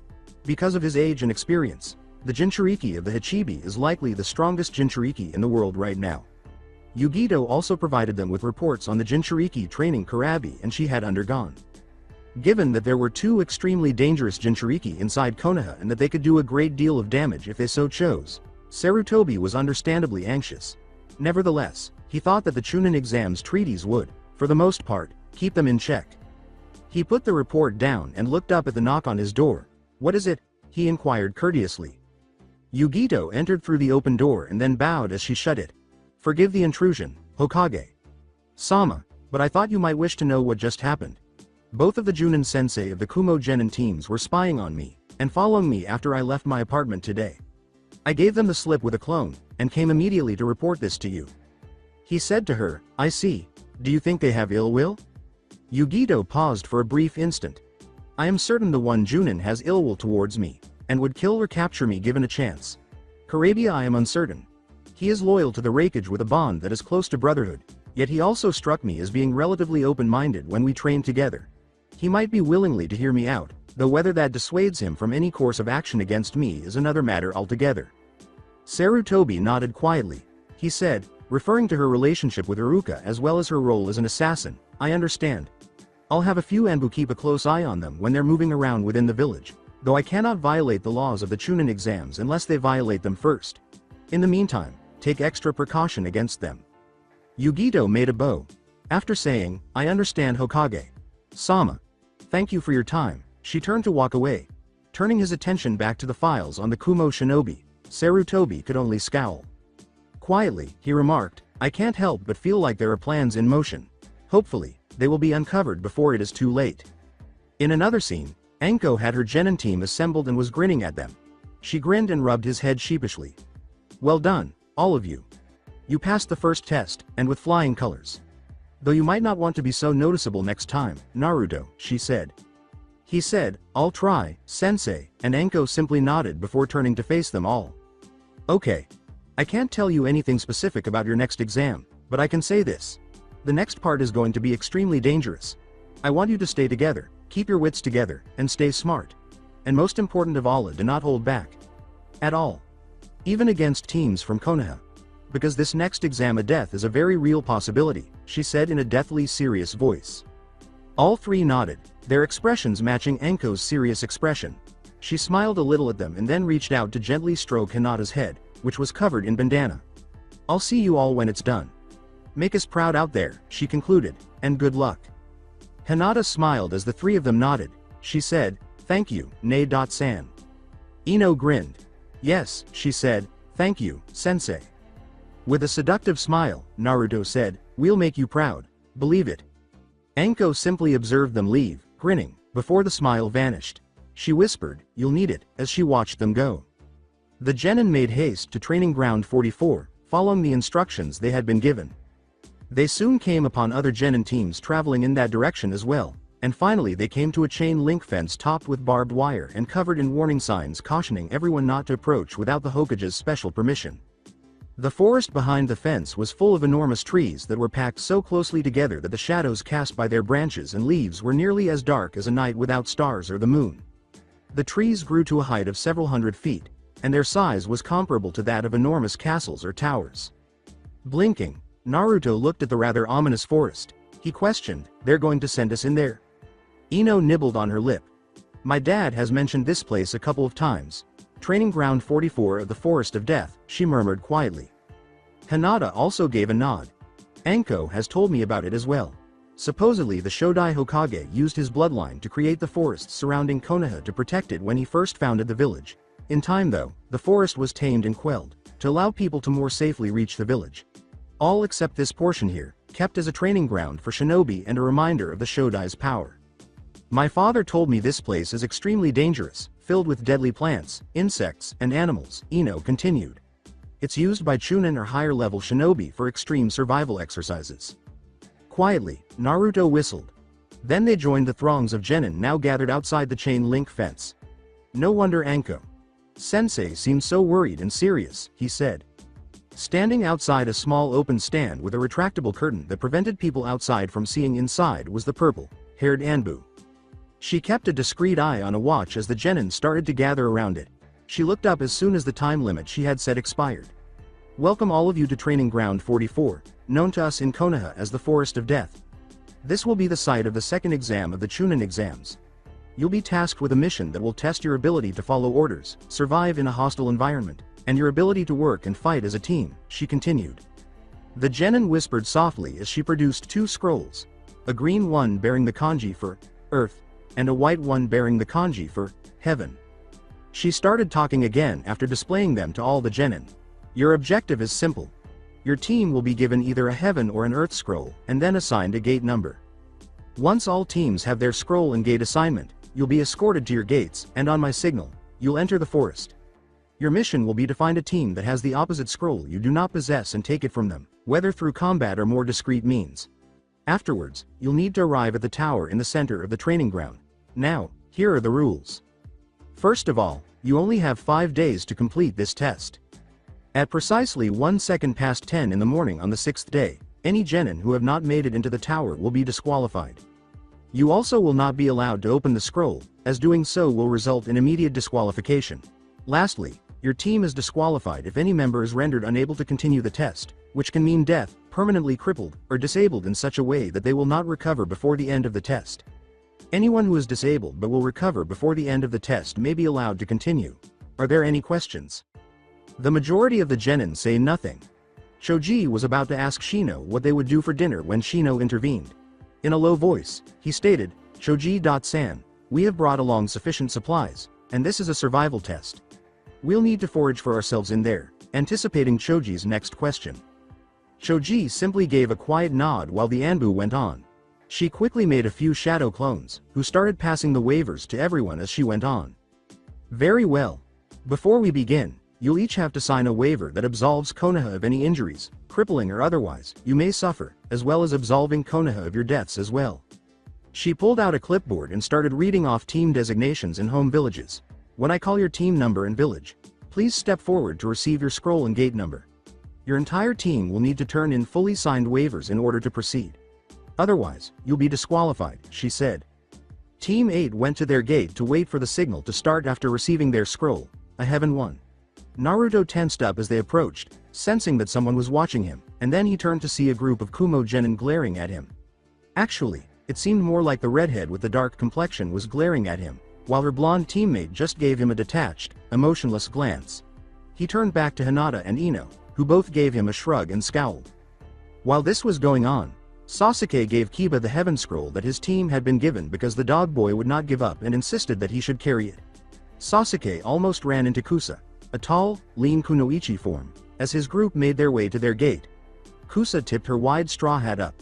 Because of his age and experience, the Jinchuriki of the Hachibi is likely the strongest Jinchuriki in the world right now. Yugito also provided them with reports on the Jinchuriki training Karabi and she had undergone. Given that there were two extremely dangerous Jinchuriki inside Konoha and that they could do a great deal of damage if they so chose, Sarutobi was understandably anxious. Nevertheless, he thought that the Chunin exams treaties would, for the most part, keep them in check. He put the report down and looked up at the knock on his door. "What is it?" he inquired courteously. Yugito entered through the open door and then bowed as she shut it. "Forgive the intrusion, Hokage Sama, but I thought you might wish to know what just happened. Both of the Junin sensei of the Kumo genin teams were spying on me, and following me after I left my apartment today. I gave them the slip with a clone, and came immediately to report this to you." He said to her, "I see. Do you think they have ill will?" Yugito paused for a brief instant. "I am certain the one Junin has ill will towards me, and would kill or capture me given a chance. Karabia I am uncertain. He is loyal to the Raikage with a bond that is close to brotherhood, yet he also struck me as being relatively open-minded when we trained together. He might be willingly to hear me out, though whether that dissuades him from any course of action against me is another matter altogether." Sarutobi nodded quietly. He said, referring to her relationship with Iruka as well as her role as an assassin, "I understand. I'll have a few Anbu keep a close eye on them when they're moving around within the village, though I cannot violate the laws of the Chunin exams unless they violate them first. In the meantime, take extra precaution against them." Yugito made a bow. After saying, "I understand Hokage Sama. Thank you for your time," she turned to walk away. Turning his attention back to the files on the Kumo shinobi, Sarutobi could only scowl. Quietly, he remarked, "I can't help but feel like there are plans in motion. Hopefully, they will be uncovered before it is too late." In another scene, Anko had her genin team assembled and was grinning at them. She grinned and rubbed his head sheepishly. "Well done, all of you. You passed the first test, and with flying colors. Though you might not want to be so noticeable next time, Naruto," she said. He said, "I'll try, sensei," and Anko simply nodded before turning to face them all. "Okay. I can't tell you anything specific about your next exam, but I can say this. The next part is going to be extremely dangerous. I want you to stay together, keep your wits together, and stay smart. And most important of all, do not hold back. At all. Even against teams from Konoha. Because this next exam of death is a very real possibility," she said in a deathly serious voice. All three nodded, their expressions matching Anko's serious expression. She smiled a little at them and then reached out to gently stroke Hinata's head, which was covered in bandana. "I'll see you all when it's done. Make us proud out there," she concluded, "and good luck." Hinata smiled as the three of them nodded. She said, "Thank you, Nae-san." Ino grinned. "Yes," she said, "thank you, sensei." With a seductive smile, Naruto said, "We'll make you proud, believe it." Anko simply observed them leave, grinning, before the smile vanished. She whispered, "You'll need it," as she watched them go. The genin made haste to training ground 44, following the instructions they had been given. They soon came upon other genin teams traveling in that direction as well, and finally they came to a chain link fence topped with barbed wire and covered in warning signs cautioning everyone not to approach without the Hokage's special permission. The forest behind the fence was full of enormous trees that were packed so closely together that the shadows cast by their branches and leaves were nearly as dark as a night without stars or the moon. The trees grew to a height of several hundred feet, and their size was comparable to that of enormous castles or towers. Blinking, Naruto looked at the rather ominous forest. He questioned, "They're going to send us in there?" Ino nibbled on her lip. "My dad has mentioned this place a couple of times. Training Ground 44 of the Forest of Death," she murmured quietly. Hinata also gave a nod. "Anko has told me about it as well. Supposedly the Shodai Hokage used his bloodline to create the forests surrounding Konoha to protect it when he first founded the village. In time though, the forest was tamed and quelled, to allow people to more safely reach the village. All except this portion here, kept as a training ground for shinobi and a reminder of the Shodai's power. My father told me this place is extremely dangerous, filled with deadly plants, insects, and animals," Ino continued. "It's used by Chunin or higher level shinobi for extreme survival exercises." Quietly, Naruto whistled. Then they joined the throngs of genin now gathered outside the chain link fence. "No wonder Anko Sensei seemed so worried and serious," he said. Standing outside a small open stand with a retractable curtain that prevented people outside from seeing inside was the purple-haired Anbu. She kept a discreet eye on a watch as the genin started to gather around it. She looked up as soon as the time limit she had set expired. "Welcome all of you to Training Ground 44, known to us in Konoha as the Forest of Death. This will be the site of the second exam of the Chunin exams. You'll be tasked with a mission that will test your ability to follow orders, survive in a hostile environment, and your ability to work and fight as a team," she continued. The genin whispered softly as she produced two scrolls, a green one bearing the kanji for Earth, and a white one bearing the kanji for Heaven. She started talking again after displaying them to all the genin. "Your objective is simple. Your team will be given either a Heaven or an Earth scroll, and then assigned a gate number. Once all teams have their scroll and gate assignment, you'll be escorted to your gates, and on my signal, you'll enter the forest. Your mission will be to find a team that has the opposite scroll you do not possess and take it from them, whether through combat or more discreet means. Afterwards, you'll need to arrive at the tower in the center of the training ground. Now, here are the rules. First of all, you only have 5 days to complete this test. At precisely 1 second past 10 in the morning on the 6th day, any genin who have not made it into the tower will be disqualified. You also will not be allowed to open the scroll, as doing so will result in immediate disqualification. Lastly, your team is disqualified if any member is rendered unable to continue the test, which can mean death, permanently crippled, or disabled in such a way that they will not recover before the end of the test. Anyone who is disabled but will recover before the end of the test may be allowed to continue. Are there any questions?" The majority of the genin say nothing. Choji was about to ask Shino what they would do for dinner when Shino intervened. In a low voice, he stated, "Choji-san, we have brought along sufficient supplies, and this is a survival test. We'll need to forage for ourselves in there," anticipating Choji's next question. Choji simply gave a quiet nod while the Anbu went on. She quickly made a few shadow clones, who started passing the waivers to everyone as she went on. "Very well. Before we begin, you'll each have to sign a waiver that absolves Konoha of any injuries, crippling or otherwise, you may suffer, as well as absolving Konoha of your deaths as well." She pulled out a clipboard and started reading off team designations in home villages. "When I call your team number and village, please step forward to receive your scroll and gate number. Your entire team will need to turn in fully signed waivers in order to proceed. Otherwise, you'll be disqualified," she said. Team 8 went to their gate to wait for the signal to start after receiving their scroll, a Heaven 1. Naruto tensed up as they approached, sensing that someone was watching him, and then he turned to see a group of Kumo genin glaring at him. Actually, it seemed more like the redhead with the dark complexion was glaring at him, while her blonde teammate just gave him a detached, emotionless glance. He turned back to Hinata and Ino, who both gave him a shrug and scowled. While this was going on, Sasuke gave Kiba the Heaven Scroll that his team had been given because the dog boy would not give up and insisted that he should carry it. Sasuke almost ran into Kusa, a tall, lean kunoichi form, as his group made their way to their gate. Kusa tipped her wide straw hat up.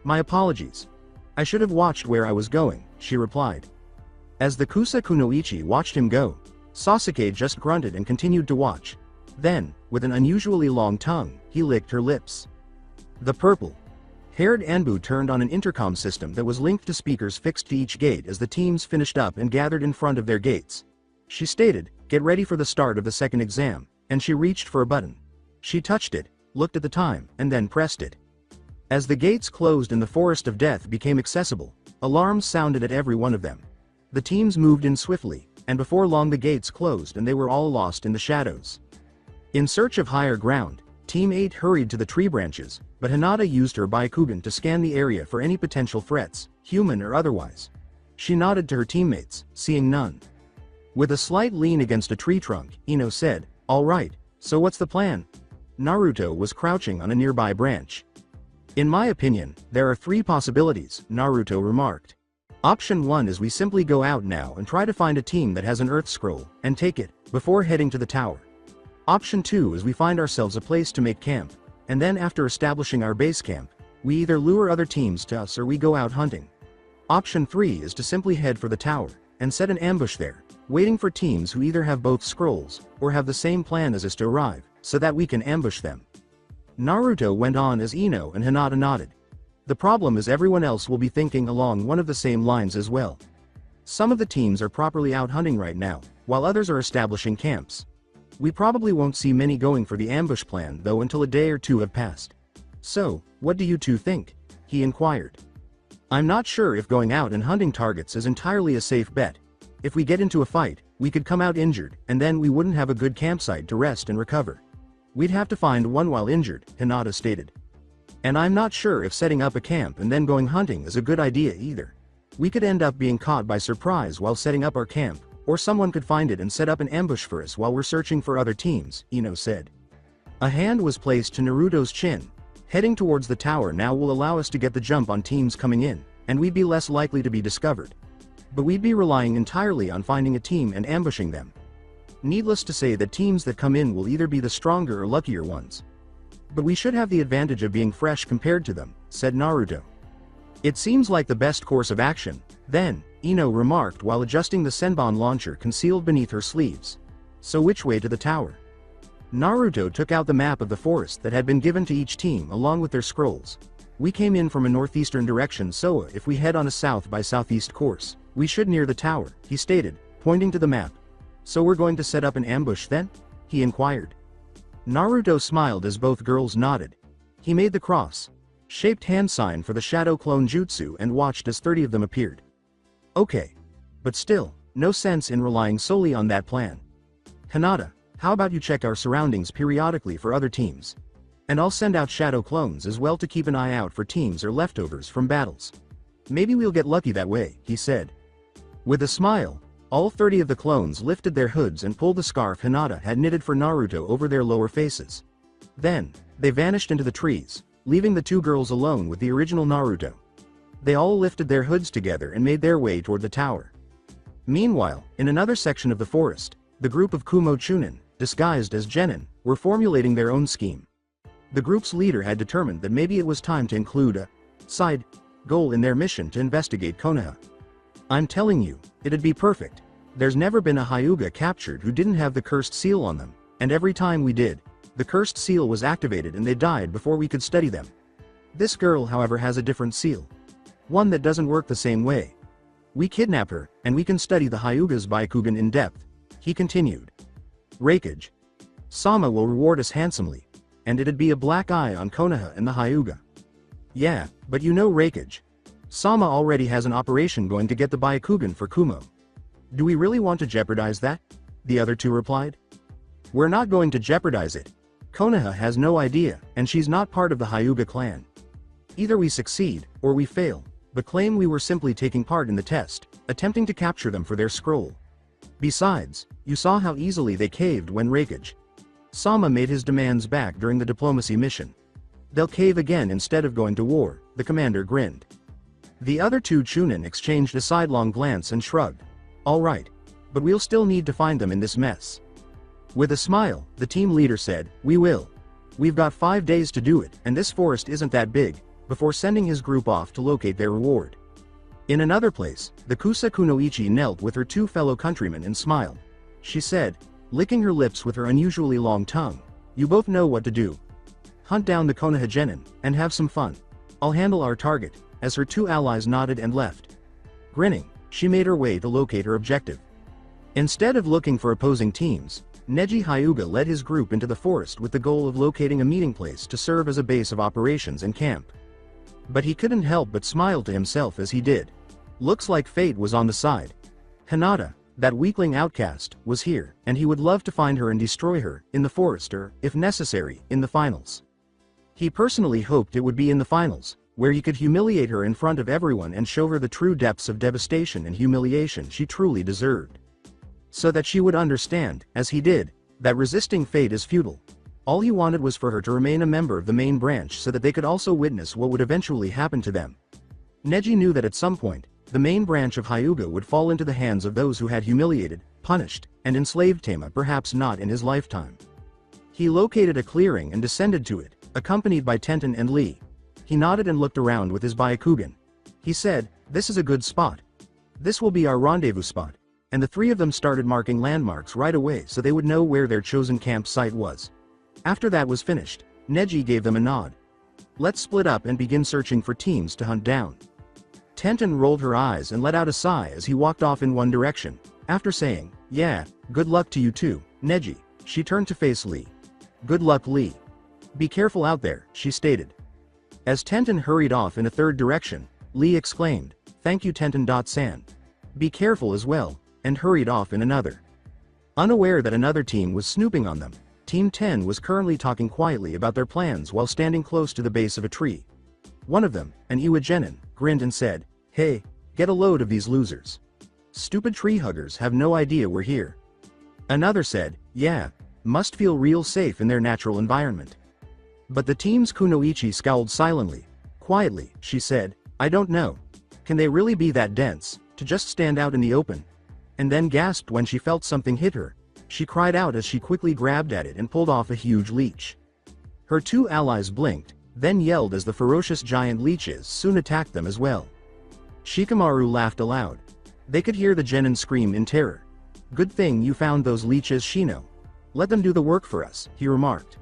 "My apologies. I should have watched where I was going," she replied. As the Kusa kunoichi watched him go, Sasuke just grunted and continued to watch. Then, with an unusually long tongue, he licked her lips. The purple-haired Anbu turned on an intercom system that was linked to speakers fixed to each gate as the teams finished up and gathered in front of their gates. She stated, "Get ready for the start of the second exam," and she reached for a button. She touched it, looked at the time, and then pressed it. As the gates closed and the forest of death became accessible, alarms sounded at every one of them. The teams moved in swiftly, and before long the gates closed and they were all lost in the shadows. In search of higher ground, Team 8 hurried to the tree branches, but Hinata used her Byakugan to scan the area for any potential threats, human or otherwise. She nodded to her teammates, seeing none. With a slight lean against a tree trunk, Ino said, "All right, so what's the plan?" Naruto was crouching on a nearby branch. "In my opinion, there are 3 possibilities," Naruto remarked. Option 1 is we simply go out now and try to find a team that has an Earth Scroll, and take it, before heading to the tower. Option 2 is we find ourselves a place to make camp, and then after establishing our base camp, we either lure other teams to us or we go out hunting. Option 3 is to simply head for the tower, and set an ambush there, waiting for teams who either have both scrolls, or have the same plan as us to arrive, so that we can ambush them. Naruto went on as Ino and Hinata nodded. The problem is everyone else will be thinking along one of the same lines as well. Some of the teams are properly out hunting right now, while others are establishing camps. We probably won't see many going for the ambush plan though until a day or 2 have passed. "So, what do you 2 think?" he inquired. "I'm not sure if going out and hunting targets is entirely a safe bet. If we get into a fight, we could come out injured, and then we wouldn't have a good campsite to rest and recover. We'd have to find one while injured," Hinata stated. "And I'm not sure if setting up a camp and then going hunting is a good idea either. We could end up being caught by surprise while setting up our camp, or someone could find it and set up an ambush for us while we're searching for other teams," Ino said. A hand was placed to Naruto's chin. "Heading towards the tower now will allow us to get the jump on teams coming in, and we'd be less likely to be discovered. But we'd be relying entirely on finding a team and ambushing them. Needless to say that teams that come in will either be the stronger or luckier ones. But we should have the advantage of being fresh compared to them," said Naruto. "It seems like the best course of action, then," Ino remarked while adjusting the Senbon launcher concealed beneath her sleeves. "So which way to the tower?" Naruto took out the map of the forest that had been given to each team along with their scrolls. "We came in from a northeastern direction, so if we head on a south by southeast course, we should near the tower," he stated, pointing to the map. "So we're going to set up an ambush then?" he inquired. Naruto smiled as both girls nodded. He made the cross-shaped hand sign for the shadow clone jutsu and watched as 30 of them appeared. "Okay. But still, no sense in relying solely on that plan. Hinata, how about you check our surroundings periodically for other teams? And I'll send out shadow clones as well to keep an eye out for teams or leftovers from battles. Maybe we'll get lucky that way," he said. With a smile, all 30 of the clones lifted their hoods and pulled the scarf Hinata had knitted for Naruto over their lower faces. Then, they vanished into the trees, leaving the 2 girls alone with the original Naruto. They all lifted their hoods together and made their way toward the tower. Meanwhile, in another section of the forest, the group of Kumo Chunin, disguised as genin, were formulating their own scheme. The group's leader had determined that maybe it was time to include a side goal in their mission to investigate Konoha. "I'm telling you, it'd be perfect. There's never been a Hyuga captured who didn't have the cursed seal on them, and every time we did, the cursed seal was activated and they died before we could study them. This girl, however, has a different seal. One that doesn't work the same way. We kidnap her, and we can study the Hyuga's Byakugan in depth," he continued. "Raikage Sama will reward us handsomely, and it'd be a black eye on Konoha and the Hyuga." "Yeah, but you know Raikage Sama already has an operation going to get the Byakugan for Kumo. Do we really want to jeopardize that?" the other 2 replied. "We're not going to jeopardize it. Konoha has no idea, and she's not part of the Hyuga clan. Either we succeed, or we fail, but claim we were simply taking part in the test, attempting to capture them for their scroll. Besides, you saw how easily they caved when Raikage Sama made his demands back during the diplomacy mission. They'll cave again instead of going to war," the commander grinned. The other 2 Chunin exchanged a sidelong glance and shrugged. "All right. But we'll still need to find them in this mess." With a smile, the team leader said, "We will. We've got 5 days to do it, and this forest isn't that big," before sending his group off to locate their reward. In another place, the Kusa Kunoichi knelt with her 2 fellow countrymen and smiled. She said, licking her lips with her unusually long tongue, You both know what to do. Hunt down the Konoha genin, and have some fun. I'll handle our target," as her two allies nodded and left. Grinning, she made her way to locate her objective. Instead of looking for opposing teams, Neji Hyuga led his group into the forest with the goal of locating a meeting place to serve as a base of operations and camp. But he couldn't help but smile to himself as he did. Looks like fate was on the side. Hinata, that weakling outcast, was here, and he would love to find her and destroy her, in the forest or, if necessary, in the finals. He personally hoped it would be in the finals, where he could humiliate her in front of everyone and show her the true depths of devastation and humiliation she truly deserved. So that she would understand, as he did, that resisting fate is futile. All he wanted was for her to remain a member of the main branch so that they could also witness what would eventually happen to them. Neji knew that at some point, the main branch of Hyuga would fall into the hands of those who had humiliated, punished, and enslaved Tama, perhaps not in his lifetime. He located a clearing and descended to it, accompanied by Tenten and Lee. He nodded and looked around with his Byakugan. He said, "This is a good spot. This will be our rendezvous spot," and the three of them started marking landmarks right away so they would know where their chosen campsite was. After that was finished, Neji gave them a nod. "Let's split up and begin searching for teams to hunt down." Tenten rolled her eyes and let out a sigh as he walked off in one direction. After saying, "Yeah, good luck to you too, Neji," she turned to face Lee. "Good luck, Lee. Be careful out there," she stated. As Tenten hurried off in a third direction, Lee exclaimed, "Thank you, Tenten-san. Be careful as well," and hurried off in another. Unaware that another team was snooping on them, Team 10 was currently talking quietly about their plans while standing close to the base of a tree. One of them, an Iwa genin, grinned and said, "Hey, get a load of these losers. Stupid tree huggers have no idea we're here." Another said, "Yeah, must feel real safe in their natural environment." But the team's Kunoichi scowled silently. Quietly, she said, "I don't know. Can they really be that dense, to just stand out in the open?" And then gasped when she felt something hit her. She cried out as she quickly grabbed at it and pulled off a huge leech. Her two allies blinked, then yelled as the ferocious giant leeches soon attacked them as well. Shikamaru laughed aloud. They could hear the genin scream in terror. "Good thing you found those leeches, Shino. Let them do the work for us," he remarked.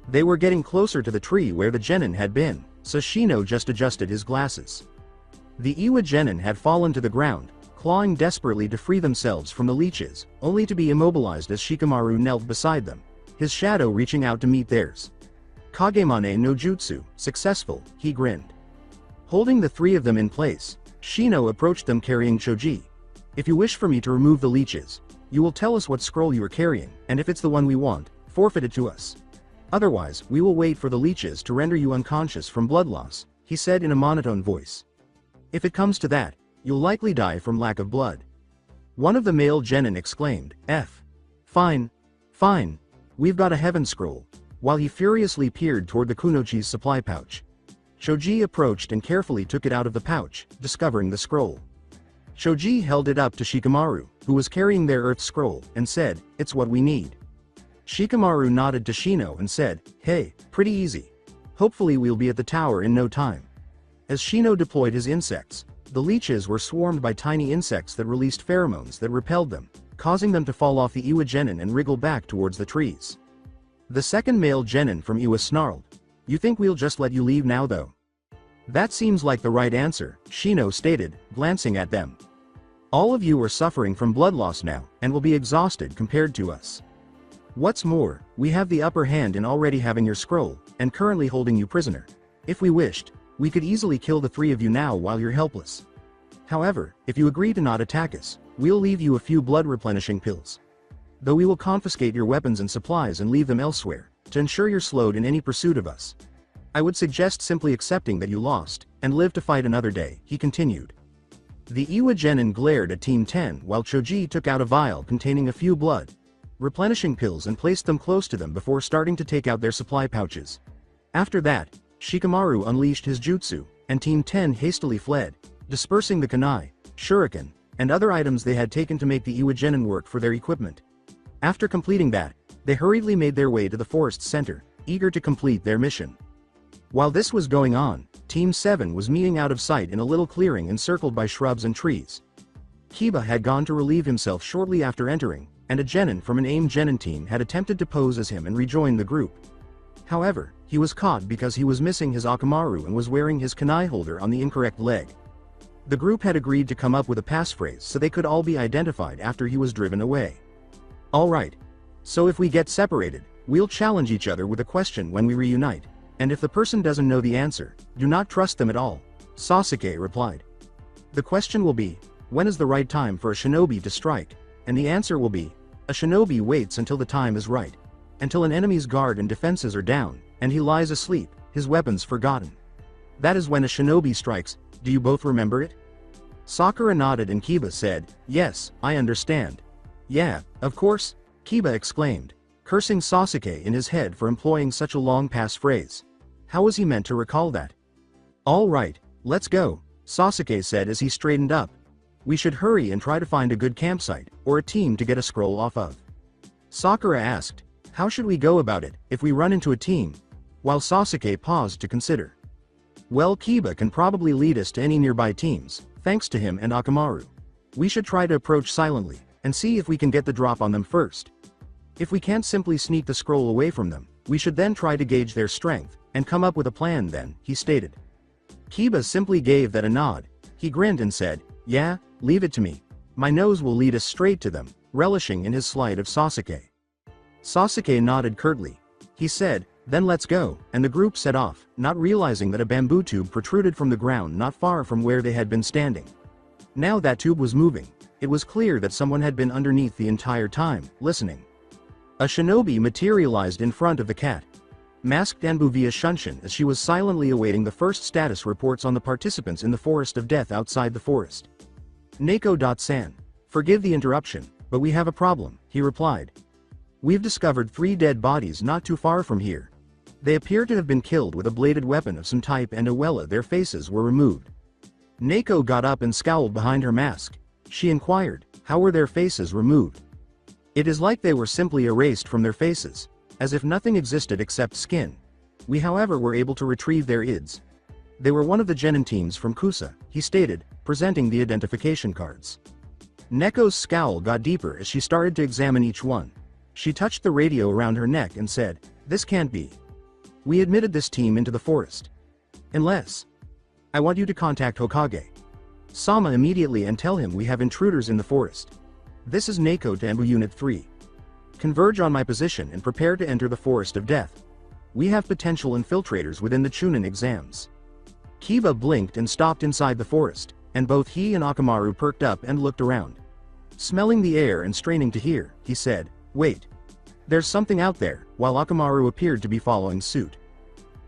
They were getting closer to the tree where the genin had been, so Shino just adjusted his glasses. The Iwa genin had fallen to the ground, clawing desperately to free themselves from the leeches, only to be immobilized as Shikamaru knelt beside them, his shadow reaching out to meet theirs. "Kagemane no jutsu, successful," he grinned. Holding the three of them in place, Shino approached them carrying Choji. "If you wish for me to remove the leeches, you will tell us what scroll you are carrying, and if it's the one we want, forfeit it to us. Otherwise, we will wait for the leeches to render you unconscious from blood loss," he said in a monotone voice. "If it comes to that, you'll likely die from lack of blood." One of the male genin exclaimed, Fine. Fine. We've got a heaven scroll," while he furiously peered toward the Kunoichi's supply pouch. Choji approached and carefully took it out of the pouch, discovering the scroll. Choji held it up to Shikamaru, who was carrying their earth scroll, and said, "It's what we need." Shikamaru nodded to Shino and said, "Hey, pretty easy. Hopefully we'll be at the tower in no time." As Shino deployed his insects, the leeches were swarmed by tiny insects that released pheromones that repelled them, causing them to fall off the Iwa genin and wriggle back towards the trees. The second male genin from Iwa snarled, "You think we'll just let you leave now though?" "That seems like the right answer," Shino stated, glancing at them. "All of you are suffering from blood loss now, and will be exhausted compared to us. What's more, we have the upper hand in already having your scroll, and currently holding you prisoner. If we wished, we could easily kill the three of you now while you're helpless. However, if you agree to not attack us, we'll leave you a few blood replenishing pills. Though we will confiscate your weapons and supplies and leave them elsewhere, to ensure you're slowed in any pursuit of us. I would suggest simply accepting that you lost, and live to fight another day," he continued. The Iwa genin glared at Team 10 while Choji took out a vial containing a few blood replenishing pills and placed them close to them before starting to take out their supply pouches. After that, Shikamaru unleashed his jutsu, and Team 10 hastily fled, dispersing the kunai, shuriken, and other items they had taken to make the Iwa genin work for their equipment. After completing that, they hurriedly made their way to the forest center, eager to complete their mission. While this was going on, Team 7 was meeting out of sight in a little clearing encircled by shrubs and trees. Kiba had gone to relieve himself shortly after entering, and a genin from an AIM genin team had attempted to pose as him and rejoin the group. However, he was caught because he was missing his Akamaru and was wearing his kunai holder on the incorrect leg. The group had agreed to come up with a passphrase so they could all be identified after he was driven away. Alright. So if we get separated, we'll challenge each other with a question when we reunite, and if the person doesn't know the answer, do not trust them at all, Sasuke replied. The question will be, when is the right time for a shinobi to strike, and the answer will be, a shinobi waits until the time is right, until an enemy's guard and defenses are down, and he lies asleep, his weapons forgotten. That is when a shinobi strikes. Do you both remember it? Sakura nodded and Kiba said, yes, I understand. Yeah, of course, Kiba exclaimed, cursing Sasuke in his head for employing such a long passphrase. How was he meant to recall that? All right, let's go, Sasuke said as he straightened up. We should hurry and try to find a good campsite, or a team to get a scroll off of. Sakura asked, how should we go about it, if we run into a team? While Sasuke paused to consider. Well, Kiba can probably lead us to any nearby teams, thanks to him and Akamaru. We should try to approach silently, and see if we can get the drop on them first. If we can't simply sneak the scroll away from them, we should then try to gauge their strength, and come up with a plan then, he stated. Kiba simply gave that a nod. He grinned and said, yeah, leave it to me. My nose will lead us straight to them, relishing in his slight of Sasuke. Sasuke nodded curtly. He said, then let's go, and the group set off, not realizing that a bamboo tube protruded from the ground not far from where they had been standing. Now that tube was moving. It was clear that someone had been underneath the entire time, listening. A shinobi materialized in front of the cat. Masked Anbu via Shunshin as she was silently awaiting the first status reports on the participants in the Forest of Death outside the forest. Neko.san. Forgive the interruption, but we have a problem, he replied. We've discovered 3 dead bodies not too far from here. They appear to have been killed with a bladed weapon of some type and their faces were removed. Neko got up and scowled behind her mask. She inquired, how were their faces removed? It is like they were simply erased from their faces, as if nothing existed except skin. We however were able to retrieve their ids. They were one of the genin teams from Kusa, he stated, presenting the identification cards. Neko's scowl got deeper as she started to examine each one. She touched the radio around her neck and said, this can't be. We admitted this team into the forest. Unless. I want you to contact Hokage Sama immediately and tell him we have intruders in the forest. This is Neko to Embu Unit 3. Converge on my position and prepare to enter the Forest of Death. We have potential infiltrators within the Chunin exams. Kiba blinked and stopped inside the forest, and both he and Akamaru perked up and looked around. Smelling the air and straining to hear, he said, wait. There's something out there, while Akamaru appeared to be following suit.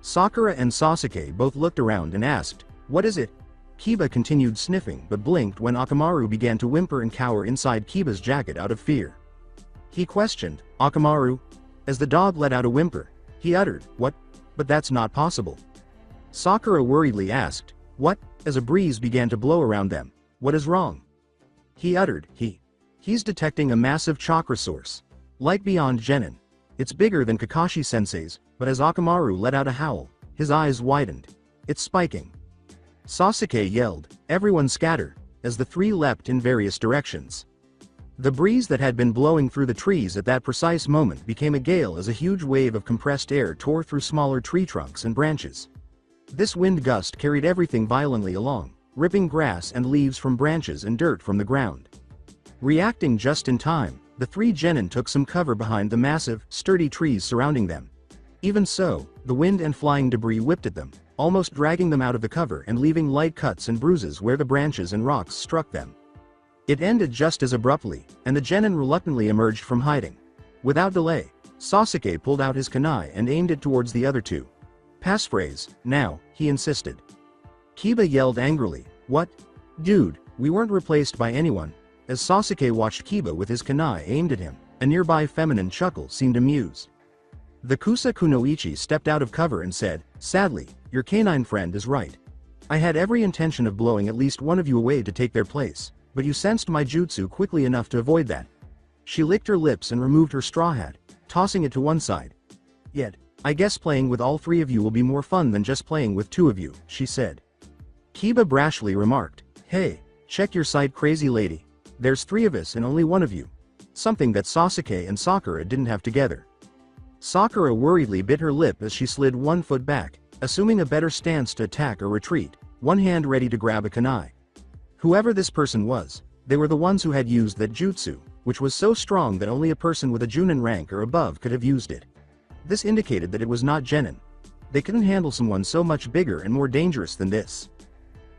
Sakura and Sasuke both looked around and asked, what is it? Kiba continued sniffing but blinked when Akamaru began to whimper and cower inside Kiba's jacket out of fear. He questioned, Akamaru? As the dog let out a whimper, he uttered, what? But that's not possible. Sakura worriedly asked, what? As a breeze began to blow around them, what is wrong? He uttered, he's detecting a massive chakra source. Light beyond genin. It's bigger than Kakashi-sensei's, but as Akamaru let out a howl, his eyes widened. It's spiking. Sasuke yelled, everyone scatter, as the 3 leapt in various directions. The breeze that had been blowing through the trees at that precise moment became a gale as a huge wave of compressed air tore through smaller tree trunks and branches. This wind gust carried everything violently along, ripping grass and leaves from branches and dirt from the ground. Reacting just in time, the 3 genin took some cover behind the massive, sturdy trees surrounding them. Even so, the wind and flying debris whipped at them, almost dragging them out of the cover and leaving light cuts and bruises where the branches and rocks struck them. It ended just as abruptly, and the genin reluctantly emerged from hiding. Without delay, Sasuke pulled out his kunai and aimed it towards the other 2. Passphrase, now, he insisted. Kiba yelled angrily, what? Dude, we weren't replaced by anyone. As Sasuke watched Kiba with his kunai aimed at him, a nearby feminine chuckle seemed amused. The Kusa Kunoichi stepped out of cover and said, sadly, your canine friend is right. I had every intention of blowing at least one of you away to take their place, but you sensed my jutsu quickly enough to avoid that. She licked her lips and removed her straw hat, tossing it to one side. Yet, I guess playing with all 3 of you will be more fun than just playing with 2 of you, she said. Kiba brashly remarked, hey, check your sight crazy lady. There's 3 of us and only 1 of you. something that Sasuke and Sakura didn't have together. Sakura worriedly bit her lip as she slid 1 foot back, assuming a better stance to attack or retreat, one hand ready to grab a kunai. Whoever this person was, they were the ones who had used that jutsu, which was so strong that only a person with a Junin rank or above could have used it. This indicated that it was not genin. They couldn't handle someone so much bigger and more dangerous than this.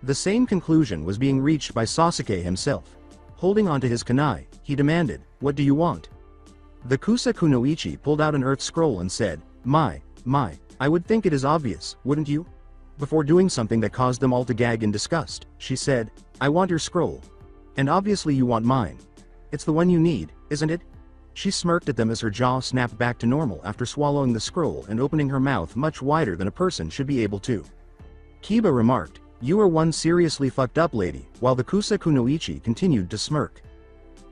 The same conclusion was being reached by Sasuke himself. Holding onto his kunai, he demanded, "What do you want?" The Kusa Kunoichi pulled out an earth scroll and said, My, I would think it is obvious, wouldn't you?" Before doing something that caused them all to gag in disgust, she said, "I want your scroll. And obviously you want mine. It's the one you need, isn't it?" She smirked at them as her jaw snapped back to normal after swallowing the scroll and opening her mouth much wider than a person should be able to. Kiba remarked, "You are one seriously fucked up lady," while the Kusa Kunoichi continued to smirk.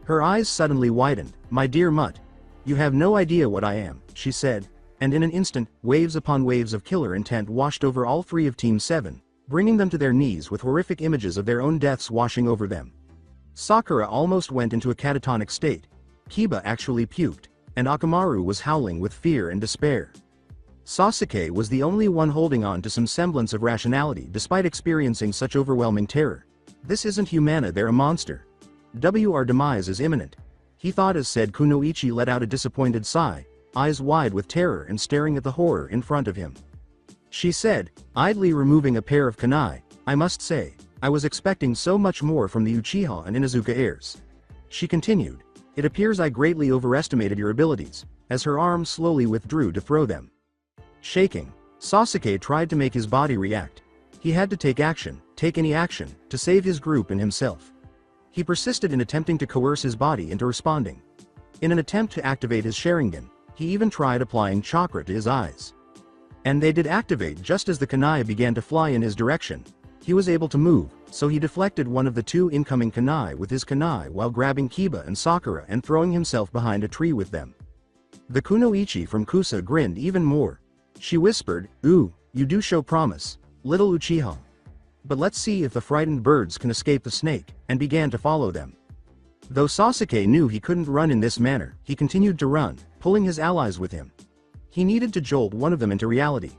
Her eyes suddenly widened. "My dear mutt. You have no idea what I am," she said, and in an instant, waves upon waves of killer intent washed over all 3 of Team 7, bringing them to their knees with horrific images of their own deaths washing over them. Sakura almost went into a catatonic state. Kiba actually puked, and Akamaru was howling with fear and despair. Sasuke was the only one holding on to some semblance of rationality despite experiencing such overwhelming terror. "This isn't Humana, they're a monster. Our demise is imminent," he thought as said Kunoichi let out a disappointed sigh, eyes wide with terror and staring at the horror in front of him. She said, idly removing a pair of kunai, "I must say, I was expecting so much more from the Uchiha and Inuzuka heirs." She continued, "It appears I greatly overestimated your abilities," as her arm slowly withdrew to throw them. Shaking, Sasuke tried to make his body react. He had to take any action, to save his group and himself. He persisted in attempting to coerce his body into responding. In an attempt to activate his Sharingan, he even tried applying chakra to his eyes. And they did activate just as the kunai began to fly in his direction. He was able to move, so he deflected one of the 2 incoming kunai with his kunai while grabbing Kiba and Sakura and throwing himself behind a tree with them. The Kunoichi from Kusa grinned even more. She whispered, "Ooh, you do show promise, little Uchiha. But let's see if the frightened birds can escape the snake," and began to follow them. Though Sasuke knew he couldn't run in this manner, he continued to run, pulling his allies with him. He needed to jolt one of them into reality.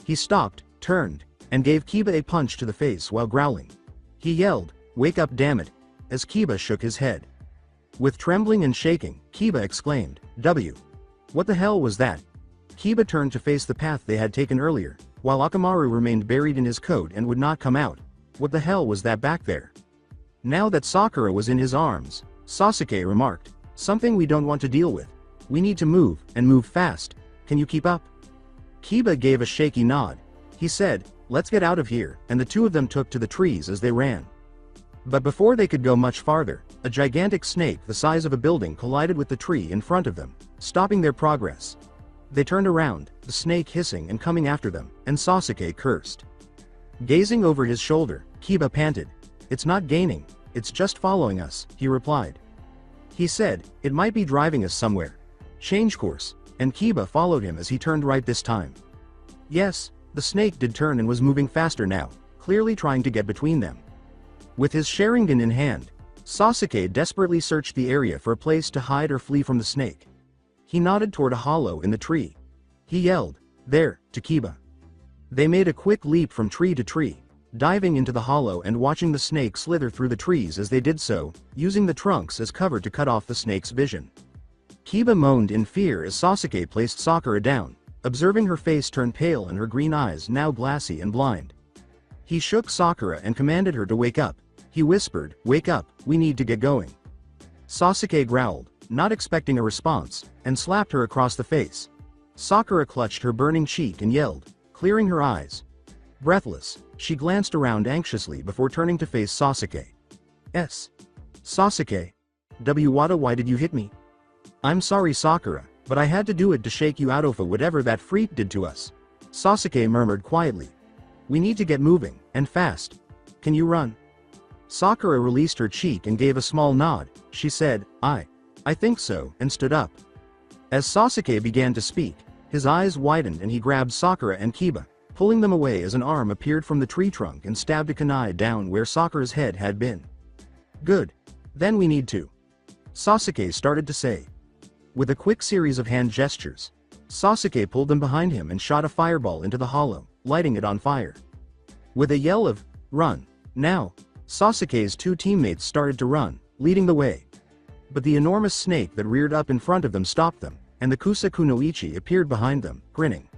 He stopped, turned, and gave Kiba a punch to the face while growling. He yelled, "Wake up, damn it," as Kiba shook his head. With trembling and shaking, Kiba exclaimed, What the hell was that?" Kiba turned to face the path they had taken earlier, while Akamaru remained buried in his coat and would not come out. What the hell was that back there? Now that Sakura was in his arms, Sasuke remarked, "Something we don't want to deal with. We need to move, and move fast. Can you keep up?" Kiba gave a shaky nod. He said, "Let's get out of here," and the 2 of them took to the trees as they ran. But before they could go much farther, a gigantic snake the size of a building collided with the tree in front of them, stopping their progress. They turned around, the snake hissing and coming after them, and Sasuke cursed. Gazing over his shoulder, Kiba panted, "It's not gaining, it's just following us," he replied. He said, "It might be driving us somewhere. Change course," and Kiba followed him as he turned right this time. Yes, the snake did turn and was moving faster now, clearly trying to get between them. With his Sharingan in hand, Sasuke desperately searched the area for a place to hide or flee from the snake. He nodded toward a hollow in the tree. He yelled, "There," to Kiba. They made a quick leap from tree to tree, diving into the hollow and watching the snake slither through the trees as they did so, using the trunks as cover to cut off the snake's vision. Kiba moaned in fear as Sasuke placed Sakura down, observing her face turn pale and her green eyes now glassy and blind. He shook Sakura and commanded her to wake up. He whispered, "Wake up, we need to get going." Sasuke growled, not expecting a response, and slapped her across the face. Sakura clutched her burning cheek and yelled, clearing her eyes. Breathless, she glanced around anxiously before turning to face Sasuke. Sasuke. Wada, why did you hit me?" "I'm sorry, Sakura, but I had to do it to shake you out of whatever that freak did to us," Sasuke murmured quietly. "We need to get moving, and fast. Can you run?" Sakura released her cheek and gave a small nod. She said, I think so, and stood up. As Sasuke began to speak, his eyes widened and he grabbed Sakura and Kiba, pulling them away as an arm appeared from the tree trunk and stabbed a kunai down where Sakura's head had been. "Good. Then we need to." Sasuke started to say. With a quick series of hand gestures, Sasuke pulled them behind him and shot a fireball into the hollow, lighting it on fire. With a yell of, "Run!" Now, Sasuke's two teammates started to run, leading the way. But the enormous snake that reared up in front of them stopped them, and the Kunoichi appeared behind them, grinning.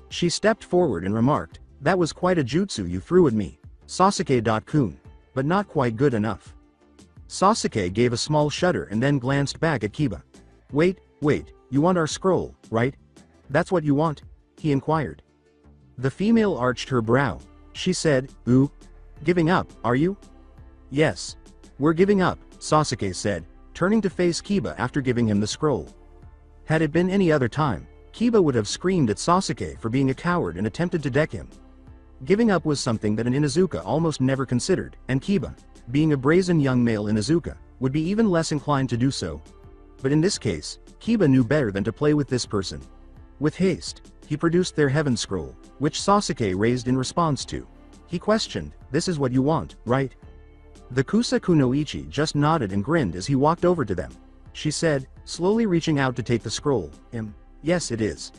She stepped forward and remarked, "That was quite a jutsu you threw at me, Sasuke-kun, but not quite good enough." Sasuke gave a small shudder and then glanced back at Kiba. Wait, you want our scroll, right? That's what you want?" he inquired. The female arched her brow. She said, "Ooh? Giving up, are you?" "Yes. We're giving up," Sasuke said, turning to face Kiba after giving him the scroll. Had it been any other time, Kiba would have screamed at Sasuke for being a coward and attempted to deck him. Giving up was something that an Inuzuka almost never considered, and Kiba, being a brazen young male Inuzuka, would be even less inclined to do so. But in this case, Kiba knew better than to play with this person. With haste, he produced their heaven scroll, which Sasuke raised in response to. He questioned, "This is what you want, right?" The Kunoichi just nodded and grinned as he walked over to them. She said, slowly reaching out to take the scroll, "Yes it is.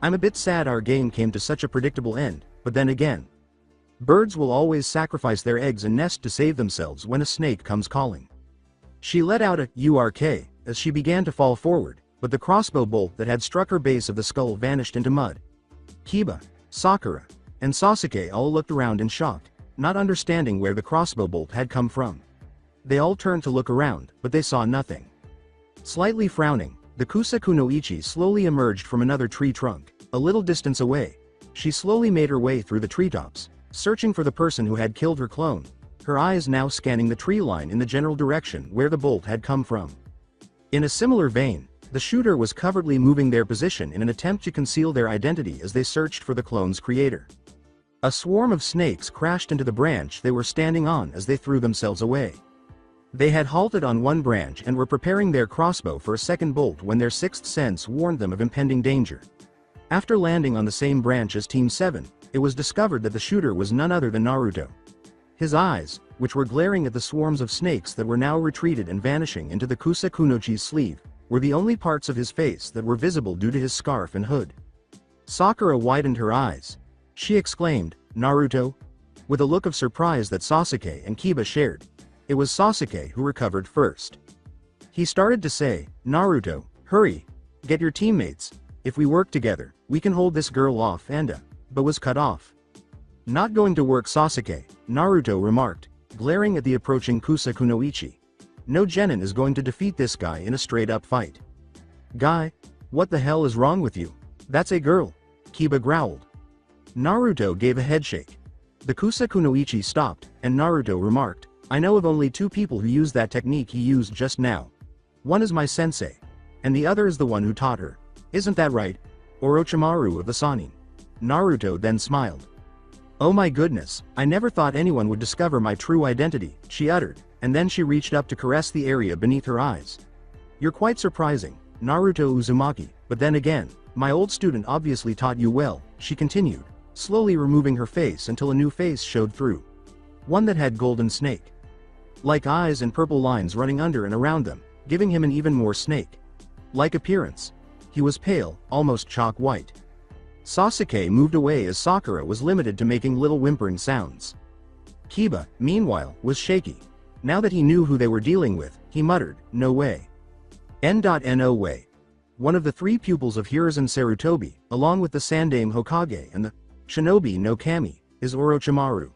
I'm a bit sad our game came to such a predictable end, but then again. Birds will always sacrifice their eggs and nest to save themselves when a snake comes calling." She let out a "urk" as she began to fall forward, but the crossbow bolt that had struck her base of the skull vanished into mud. Kiba, Sakura, and Sasuke all looked around in shock, not understanding where the crossbow bolt had come from. They all turned to look around, but they saw nothing. Slightly frowning, the Kunoichi slowly emerged from another tree trunk, a little distance away. She slowly made her way through the treetops, searching for the person who had killed her clone, her eyes now scanning the tree line in the general direction where the bolt had come from. In a similar vein, the shooter was covertly moving their position in an attempt to conceal their identity as they searched for the clone's creator. A swarm of snakes crashed into the branch they were standing on as they threw themselves away. They had halted on one branch and were preparing their crossbow for a second bolt when their sixth sense warned them of impending danger. After landing on the same branch as Team 7, it was discovered that the shooter was none other than Naruto. His eyes, which were glaring at the swarms of snakes that were now retreated and vanishing into the Kunoichi's sleeve, were the only parts of his face that were visible due to his scarf and hood. Sakura widened her eyes. She exclaimed, "Naruto?" with a look of surprise that Sasuke and Kiba shared. It was Sasuke who recovered first. He started to say, "Naruto, hurry, get your teammates. If we work together, we can hold this girl off but was cut off. "Not going to work, Sasuke," Naruto remarked, glaring at the approaching Kunoichi. "No genin is going to defeat this guy in a straight-up fight." "Guy, what the hell is wrong with you? That's a girl," Kiba growled. Naruto gave a headshake. The Kunoichi stopped, and Naruto remarked, "I know of only two people who use that technique he used just now. One is my sensei, and the other is the one who taught her. Isn't that right? Orochimaru of the Sannin." Naruto then smiled. "Oh my goodness, I never thought anyone would discover my true identity," she uttered, and then she reached up to caress the area beneath her eyes. "You're quite surprising, Naruto Uzumaki, but then again, my old student obviously taught you well," she continued, slowly removing her face until a new face showed through. One that had golden snake-like eyes and purple lines running under and around them, giving him an even more snake-like appearance. He was pale, almost chalk white. Sasuke moved away as Sakura was limited to making little whimpering sounds. Kiba, meanwhile, was shaky. Now that he knew who they were dealing with, he muttered, "No way. No way." One of the three pupils of Hiruzen Sarutobi, along with the Sandaime Hokage and the Shinobi no Kami, is Orochimaru.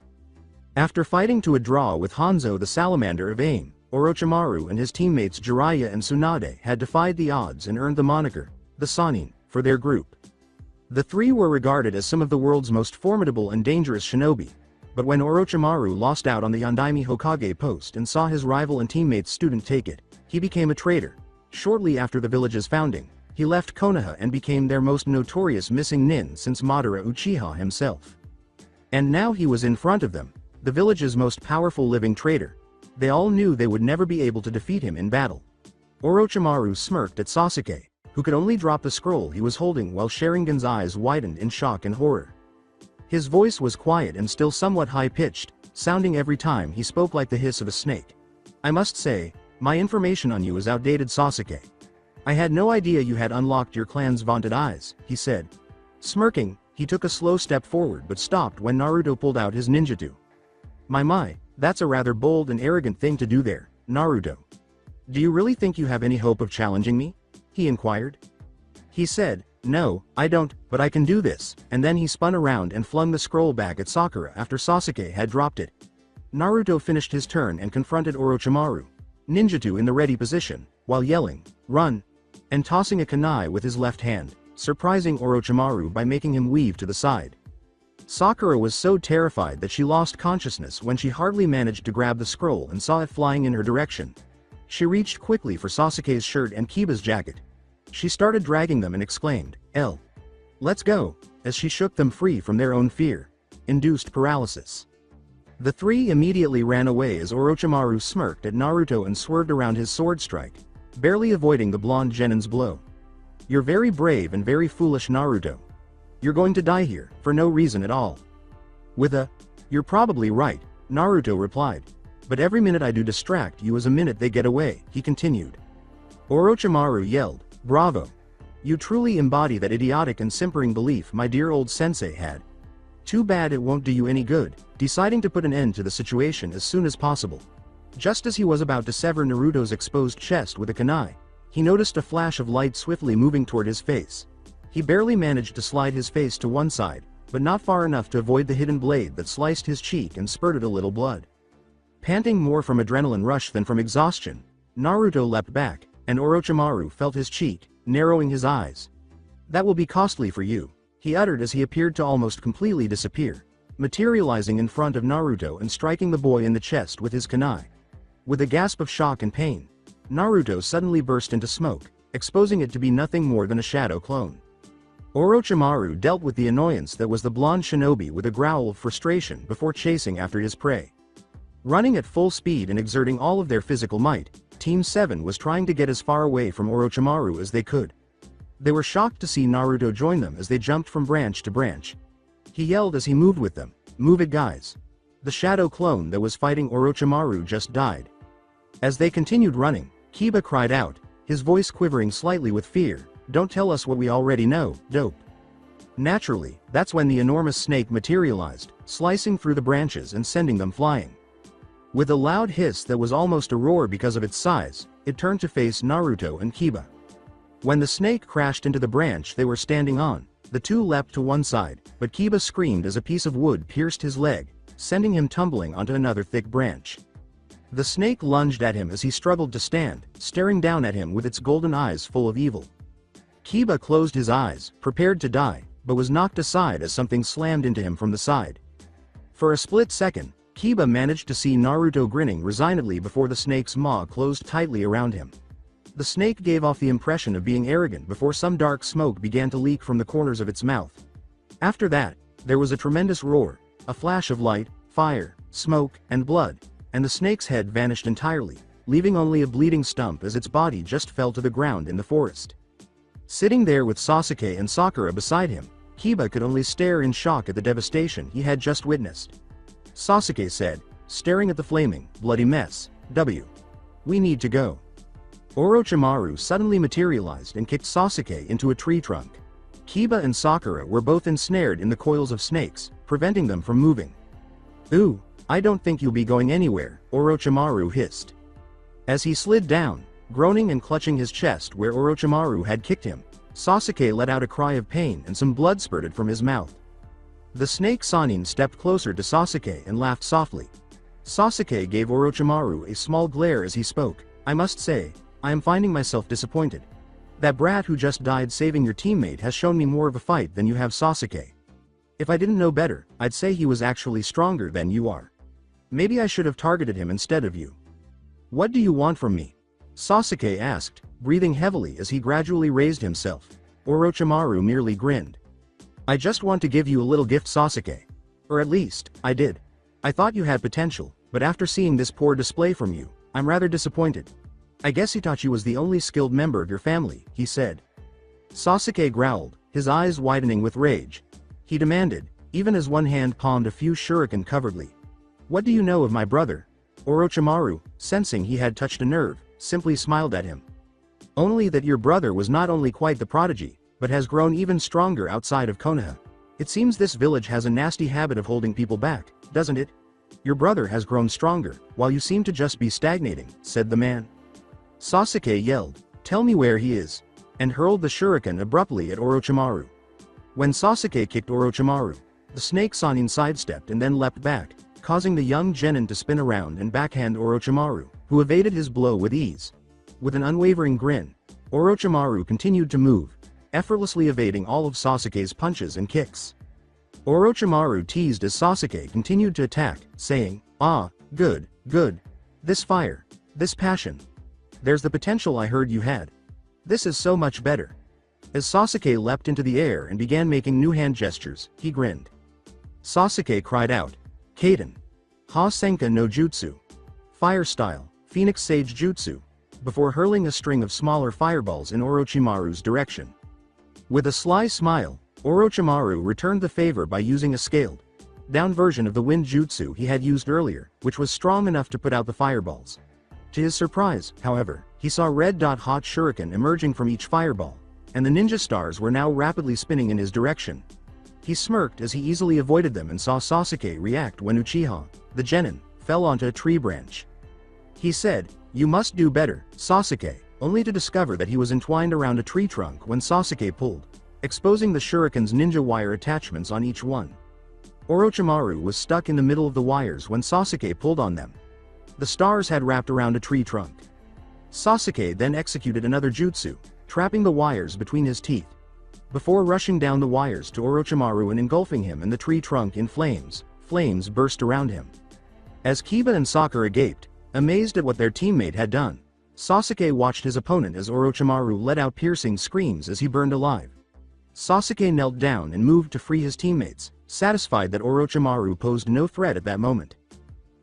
After fighting to a draw with Hanzo the Salamander of AIM, Orochimaru and his teammates Jiraiya and Tsunade had defied the odds and earned the moniker, the Sannin, for their group. The three were regarded as some of the world's most formidable and dangerous shinobi, but when Orochimaru lost out on the Yandaime Hokage post and saw his rival and teammate's student take it, he became a traitor. Shortly after the village's founding, he left Konoha and became their most notorious missing nin since Madara Uchiha himself. And now he was in front of them, the village's most powerful living traitor. They all knew they would never be able to defeat him in battle. Orochimaru smirked at Sasuke, who could only drop the scroll he was holding while Sharingan's eyes widened in shock and horror. His voice was quiet and still somewhat high-pitched, sounding every time he spoke like the hiss of a snake. "I must say, My information on you is outdated, Sasuke. I had no idea you had unlocked your clan's vaunted eyes, he said. Smirking, he took a slow step forward but stopped when Naruto pulled out his ninjutsu. My, that's a rather bold and arrogant thing to do there, Naruto. Do you really think you have any hope of challenging me? He inquired. He said, no, I don't, but I can do this, and then he spun around and flung the scroll back at Sakura after Sasuke had dropped it. Naruto finished his turn and confronted Orochimaru, ninjutsu in the ready position, while yelling, run, and tossing a kunai with his left hand, surprising Orochimaru by making him weave to the side. Sakura was so terrified that she lost consciousness when she hardly managed to grab the scroll and saw it flying in her direction. She reached quickly for Sasuke's shirt and Kiba's jacket. She started dragging them and exclaimed, let's go, as she shook them free from their own fear-induced paralysis. The three immediately ran away as Orochimaru smirked at Naruto and swerved around his sword strike, barely avoiding the blonde genin's blow. You're very brave and very foolish, Naruto. You're going to die here, for no reason at all. With a, you're probably right, Naruto replied. But every minute I do distract you is a minute they get away, he continued. Orochimaru yelled, bravo. You truly embody that idiotic and simpering belief my dear old sensei had. Too bad it won't do you any good, deciding to put an end to the situation as soon as possible. Just as he was about to sever Naruto's exposed chest with a kunai, he noticed a flash of light swiftly moving toward his face. He barely managed to slide his face to one side, but not far enough to avoid the hidden blade that sliced his cheek and spurted a little blood. Panting more from adrenaline rush than from exhaustion, Naruto leapt back, and Orochimaru felt his cheek, narrowing his eyes. That will be costly for you, he uttered as he appeared to almost completely disappear, materializing in front of Naruto and striking the boy in the chest with his kunai. With a gasp of shock and pain, Naruto suddenly burst into smoke, exposing it to be nothing more than a shadow clone. Orochimaru dealt with the annoyance that was the blonde shinobi with a growl of frustration before chasing after his prey. Running at full speed and exerting all of their physical might, Team 7 was trying to get as far away from Orochimaru as they could. They were shocked to see Naruto join them as they jumped from branch to branch. He yelled as he moved with them, "Move it, guys." The shadow clone that was fighting Orochimaru just died. As they continued running, Kiba cried out, his voice quivering slightly with fear, "Don't tell us what we already know, dope." Naturally, that's when the enormous snake materialized, slicing through the branches and sending them flying. With a loud hiss that was almost a roar because of its size, it turned to face Naruto and Kiba. When the snake crashed into the branch they were standing on, the two leapt to one side, but Kiba screamed as a piece of wood pierced his leg, sending him tumbling onto another thick branch. The snake lunged at him as he struggled to stand, staring down at him with its golden eyes full of evil. Kiba closed his eyes, prepared to die, but was knocked aside as something slammed into him from the side. For a split second, Kiba managed to see Naruto grinning resignedly before the snake's maw closed tightly around him. The snake gave off the impression of being arrogant before some dark smoke began to leak from the corners of its mouth. After that, there was a tremendous roar, a flash of light, fire, smoke, and blood, and the snake's head vanished entirely, leaving only a bleeding stump as its body just fell to the ground in the forest. Sitting there with Sasuke and Sakura beside him, Kiba could only stare in shock at the devastation he had just witnessed. Sasuke said, staring at the flaming, bloody mess, "We need to go." Orochimaru suddenly materialized and kicked Sasuke into a tree trunk. Kiba and Sakura were both ensnared in the coils of snakes, preventing them from moving. "Ooh, I don't think you'll be going anywhere," Orochimaru hissed. As he slid down, groaning and clutching his chest where Orochimaru had kicked him, Sasuke let out a cry of pain and some blood spurted from his mouth. The snake Sanin stepped closer to Sasuke and laughed softly. Sasuke gave Orochimaru a small glare as he spoke, "I must say, I am finding myself disappointed. That brat who just died saving your teammate has shown me more of a fight than you have, Sasuke. If I didn't know better, I'd say he was actually stronger than you are. Maybe I should have targeted him instead of you." "What do you want from me?" Sasuke asked, breathing heavily as he gradually raised himself. Orochimaru merely grinned. "I just want to give you a little gift, Sasuke. Or at least, I did. I thought you had potential, but after seeing this poor display from you, I'm rather disappointed. I guess Itachi was the only skilled member of your family," he said. Sasuke growled, his eyes widening with rage. He demanded, even as one hand palmed a few shuriken covertly. "What do you know of my brother?" Orochimaru, sensing he had touched a nerve, simply smiled at him. Only that your brother was not only quite the prodigy, but has grown even stronger outside of Konoha. It seems this village has a nasty habit of holding people back, doesn't it? Your brother has grown stronger, while you seem to just be stagnating, said the man. Sasuke yelled, "Tell me where he is," and hurled the shuriken abruptly at Orochimaru. When Sasuke kicked Orochimaru, the snake Sannin sidestepped and then leapt back, causing the young genin to spin around and backhand Orochimaru, who evaded his blow with ease. With an unwavering grin, Orochimaru continued to move, effortlessly evading all of Sasuke's punches and kicks. Orochimaru teased as Sasuke continued to attack, saying, "Ah, good, good. This fire, this passion. There's the potential I heard you had. This is so much better." As Sasuke leapt into the air and began making new hand gestures, he grinned. Sasuke cried out, "Kaden! Ha Senka no Jutsu! Fire Style, Phoenix Sage Jutsu!" before hurling a string of smaller fireballs in Orochimaru's direction. With a sly smile, Orochimaru returned the favor by using a scaled down version of the wind jutsu he had used earlier, which was strong enough to put out the fireballs. To his surprise, however, he saw red-hot shuriken emerging from each fireball, and the ninja stars were now rapidly spinning in his direction. He smirked as he easily avoided them and saw Sasuke react when Uchiha, the genin, fell onto a tree branch. He said, "You must do better, Sasuke," only to discover that he was entwined around a tree trunk when Sasuke pulled, exposing the shuriken's ninja wire attachments on each one. Orochimaru was stuck in the middle of the wires when Sasuke pulled on them. The stars had wrapped around a tree trunk. Sasuke then executed another jutsu, trapping the wires between his teeth, before rushing down the wires to Orochimaru and engulfing him and the tree trunk in flames. Flames burst around him. As Kiba and Sakura gaped, amazed at what their teammate had done, Sasuke watched his opponent as Orochimaru let out piercing screams as he burned alive. Sasuke knelt down and moved to free his teammates, satisfied that Orochimaru posed no threat at that moment.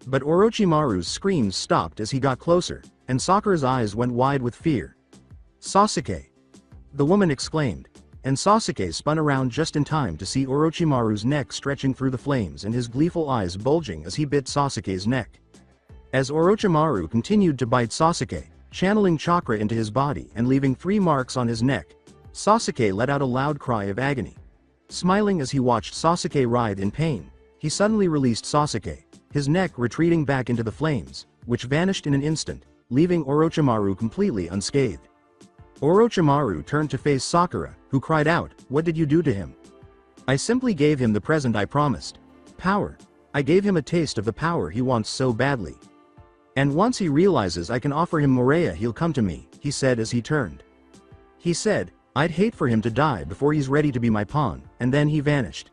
But Orochimaru's screams stopped as he got closer, and Sakura's eyes went wide with fear. "Sasuke!" the woman exclaimed, and Sasuke spun around just in time to see Orochimaru's neck stretching through the flames and his gleeful eyes bulging as he bit Sasuke's neck. As Orochimaru continued to bite Sasuke, channeling chakra into his body and leaving 3 marks on his neck, Sasuke let out a loud cry of agony. Smiling as he watched Sasuke writhe in pain, he suddenly released Sasuke, his neck retreating back into the flames, which vanished in an instant, leaving Orochimaru completely unscathed. Orochimaru turned to face Sakura, who cried out, "What did you do to him?" "I simply gave him the present I promised. Power. I gave him a taste of the power he wants so badly. And once he realizes I can offer him Morea, he'll come to me," he said as he turned. He said, "I'd hate for him to die before he's ready to be my pawn," and then he vanished.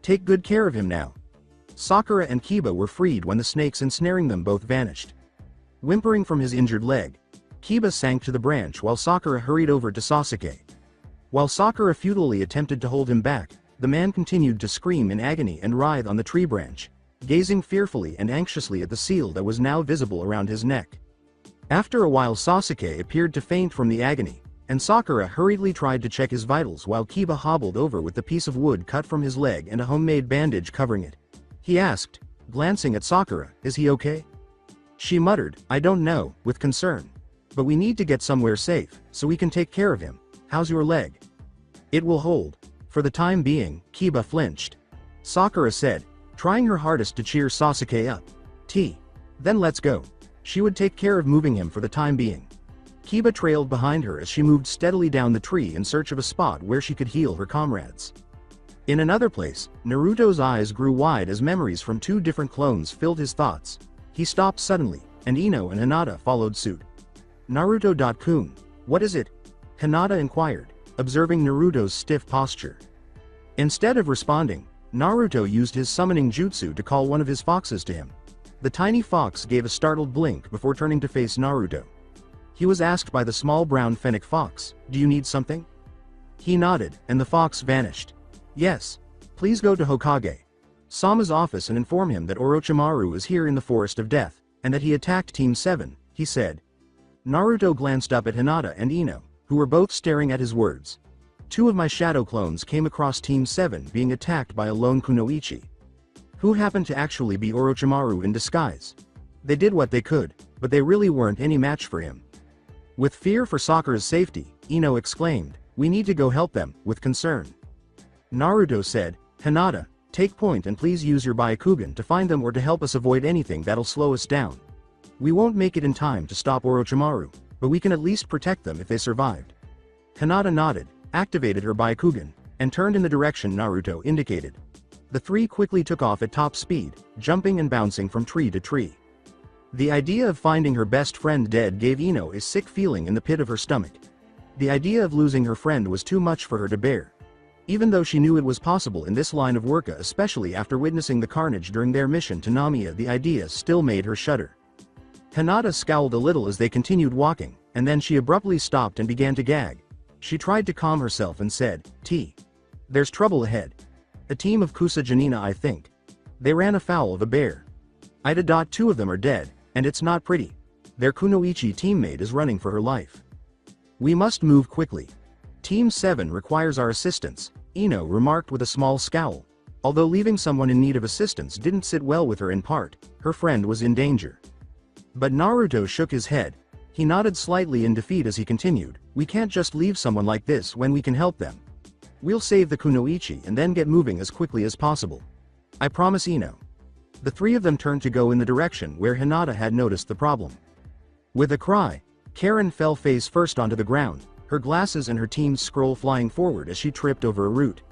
"Take good care of him now." Sakura and Kiba were freed when the snakes ensnaring them both vanished. Whimpering from his injured leg, Kiba sank to the branch while Sakura hurried over to Sasuke. While Sakura futilely attempted to hold him back, the man continued to scream in agony and writhe on the tree branch, gazing fearfully and anxiously at the seal that was now visible around his neck. After a while Sasuke appeared to faint from the agony, and Sakura hurriedly tried to check his vitals while Kiba hobbled over with the piece of wood cut from his leg and a homemade bandage covering it. He asked, glancing at Sakura, "Is he okay?" She muttered, "I don't know," with concern. "But we need to get somewhere safe, so we can take care of him. How's your leg?" "It will hold. For the time being," Kiba flinched. Sakura said, trying her hardest to cheer Sasuke up. Then let's go. She would take care of moving him for the time being." Kiba trailed behind her as she moved steadily down the tree in search of a spot where she could heal her comrades. In another place, Naruto's eyes grew wide as memories from 2 different clones filled his thoughts. He stopped suddenly, and Ino and Hinata followed suit. "Naruto-kun, what is it?" Hinata inquired, observing Naruto's stiff posture. Instead of responding, Naruto used his summoning jutsu to call one of his foxes to him. The tiny fox gave a startled blink before turning to face Naruto. He was asked by the small brown fennec fox, "Do you need something?" He nodded, and the fox vanished. "Yes. Please go to Hokage Sama's office and inform him that Orochimaru is here in the Forest of Death, and that he attacked Team 7, he said. Naruto glanced up at Hinata and Ino, who were both staring at his words. 2 of my shadow clones came across Team 7 being attacked by a lone kunoichi, who happened to actually be Orochimaru in disguise. They did what they could, but they really weren't any match for him. With fear for Sakura's safety, Ino exclaimed, "We need to go help them," with concern. Naruto said, "Hinata, take point and please use your Byakugan to find them or to help us avoid anything that'll slow us down. We won't make it in time to stop Orochimaru, but we can at least protect them if they survived." Hinata nodded, activated her Byakugan, and turned in the direction Naruto indicated. The three quickly took off at top speed, jumping and bouncing from tree to tree. The idea of finding her best friend dead gave Ino a sick feeling in the pit of her stomach. The idea of losing her friend was too much for her to bear. Even though she knew it was possible in this line of work, especially after witnessing the carnage during their mission to Namiya, the idea still made her shudder. Hinata scowled a little as they continued walking, and then she abruptly stopped and began to gag. She tried to calm herself and said, "There's trouble ahead. A team of Kusa Janina, I think. They ran afoul of a bear. Two of them are dead, and it's not pretty. Their Kunoichi teammate is running for her life. We must move quickly. Team 7 requires our assistance," Ino remarked with a small scowl. Although leaving someone in need of assistance didn't sit well with her, in part, her friend was in danger. But Naruto shook his head. He nodded slightly in defeat as he continued, "We can't just leave someone like this when we can help them. We'll save the Kunoichi and then get moving as quickly as possible. I promise, Ino." The three of them turned to go in the direction where Hinata had noticed the problem. With a cry, Karen fell face first onto the ground, her glasses and her team's scroll flying forward as she tripped over a root.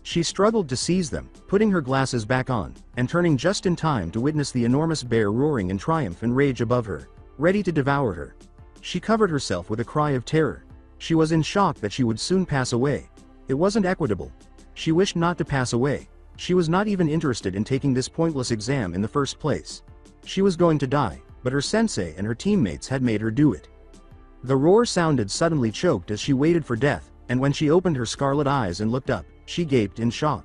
She struggled to seize them, putting her glasses back on, and turning just in time to witness the enormous bear roaring in triumph and rage above her, ready to devour her. She covered herself with a cry of terror. She was in shock that she would soon pass away. It wasn't equitable. She wished not to pass away. She was not even interested in taking this pointless exam in the first place. She was going to die, but her sensei and her teammates had made her do it. The roar sounded suddenly choked as she waited for death, and when she opened her scarlet eyes and looked up, she gaped in shock.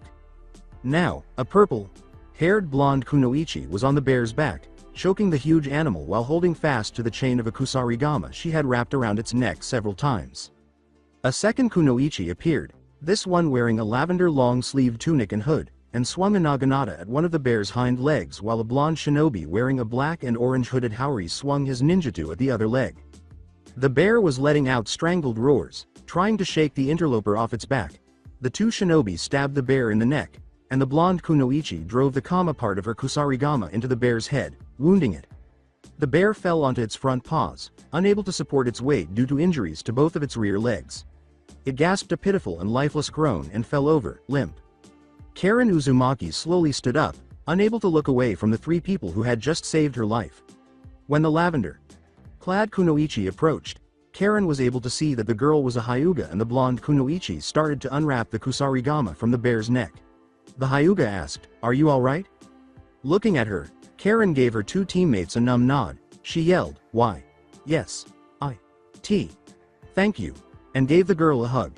Now, a purple-haired blonde Kunoichi was on the bear's back, choking the huge animal while holding fast to the chain of a kusarigama she had wrapped around its neck several times. A second Kunoichi appeared, this one wearing a lavender long-sleeved tunic and hood, and swung a naginata at one of the bear's hind legs, while a blonde shinobi wearing a black and orange hooded haori swung his ninjutsu at the other leg. The bear was letting out strangled roars, trying to shake the interloper off its back. The two shinobi stabbed the bear in the neck, and the blonde Kunoichi drove the kama part of her kusarigama into the bear's head, wounding it. The bear fell onto its front paws, unable to support its weight due to injuries to both of its rear legs. It gasped a pitiful and lifeless groan and fell over, limp. Karen Uzumaki slowly stood up, unable to look away from the three people who had just saved her life. When the lavender-clad Kunoichi approached, Karen was able to see that the girl was a Hyuga, and the blonde Kunoichi started to unwrap the kusarigama from the bear's neck. The Hyuga asked, "Are you alright?" Looking at her, Karen gave her two teammates a numb nod. She yelled, "Why? Yes. Thank you," and gave the girl a hug.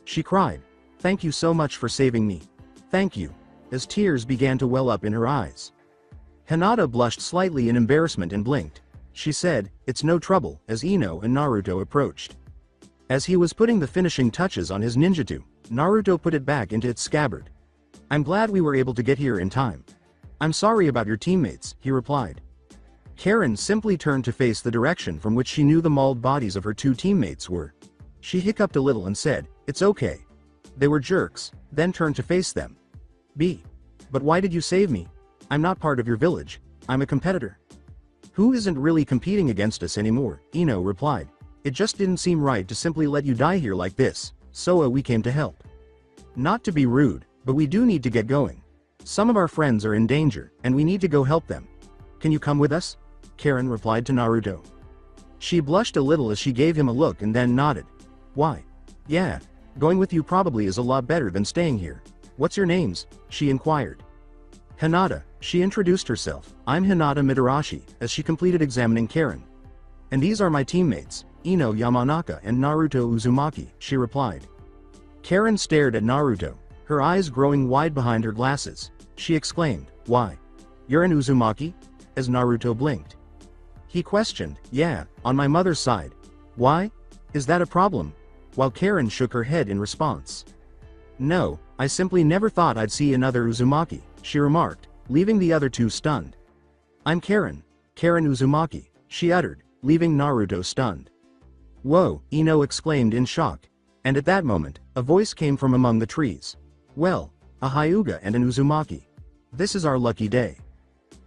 She cried, "Thank you so much for saving me. Thank you," as tears began to well up in her eyes. Hinata blushed slightly in embarrassment and blinked. She said, "It's no trouble," as Ino and Naruto approached. As he was putting the finishing touches on his ninjutsu, Naruto put it back into its scabbard. "I'm glad we were able to get here in time." "I'm sorry about your teammates," he replied. Karen simply turned to face the direction from which she knew the mauled bodies of her two teammates were. She hiccuped a little and said, "It's okay. They were jerks," then turned to face them. But why did you save me? I'm not part of your village. I'm a competitor." "Who isn't really competing against us anymore," Ino replied. "It just didn't seem right to simply let you die here like this, so we came to help. Not to be rude, but we do need to get going. Some of our friends are in danger, and we need to go help them. Can you come with us?" Karen replied to Naruto. She blushed a little as she gave him a look and then nodded. "Why? Yeah, going with you probably is a lot better than staying here. What's your names?" she inquired. "Hinata," she introduced herself. "I'm Hinata Midarashi," as she completed examining Karen. "And these are my teammates, Ino Yamanaka and Naruto Uzumaki," she replied. Karen stared at Naruto, her eyes growing wide behind her glasses. She exclaimed, "Why? You're an Uzumaki?" as Naruto blinked. He questioned, "Yeah, on my mother's side." "Why? Is that a problem?" while Karen shook her head in response. "No, I simply never thought I'd see another Uzumaki," she remarked, leaving the other two stunned. "I'm Karen Uzumaki," she uttered, leaving Naruto stunned. Whoa, Ino exclaimed in shock. And at that moment, a voice came from among the trees. Well, a Hyuga and an Uzumaki. This is our lucky day.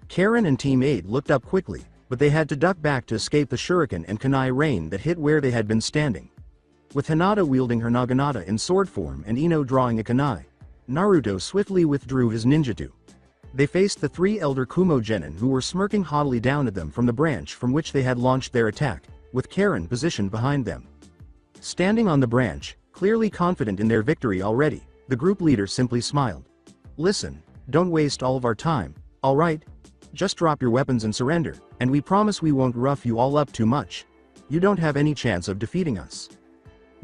Karen and Team 8 looked up quickly, but they had to duck back to escape the shuriken and kunai rain that hit where they had been standing. With Hinata wielding her naginata in sword form and Ino drawing a kunai, Naruto swiftly withdrew his ninjutsu. They faced the three elder Kumo genin who were smirking haughtily down at them from the branch from which they had launched their attack, with Karen positioned behind them. Standing on the branch, clearly confident in their victory already, the group leader simply smiled. Listen, don't waste all of our time, alright? Just drop your weapons and surrender, and we promise we won't rough you all up too much. You don't have any chance of defeating us.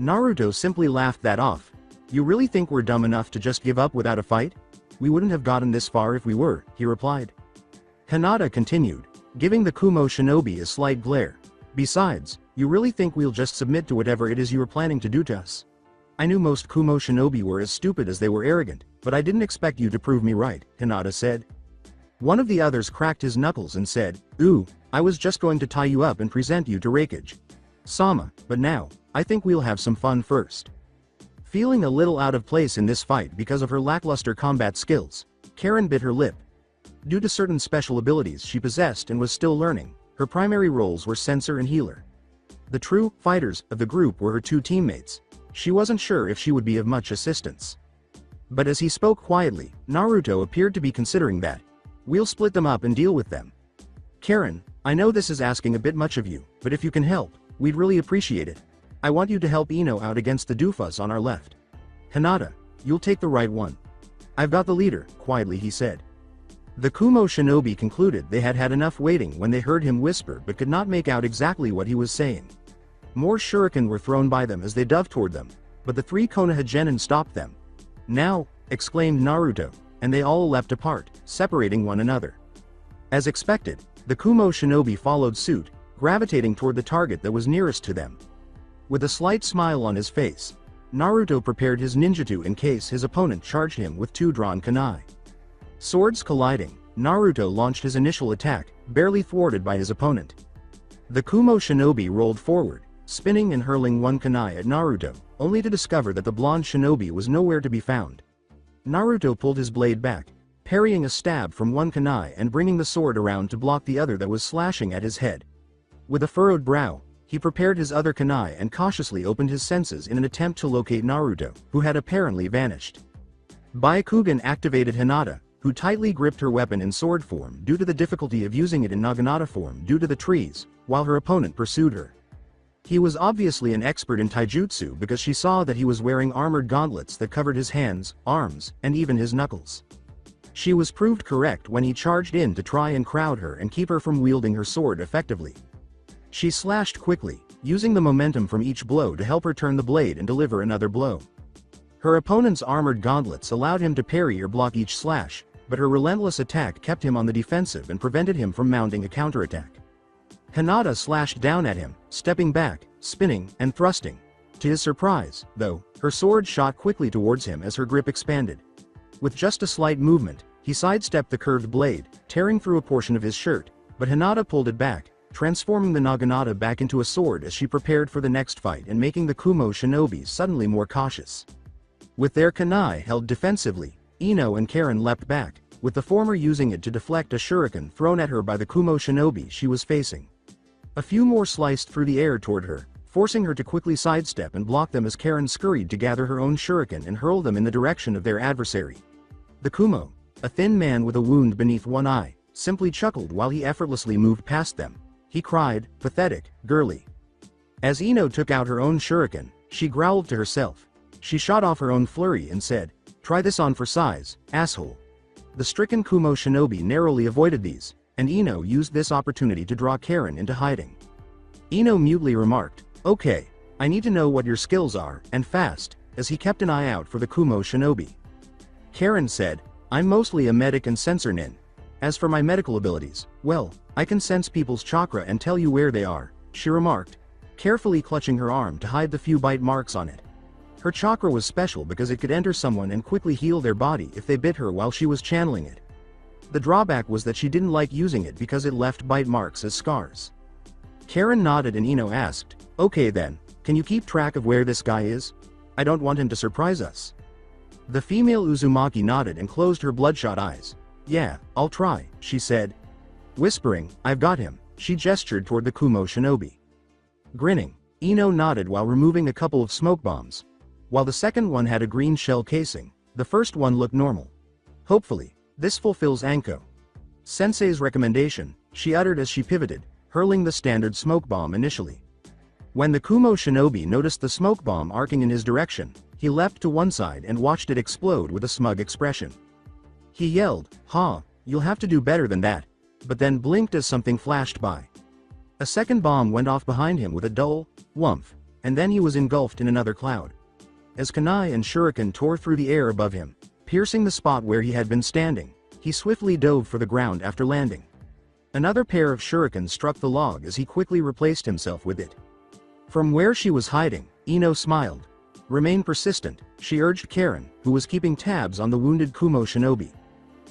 Naruto simply laughed that off. You really think we're dumb enough to just give up without a fight? We wouldn't have gotten this far if we were, he replied. Hinata continued, giving the Kumo shinobi a slight glare. Besides, you really think we'll just submit to whatever it is you are planning to do to us? I knew most Kumo shinobi were as stupid as they were arrogant, but I didn't expect you to prove me right, Hinata said. One of the others cracked his knuckles and said, Ooh, I was just going to tie you up and present you to Raikage Sama, but now, I think we'll have some fun first. Feeling a little out of place in this fight because of her lackluster combat skills, Karen bit her lip. Due to certain special abilities she possessed and was still learning, her primary roles were sensor and healer. The true fighters of the group were her two teammates. She wasn't sure if she would be of much assistance. But as he spoke quietly, Naruto appeared to be considering that. We'll split them up and deal with them. Karen, I know this is asking a bit much of you, but if you can help, we'd really appreciate it. I want you to help Ino out against the doofus on our left. Hinata, you'll take the right one. I've got the leader, quietly he said. The Kumo shinobi concluded they had had enough waiting when they heard him whisper but could not make out exactly what he was saying. More shuriken were thrown by them as they dove toward them, but the three Konoha genin stopped them. Now, exclaimed Naruto, and they all leapt apart, separating one another. As expected, the Kumo shinobi followed suit, gravitating toward the target that was nearest to them. With a slight smile on his face, Naruto prepared his ninjutsu in case his opponent charged him with two drawn kunai. Swords colliding, Naruto launched his initial attack, barely thwarted by his opponent. The Kumo shinobi rolled forward, spinning and hurling one kunai at Naruto, only to discover that the blonde shinobi was nowhere to be found. Naruto pulled his blade back, parrying a stab from one kunai and bringing the sword around to block the other that was slashing at his head. With a furrowed brow, he prepared his other kunai and cautiously opened his senses in an attempt to locate Naruto, who had apparently vanished. Byakugan activated Hinata, who tightly gripped her weapon in sword form due to the difficulty of using it in naginata form due to the trees, while her opponent pursued her. He was obviously an expert in taijutsu because she saw that he was wearing armored gauntlets that covered his hands, arms, and even his knuckles. She was proved correct when he charged in to try and crowd her and keep her from wielding her sword effectively. She slashed quickly, using the momentum from each blow to help her turn the blade and deliver another blow. Her opponent's armored gauntlets allowed him to parry or block each slash, but her relentless attack kept him on the defensive and prevented him from mounting a counterattack. Hinata slashed down at him, stepping back, spinning, and thrusting. To his surprise, though, her sword shot quickly towards him as her grip expanded. With just a slight movement, he sidestepped the curved blade, tearing through a portion of his shirt, but Hinata pulled it back, transforming the naginata back into a sword as she prepared for the next fight and making the Kumo shinobi suddenly more cautious. With their kunai held defensively, Ino and Karen leapt back, with the former using it to deflect a shuriken thrown at her by the Kumo shinobi she was facing. A few more sliced through the air toward her, forcing her to quickly sidestep and block them as Karen scurried to gather her own shuriken and hurl them in the direction of their adversary. The Kumo, a thin man with a wound beneath one eye, simply chuckled while he effortlessly moved past them. He cried, pathetic, girly. As Ino took out her own shuriken, she growled to herself. She shot off her own flurry and said, "Try this on for size, asshole." The stricken Kumo shinobi narrowly avoided these, and Ino used this opportunity to draw Karen into hiding. Ino mutely remarked, "Okay, I need to know what your skills are, and fast," as he kept an eye out for the Kumo shinobi. Karen said, "I'm mostly a medic and sensor nin. As for my medical abilities, well, I can sense people's chakra and tell you where they are," she remarked, carefully clutching her arm to hide the few bite marks on it. Her chakra was special because it could enter someone and quickly heal their body if they bit her while she was channeling it. The drawback was that she didn't like using it because it left bite marks as scars. Karen nodded and Ino asked, "Okay then, Can you keep track of where this guy is? I don't want him to surprise us. The female Uzumaki nodded and closed her bloodshot eyes. Yeah, I'll try, she said. Whispering, I've got him, she gestured toward the Kumo shinobi. Grinning, Ino nodded while removing a couple of smoke bombs. While the second one had a green shell casing, the first one looked normal. Hopefully, this fulfills Anko Sensei's recommendation, she uttered as she pivoted, hurling the standard smoke bomb initially. When the Kumo shinobi noticed the smoke bomb arcing in his direction, he leapt to one side and watched it explode with a smug expression. He yelled, "Ha, you'll have to do better than that," but then blinked as something flashed by. A second bomb went off behind him with a dull whumph, and then he was engulfed in another cloud. As kunai and shuriken tore through the air above him, piercing the spot where he had been standing, he swiftly dove for the ground after landing. Another pair of shurikens struck the log as he quickly replaced himself with it. From where she was hiding, Ino smiled. Remain persistent, she urged Karen, who was keeping tabs on the wounded Kumo shinobi.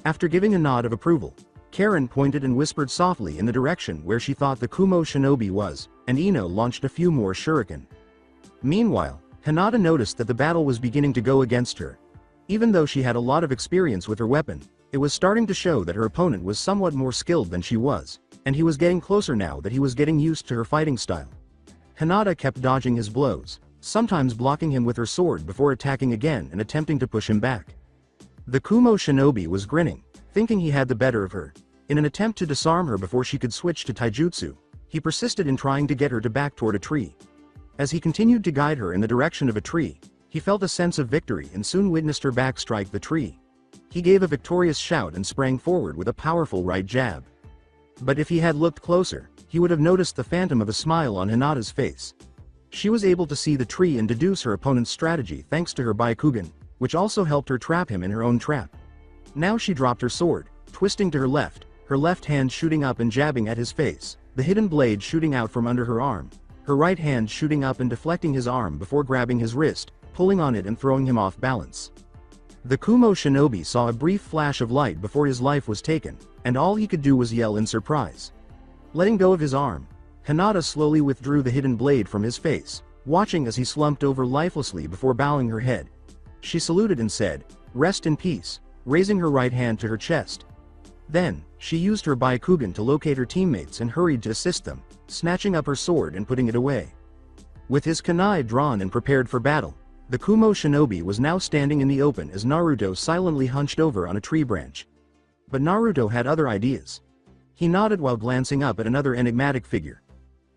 After giving a nod of approval, Karen pointed and whispered softly in the direction where she thought the Kumo shinobi was, and Ino launched a few more shuriken. Meanwhile, Hinata noticed that the battle was beginning to go against her. Even though she had a lot of experience with her weapon, it was starting to show that her opponent was somewhat more skilled than she was, and he was getting closer now that he was getting used to her fighting style. Hinata kept dodging his blows, sometimes blocking him with her sword before attacking again and attempting to push him back. The Kumo shinobi was grinning, thinking he had the better of her. In an attempt to disarm her before she could switch to taijutsu, he persisted in trying to get her to back toward a tree. As he continued to guide her in the direction of a tree, he felt a sense of victory and soon witnessed her back strike the tree. He gave a victorious shout and sprang forward with a powerful right jab. But if he had looked closer, he would have noticed the phantom of a smile on Hinata's face. She was able to see the tree and deduce her opponent's strategy thanks to her Byakugan, which also helped her trap him in her own trap. Now she dropped her sword, twisting to her left hand shooting up and jabbing at his face, the hidden blade shooting out from under her arm, her right hand shooting up and deflecting his arm before grabbing his wrist, pulling on it and throwing him off balance. The Kumo shinobi saw a brief flash of light before his life was taken, and all he could do was yell in surprise. Letting go of his arm, Hinata slowly withdrew the hidden blade from his face, watching as he slumped over lifelessly before bowing her head. She saluted and said, "Rest in peace," raising her right hand to her chest. Then, she used her Byakugan to locate her teammates and hurried to assist them, snatching up her sword and putting it away. With his kunai drawn and prepared for battle, the Kumo shinobi was now standing in the open as Naruto silently hunched over on a tree branch. But Naruto had other ideas. He nodded while glancing up at another enigmatic figure.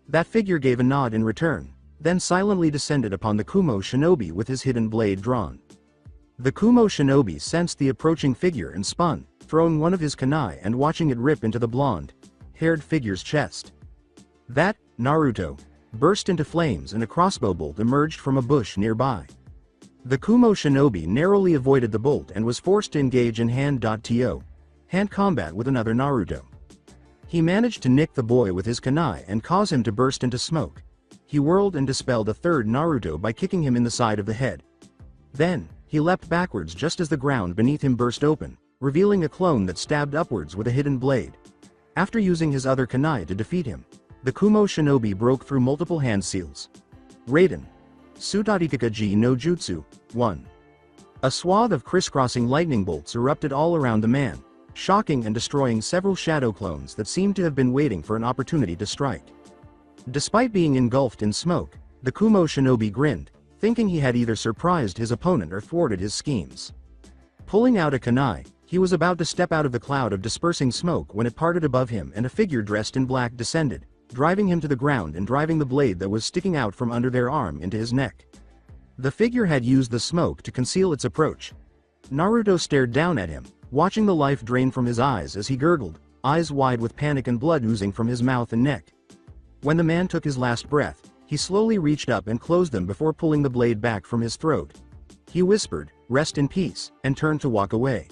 That figure gave a nod in return, then silently descended upon the Kumo shinobi with his hidden blade drawn. The Kumo shinobi sensed the approaching figure and spun, throwing one of his kunai and watching it rip into the blonde-haired figure's chest. That, Naruto, burst into flames and a crossbow bolt emerged from a bush nearby. The Kumo shinobi narrowly avoided the bolt and was forced to engage in hand combat with another Naruto. He managed to nick the boy with his kunai and cause him to burst into smoke. He whirled and dispelled a third Naruto by kicking him in the side of the head. Then, he leapt backwards just as the ground beneath him burst open, revealing a clone that stabbed upwards with a hidden blade. After using his other kunai to defeat him, the Kumo shinobi broke through multiple hand seals. Raiden. Sutarikakaji no Jutsu, 1. A swath of crisscrossing lightning bolts erupted all around the man, shocking and destroying several shadow clones that seemed to have been waiting for an opportunity to strike. Despite being engulfed in smoke, the Kumo shinobi grinned, thinking he had either surprised his opponent or thwarted his schemes. Pulling out a kunai, he was about to step out of the cloud of dispersing smoke when it parted above him and a figure dressed in black descended, driving him to the ground and driving the blade that was sticking out from under their arm into his neck. The figure had used the smoke to conceal its approach. Naruto stared down at him, watching the life drain from his eyes as he gurgled, eyes wide with panic and blood oozing from his mouth and neck. When the man took his last breath, he slowly reached up and closed them before pulling the blade back from his throat. He whispered, "Rest in peace," and turned to walk away.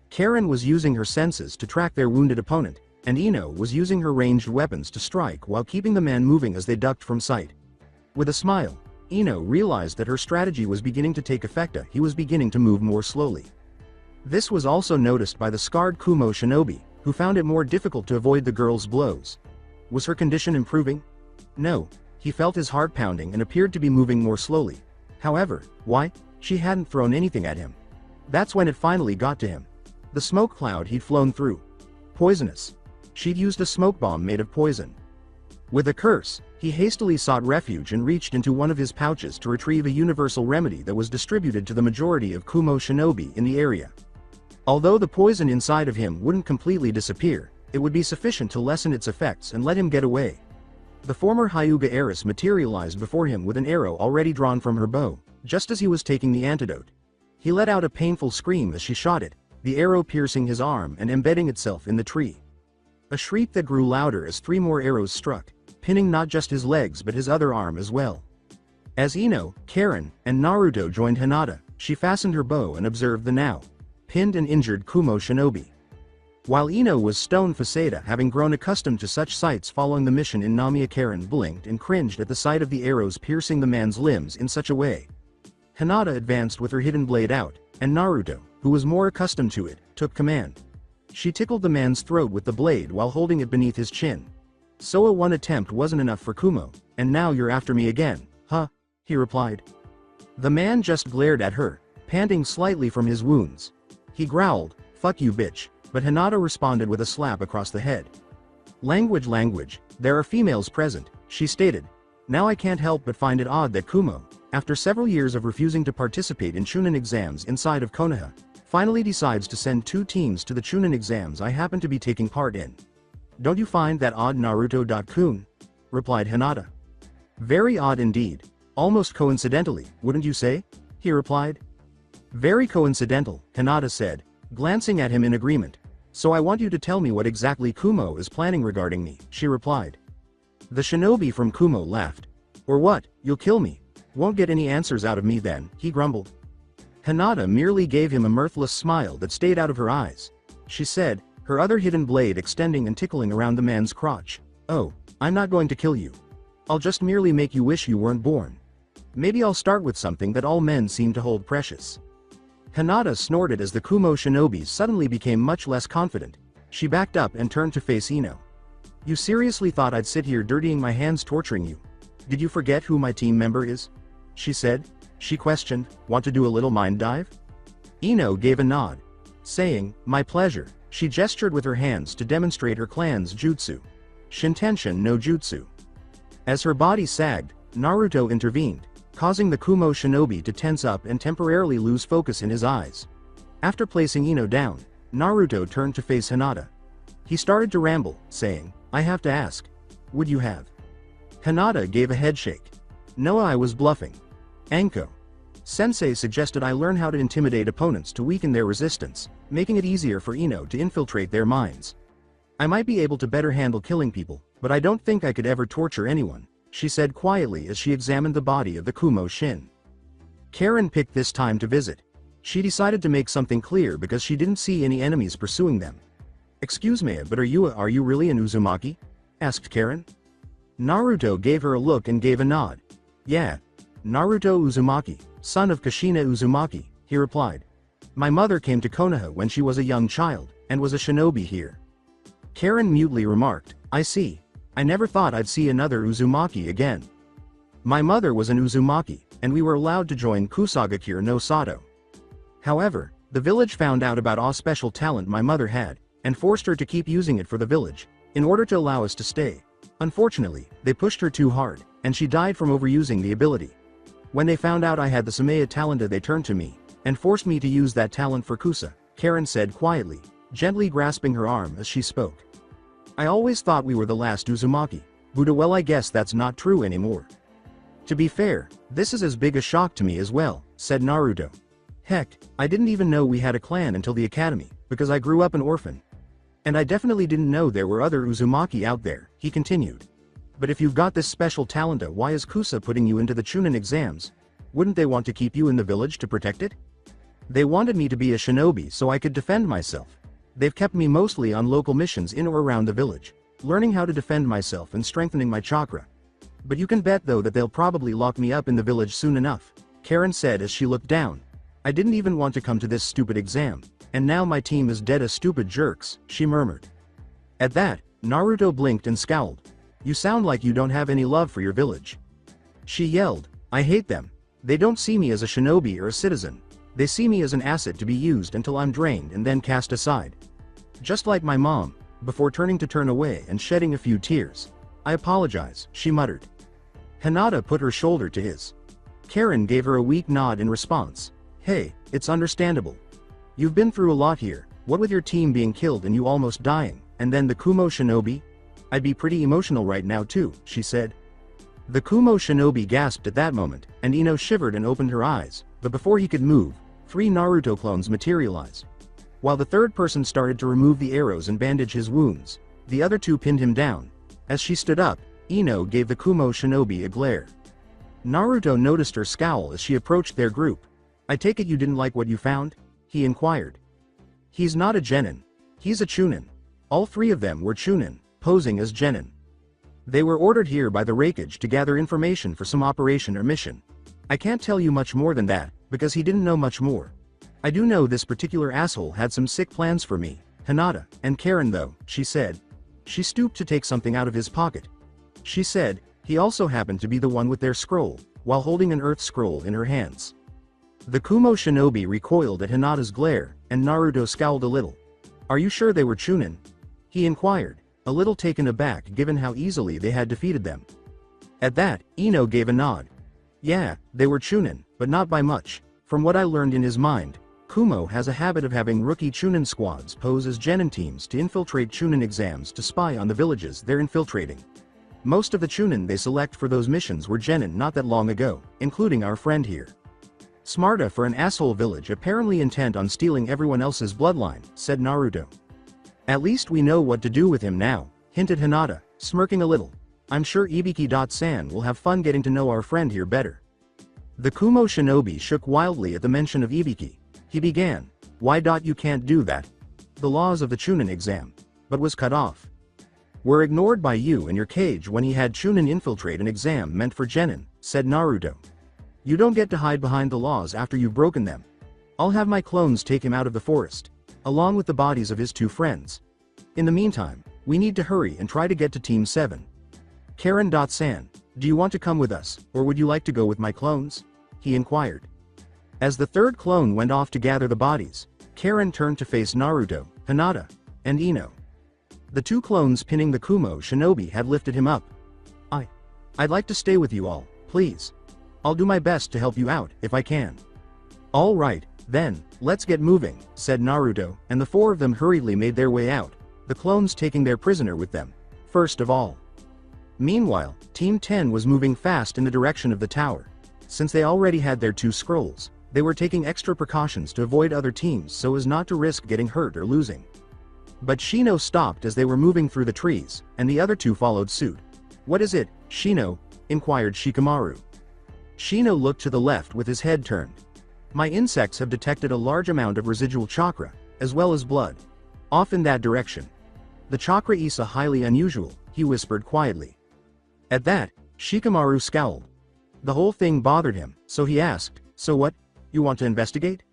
Karen was using her senses to track their wounded opponent, and Ino was using her ranged weapons to strike while keeping the man moving as they ducked from sight. With a smile, Ino realized that her strategy was beginning to take effect. He was beginning to move more slowly. This was also noticed by the scarred Kumo shinobi, who found it more difficult to avoid the girl's blows. Was her condition improving? No. He felt his heart pounding and appeared to be moving more slowly. However, why? She hadn't thrown anything at him. That's when it finally got to him. The smoke cloud he'd flown through. Poisonous. She'd used a smoke bomb made of poison. With a curse, he hastily sought refuge and reached into one of his pouches to retrieve a universal remedy that was distributed to the majority of Kumo shinobi in the area. Although the poison inside of him wouldn't completely disappear, it would be sufficient to lessen its effects and let him get away. The former Hyuga heiress materialized before him with an arrow already drawn from her bow, just as he was taking the antidote. He let out a painful scream as she shot it, the arrow piercing his arm and embedding itself in the tree. A shriek that grew louder as 3 more arrows struck, pinning not just his legs but his other arm as well. As Ino, Karen, and Naruto joined Hinata, she fastened her bow and observed the now pinned and injured Kumo shinobi. While Ino was stone-faced, having grown accustomed to such sights following the mission in Namiya, Karen blinked and cringed at the sight of the arrows piercing the man's limbs in such a way. Hinata advanced with her hidden blade out, and Naruto, who was more accustomed to it, took command. She tickled the man's throat with the blade while holding it beneath his chin. So a one attempt wasn't enough for Kumo, and now you're after me again, huh? He replied. The man just glared at her, panting slightly from his wounds. He growled, "Fuck you bitch," but Hinata responded with a slap across the head. Language, there are females present, she stated. Now I can't help but find it odd that Kumo, after several years of refusing to participate in Chunin exams inside of Konoha, finally decides to send 2 teams to the Chunin exams I happen to be taking part in. Don't you find that odd, Naruto-kun? Replied Hinata. Very odd indeed. Almost coincidentally, wouldn't you say? He replied. Very coincidental, Hinata said, glancing at him in agreement. So I want you to tell me what exactly Kumo is planning regarding me, she replied. The shinobi from Kumo laughed. Or what, you'll kill me? Won't get any answers out of me then, he grumbled. Hinata merely gave him a mirthless smile that stayed out of her eyes. She said, her other hidden blade extending and tickling around the man's crotch. Oh, I'm not going to kill you. I'll just merely make you wish you weren't born. Maybe I'll start with something that all men seem to hold precious. Hinata snorted as the Kumo shinobi suddenly became much less confident. She backed up and turned to face Ino. You seriously thought I'd sit here dirtying my hands torturing you? Did you forget who my team member is? She said. She questioned, want to do a little mind dive? Ino gave a nod. Saying, my pleasure, she gestured with her hands to demonstrate her clan's jutsu. Shintenshin no Jutsu. As her body sagged, Naruto intervened, causing the Kumo shinobi to tense up and temporarily lose focus in his eyes. After placing Ino down, Naruto turned to face Hinata. He started to ramble, saying, I have to ask. Would you have? Hinata gave a headshake. No, I was bluffing. Anko. Sensei suggested I learn how to intimidate opponents to weaken their resistance, making it easier for Ino to infiltrate their minds. I might be able to better handle killing people, but I don't think I could ever torture anyone, she said quietly as she examined the body of the Kumo Shin. Karen picked this time to visit. She decided to make something clear because she didn't see any enemies pursuing them. Excuse me, but are you really an Uzumaki? Asked Karen. Naruto gave her a look and gave a nod. Yeah. Naruto Uzumaki, son of Kushina Uzumaki, he replied. My mother came to Konoha when she was a young child, and was a shinobi here. Karen mutely remarked, I see. I never thought I'd see another Uzumaki again. My mother was an Uzumaki, and we were allowed to join Kusagakure no Sato. However, the village found out about a special talent my mother had, and forced her to keep using it for the village, in order to allow us to stay. Unfortunately, they pushed her too hard, and she died from overusing the ability. When they found out I had the Sumaya Talenta, they turned to me, and forced me to use that talent for Kusa, Karen said quietly, gently grasping her arm as she spoke. I always thought we were the last Uzumaki, but well, I guess that's not true anymore. To be fair, this is as big a shock to me as well, said Naruto. Heck, I didn't even know we had a clan until the academy, because I grew up an orphan. And I definitely didn't know there were other Uzumaki out there, he continued. But if you've got this special talenta, why is Kusa putting you into the Chunin exams? Wouldn't they want to keep you in the village to protect it? They wanted me to be a shinobi so I could defend myself. They've kept me mostly on local missions in or around the village, learning how to defend myself and strengthening my chakra. But you can bet though that they'll probably lock me up in the village soon enough, Karen said as she looked down. I didn't even want to come to this stupid exam, and now my team is dead as stupid jerks, she murmured. At that, Naruto blinked and scowled. You sound like you don't have any love for your village. She yelled, I hate them. They don't see me as a shinobi or a citizen. They see me as an asset to be used until I'm drained and then cast aside. Just like my mom, before turning to turn away and shedding a few tears. I apologize, she muttered. Hinata put her shoulder to his. Karen gave her a weak nod in response. Hey, it's understandable. You've been through a lot here, what with your team being killed and you almost dying, and then the Kumo shinobi? I'd be pretty emotional right now too, she said. The Kumo shinobi gasped at that moment, and Ino shivered and opened her eyes, but before he could move, 3 Naruto clones materialized. While the third person started to remove the arrows and bandage his wounds, the other 2 pinned him down. As she stood up, Ino gave the Kumo shinobi a glare. Naruto noticed her scowl as she approached their group. I take it you didn't like what you found? He inquired. He's not a genin. He's a chunin. All 3 of them were chunin, posing as genin. They were ordered here by the Raikage to gather information for some operation or mission. I can't tell you much more than that, because he didn't know much more. I do know this particular asshole had some sick plans for me, Hinata, and Karen though, she said. She stooped to take something out of his pocket. She said, he also happened to be the one with their scroll, while holding an earth scroll in her hands. The Kumo shinobi recoiled at Hinata's glare, and Naruto scowled a little. Are you sure they were chunin? He inquired, a little taken aback given how easily they had defeated them. At that, Ino gave a nod. Yeah, they were chunin, but not by much. From what I learned in his mind, Kumo has a habit of having rookie chunin squads pose as genin teams to infiltrate chunin exams to spy on the villages they're infiltrating. Most of the chunin they select for those missions were genin not that long ago, including our friend here. Smarta for an asshole village apparently intent on stealing everyone else's bloodline, said Naruto. At least we know what to do with him now, hinted Hinata, smirking a little. I'm sure Ibiki-san will have fun getting to know our friend here better. The Kumo shinobi shook wildly at the mention of Ibiki. He began, why you can't do that? The laws of the chunin exam. But was cut off. Were ignored by you and your cage when he had chunin infiltrate an exam meant for genin, said Naruto. You don't get to hide behind the laws after you've broken them. I'll have my clones take him out of the forest, along with the bodies of his 2 friends. In the meantime, we need to hurry and try to get to Team 7. Karen-san, do you want to come with us, or would you like to go with my clones? He inquired. As the 3rd clone went off to gather the bodies, Karen turned to face Naruto, Hinata, and Ino. The 2 clones pinning the Kumo shinobi had lifted him up. I'd like to stay with you all, please. I'll do my best to help you out, if I can. All right, then, let's get moving, said Naruto, and the 4 of them hurriedly made their way out, the clones taking their prisoner with them, first of all. Meanwhile, Team 10 was moving fast in the direction of the tower. Since they already had their 2 scrolls, they were taking extra precautions to avoid other teams so as not to risk getting hurt or losing. But Shino stopped as they were moving through the trees, and the other 2 followed suit. What is it, Shino? Inquired Shikamaru. Shino looked to the left with his head turned. My insects have detected a large amount of residual chakra, as well as blood. Off in that direction. The chakra is highly unusual, he whispered quietly. At that, Shikamaru scowled. The whole thing bothered him, so he asked, so what, you want to investigate?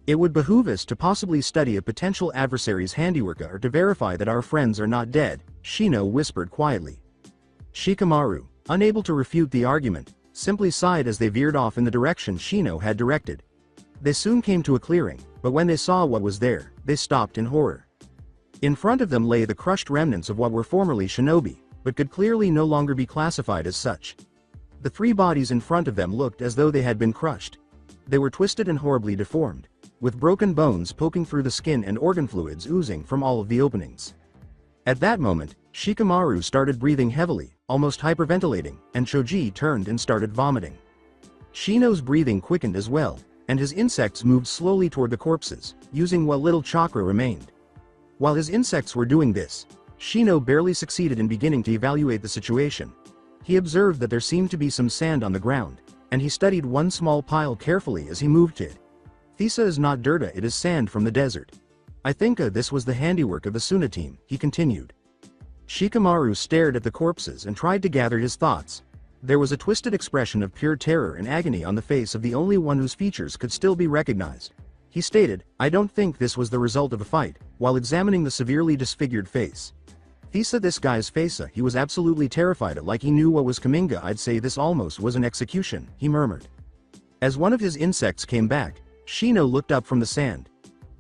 It would behoove us to possibly study a potential adversary's handiwork or to verify that our friends are not dead, Shino whispered quietly. Shikamaru, unable to refute the argument, simply sighed as they veered off in the direction Shino had directed. They soon came to a clearing, but when they saw what was there, they stopped in horror. In front of them lay the crushed remnants of what were formerly shinobi, but could clearly no longer be classified as such. The 3 bodies in front of them looked as though they had been crushed. They were twisted and horribly deformed, with broken bones poking through the skin and organ fluids oozing from all of the openings. At that moment, Shikamaru started breathing heavily, almost hyperventilating, and Choji turned and started vomiting. Shino's breathing quickened as well, and his insects moved slowly toward the corpses, using what little chakra remained. While his insects were doing this, Shino barely succeeded in beginning to evaluate the situation. He observed that there seemed to be some sand on the ground, and he studied one small pile carefully as he moved to it. Thisa is not dirt, it is sand from the desert. I think this was the handiwork of the Suna team, he continued. Shikamaru stared at the corpses and tried to gather his thoughts. There was a twisted expression of pure terror and agony on the face of the only one whose features could still be recognized. He stated, I don't think this was the result of a fight, while examining the severely disfigured face. Thesa, this guy's Faisa, he was absolutely terrified, like he knew what was coming. I'd say this almost was an execution, he murmured. As one of his insects came back, Shino looked up from the sand.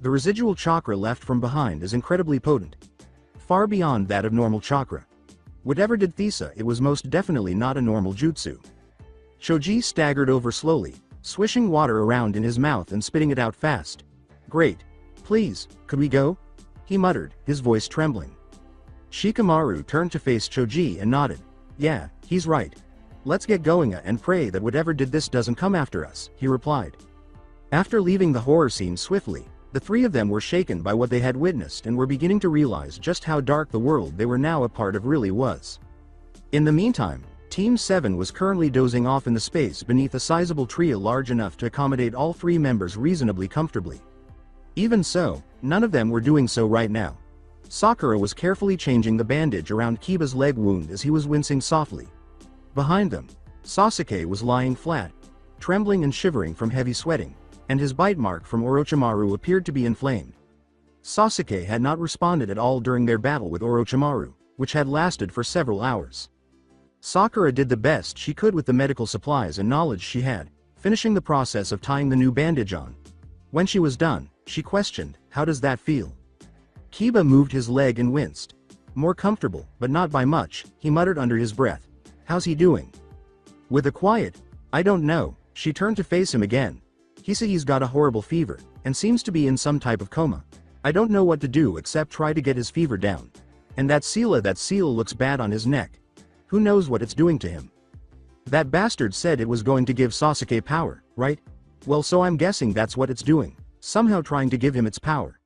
The residual chakra left from behind is incredibly potent. Far beyond that of normal chakra. Whatever did Thesa, it was most definitely not a normal jutsu. Choji staggered over slowly, swishing water around in his mouth and spitting it out fast. Great. Please, could we go? He muttered, his voice trembling. Shikamaru turned to face Choji and nodded. Yeah, he's right. Let's get going and pray that whatever did this doesn't come after us, he replied. After leaving the horror scene swiftly, the three of them were shaken by what they had witnessed and were beginning to realize just how dark the world they were now a part of really was. In the meantime, Team 7 was currently dozing off in the space beneath a sizable tree large enough to accommodate all three members reasonably comfortably. Even so, none of them were doing so right now. Sakura was carefully changing the bandage around Kiba's leg wound as he was wincing softly. Behind them, Sasuke was lying flat, trembling and shivering from heavy sweating, and his bite mark from Orochimaru appeared to be inflamed. Sasuke had not responded at all during their battle with Orochimaru, which had lasted for several hours. Sakura did the best she could with the medical supplies and knowledge she had, finishing the process of tying the new bandage on. When she was done, she questioned, "How does that feel?" Kiba moved his leg and winced. "More comfortable, but not by much," he muttered under his breath. "How's he doing?" With a quiet, "I don't know," she turned to face him again. "He said he's got a horrible fever, and seems to be in some type of coma. I don't know what to do except try to get his fever down. And that seal looks bad on his neck. Who knows what it's doing to him? That bastard said it was going to give Sasuke power, right? Well, so I'm guessing that's what it's doing, somehow trying to give him its power.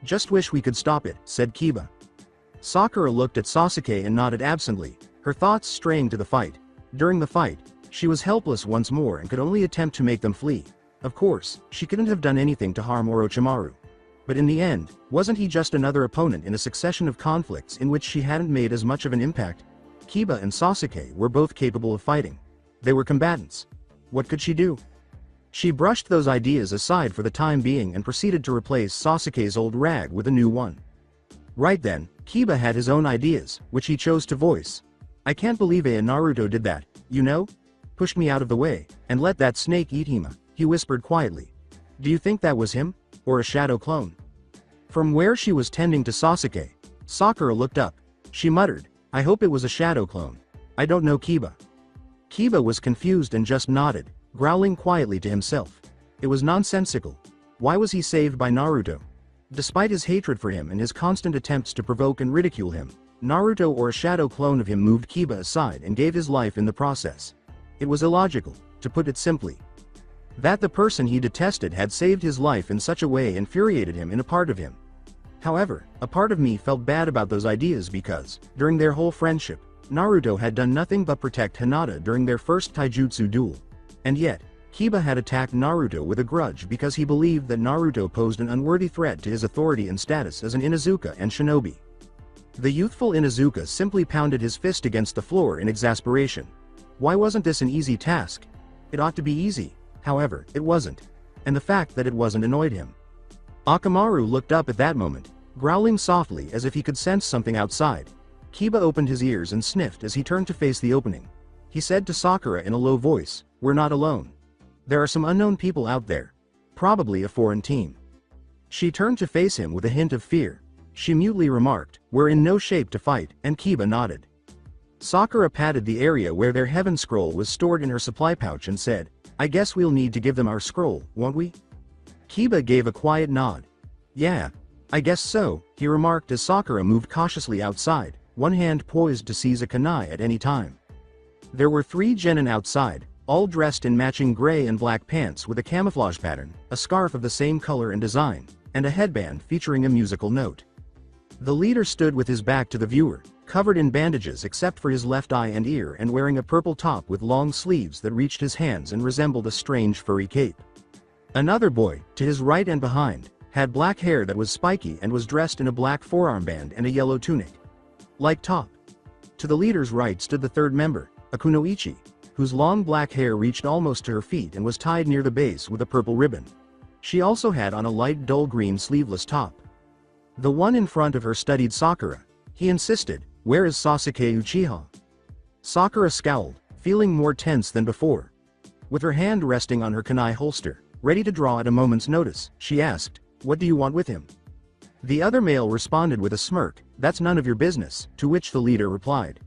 Just wish we could stop it," said Kiba. Sakura looked at Sasuke and nodded absently, her thoughts straying to the fight. During the fight, she was helpless once more and could only attempt to make them flee. Of course, she couldn't have done anything to harm Orochimaru. But in the end, wasn't he just another opponent in a succession of conflicts in which she hadn't made as much of an impact? Kiba and Sasuke were both capable of fighting. They were combatants. What could she do? She brushed those ideas aside for the time being and proceeded to replace Sasuke's old rag with a new one. Right then, Kiba had his own ideas, which he chose to voice. "I can't believe Naruto did that, you know? Pushed me out of the way, and let that snake eat him," he whispered quietly. "Do you think that was him? Or a shadow clone?" From where she was tending to Sasuke, Sakura looked up. She muttered, "I hope it was a shadow clone. I don't know Kiba." Kiba was confused and just nodded, growling quietly to himself. It was nonsensical. Why was he saved by Naruto? Despite his hatred for him and his constant attempts to provoke and ridicule him, Naruto or a shadow clone of him moved Kiba aside and gave his life in the process. It was illogical, to put it simply. That the person he detested had saved his life in such a way infuriated him in a part of him. However, a part of me felt bad about those ideas because, during their whole friendship, Naruto had done nothing but protect Hinata during their first taijutsu duel. And yet, Kiba had attacked Naruto with a grudge because he believed that Naruto posed an unworthy threat to his authority and status as an Inuzuka and shinobi. The youthful Inuzuka simply pounded his fist against the floor in exasperation. Why wasn't this an easy task? It ought to be easy, however, it wasn't. And the fact that it wasn't annoyed him. Akamaru looked up at that moment, growling softly as if he could sense something outside. Kiba opened his ears and sniffed as he turned to face the opening. He said to Sakura in a low voice, "We're not alone. There are some unknown people out there. Probably a foreign team." She turned to face him with a hint of fear. She mutely remarked, "We're in no shape to fight," and Kiba nodded. Sakura patted the area where their heaven scroll was stored in her supply pouch and said, "I guess we'll need to give them our scroll, won't we?" Kiba gave a quiet nod. "Yeah, I guess so," he remarked as Sakura moved cautiously outside, one hand poised to seize a kunai at any time. There were 3 genin outside, all dressed in matching gray and black pants with a camouflage pattern, a scarf of the same color and design, and a headband featuring a musical note. The leader stood with his back to the viewer, covered in bandages except for his left eye and ear and wearing a purple top with long sleeves that reached his hands and resembled a strange furry cape. Another boy, to his right and behind, had black hair that was spiky and was dressed in a black forearm band and a yellow tunic. Like top. To the leader's right stood the third member, Akunoichi, whose long black hair reached almost to her feet and was tied near the base with a purple ribbon. She also had on a light dull green sleeveless top. The one in front of her studied Sakura. He insisted, "Where is Sasuke Uchiha?" Sakura scowled, feeling more tense than before. With her hand resting on her kunai holster, ready to draw at a moment's notice, she asked, "What do you want with him?" The other male responded with a smirk, "That's none of your business," to which the leader replied.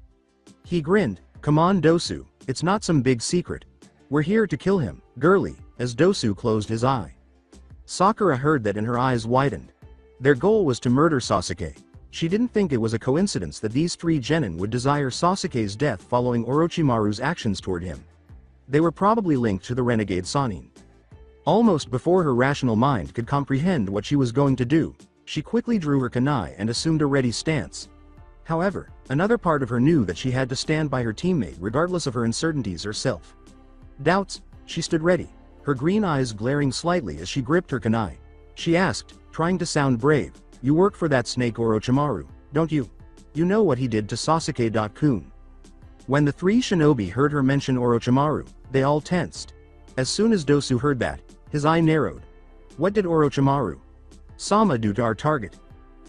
He grinned, "Come on Dosu, it's not some big secret. We're here to kill him, girly," as Dosu closed his eye. Sakura heard that and her eyes widened. Their goal was to murder Sasuke. She didn't think it was a coincidence that these three genin would desire Sasuke's death following Orochimaru's actions toward him. They were probably linked to the renegade Sannin. Almost before her rational mind could comprehend what she was going to do, she quickly drew her kunai and assumed a ready stance. However, another part of her knew that she had to stand by her teammate regardless of her uncertainties or self-doubts. She stood ready, her green eyes glaring slightly as she gripped her kunai. She asked, trying to sound brave, "You work for that snake Orochimaru, don't you? You know what he did to Sasuke-kun." When the three shinobi heard her mention Orochimaru, they all tensed. As soon as Dosu heard that, his eye narrowed. What did Orochimaru-sama do to our target?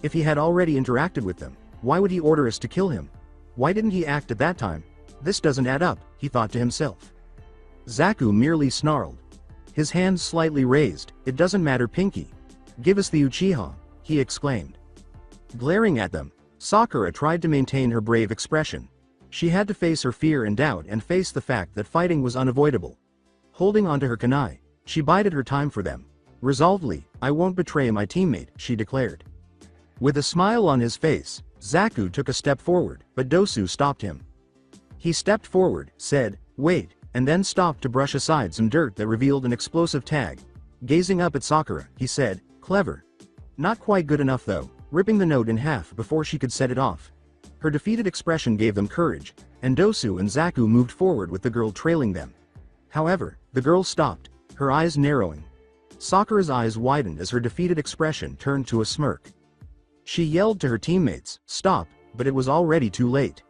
If he had already interacted with them, why would he order us to kill him? Why didn't he act at that time? This doesn't add up, he thought to himself. Zaku merely snarled. His hands slightly raised, "It doesn't matter Pinky. Give us the Uchiha," he exclaimed. Glaring at them, Sakura tried to maintain her brave expression. She had to face her fear and doubt and face the fact that fighting was unavoidable. Holding onto her kunai, she bided her time for them. Resolvedly, "I won't betray my teammate," she declared. With a smile on his face, Zaku took a step forward, but Dosu stopped him. He stepped forward, said, "Wait," and then stopped to brush aside some dirt that revealed an explosive tag. Gazing up at Sakura, he said, "Clever. Not quite good enough though," ripping the note in half before she could set it off. Her defeated expression gave them courage, and Dosu and Zaku moved forward with the girl trailing them. However, the girl stopped, her eyes narrowing. Sakura's eyes widened as her defeated expression turned to a smirk. She yelled to her teammates, "Stop," but it was already too late.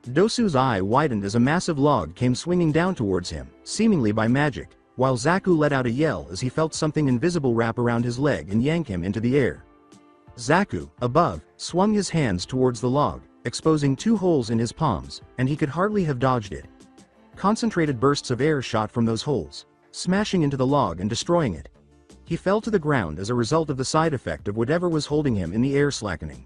Dosu's eye widened as a massive log came swinging down towards him, seemingly by magic, while Zaku let out a yell as he felt something invisible wrap around his leg and yank him into the air. Zaku, above, swung his hands towards the log, exposing two holes in his palms, and he could hardly have dodged it. Concentrated bursts of air shot from those holes, smashing into the log and destroying it. He fell to the ground as a result of the side effect of whatever was holding him in the air slackening.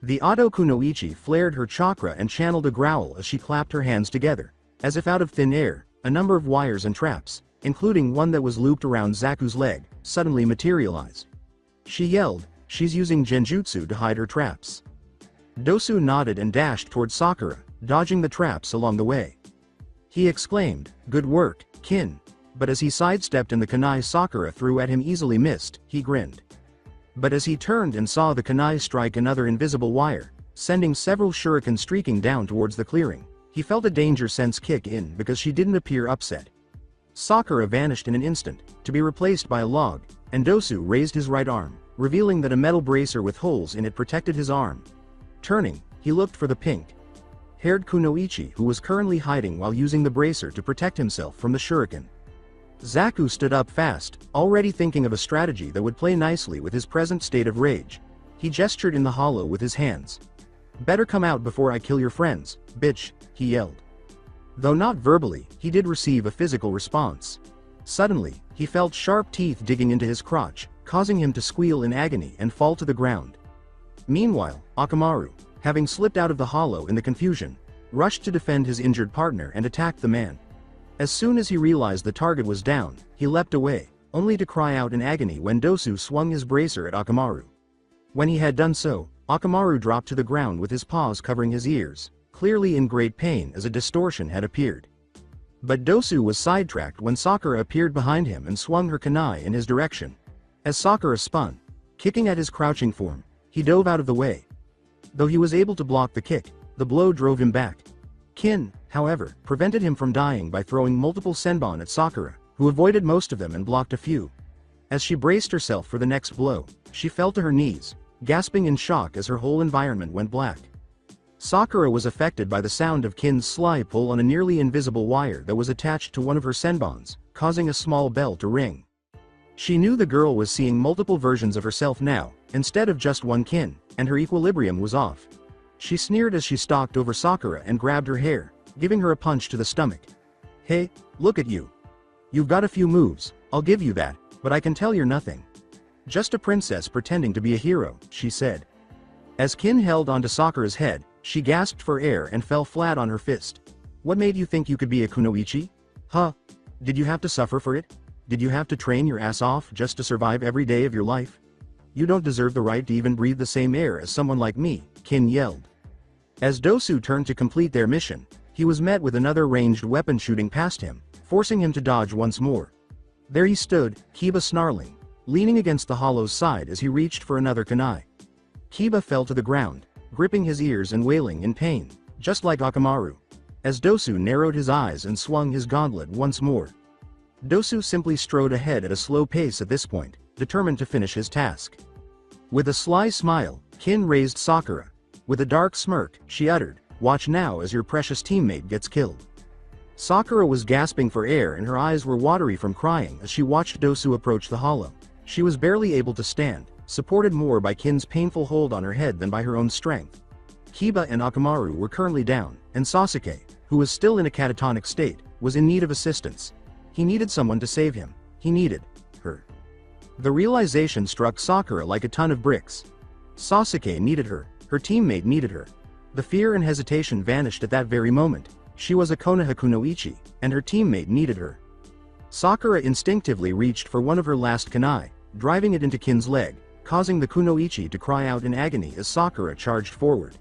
The Ado Kunoichi flared her chakra and channeled a growl as she clapped her hands together, as if out of thin air, a number of wires and traps, including one that was looped around Zaku's leg, suddenly materialized. She yelled, "She's using genjutsu to hide her traps." Dosu nodded and dashed towards Sakura, dodging the traps along the way. He exclaimed, "Good work, Kin," but as he sidestepped and the kunai Sakura threw at him easily missed, he grinned. But as he turned and saw the kunai strike another invisible wire, sending several shurikens streaking down towards the clearing, he felt a danger sense kick in because she didn't appear upset. Sakura vanished in an instant, to be replaced by a log, and Dosu raised his right arm, revealing that a metal bracer with holes in it protected his arm. Turning, he looked for the pink-haired Kunoichi who was currently hiding while using the bracer to protect himself from the shuriken. Zaku stood up fast, already thinking of a strategy that would play nicely with his present state of rage. He gestured in the hollow with his hands. "Better come out before I kill your friends, bitch," he yelled. Though not verbally, he did receive a physical response. Suddenly, he felt sharp teeth digging into his crotch, causing him to squeal in agony and fall to the ground. Meanwhile, Akamaru, having slipped out of the hollow in the confusion, rushed to defend his injured partner and attacked the man. As soon as he realized the target was down, he leapt away, only to cry out in agony when Dosu swung his bracer at Akamaru. When he had done so, Akamaru dropped to the ground with his paws covering his ears, clearly in great pain as a distortion had appeared. But Dosu was sidetracked when Sakura appeared behind him and swung her kunai in his direction. As Sakura spun, kicking at his crouching form, he dove out of the way. Though he was able to block the kick, the blow drove him back. Kin, however, prevented him from dying by throwing multiple senbon at Sakura, who avoided most of them and blocked a few. As she braced herself for the next blow, she fell to her knees, gasping in shock as her whole environment went black. Sakura was affected by the sound of Kin's sly pull on a nearly invisible wire that was attached to one of her senbons, causing a small bell to ring. She knew the girl was seeing multiple versions of herself now, instead of just one Kin, and her equilibrium was off. She sneered as she stalked over Sakura and grabbed her hair, giving her a punch to the stomach. Hey, look at you. You've got a few moves, I'll give you that, but I can tell you're nothing. Just a princess pretending to be a hero, she said. As Kin held onto Sakura's head, she gasped for air and fell flat on her fist. What made you think you could be a kunoichi? Huh? Did you have to suffer for it? Did you have to train your ass off just to survive every day of your life? You don't deserve the right to even breathe the same air as someone like me, Kin yelled. As Dosu turned to complete their mission, he was met with another ranged weapon shooting past him, forcing him to dodge once more. There he stood, Kiba snarling, leaning against the hollow's side as he reached for another kunai. Kiba fell to the ground, gripping his ears and wailing in pain, just like Akamaru. As Dosu narrowed his eyes and swung his gauntlet once more. Dosu simply strode ahead at a slow pace at this point, determined to finish his task. With a sly smile, Kin raised Sakura. With a dark smirk, she uttered, "Watch now as your precious teammate gets killed." Sakura was gasping for air and her eyes were watery from crying as she watched Dosu approach the hollow. She was barely able to stand, supported more by Kin's painful hold on her head than by her own strength. Kiba and Akamaru were currently down, and Sasuke, who was still in a catatonic state, was in need of assistance. He needed someone to save him. He needed her. The realization struck Sakura like a ton of bricks. Sasuke needed her. Her teammate needed her. The fear and hesitation vanished at that very moment. She was a Konoha kunoichi, and her teammate needed her. Sakura instinctively reached for one of her last kunai, driving it into Kin's leg, causing the kunoichi to cry out in agony as Sakura charged forward.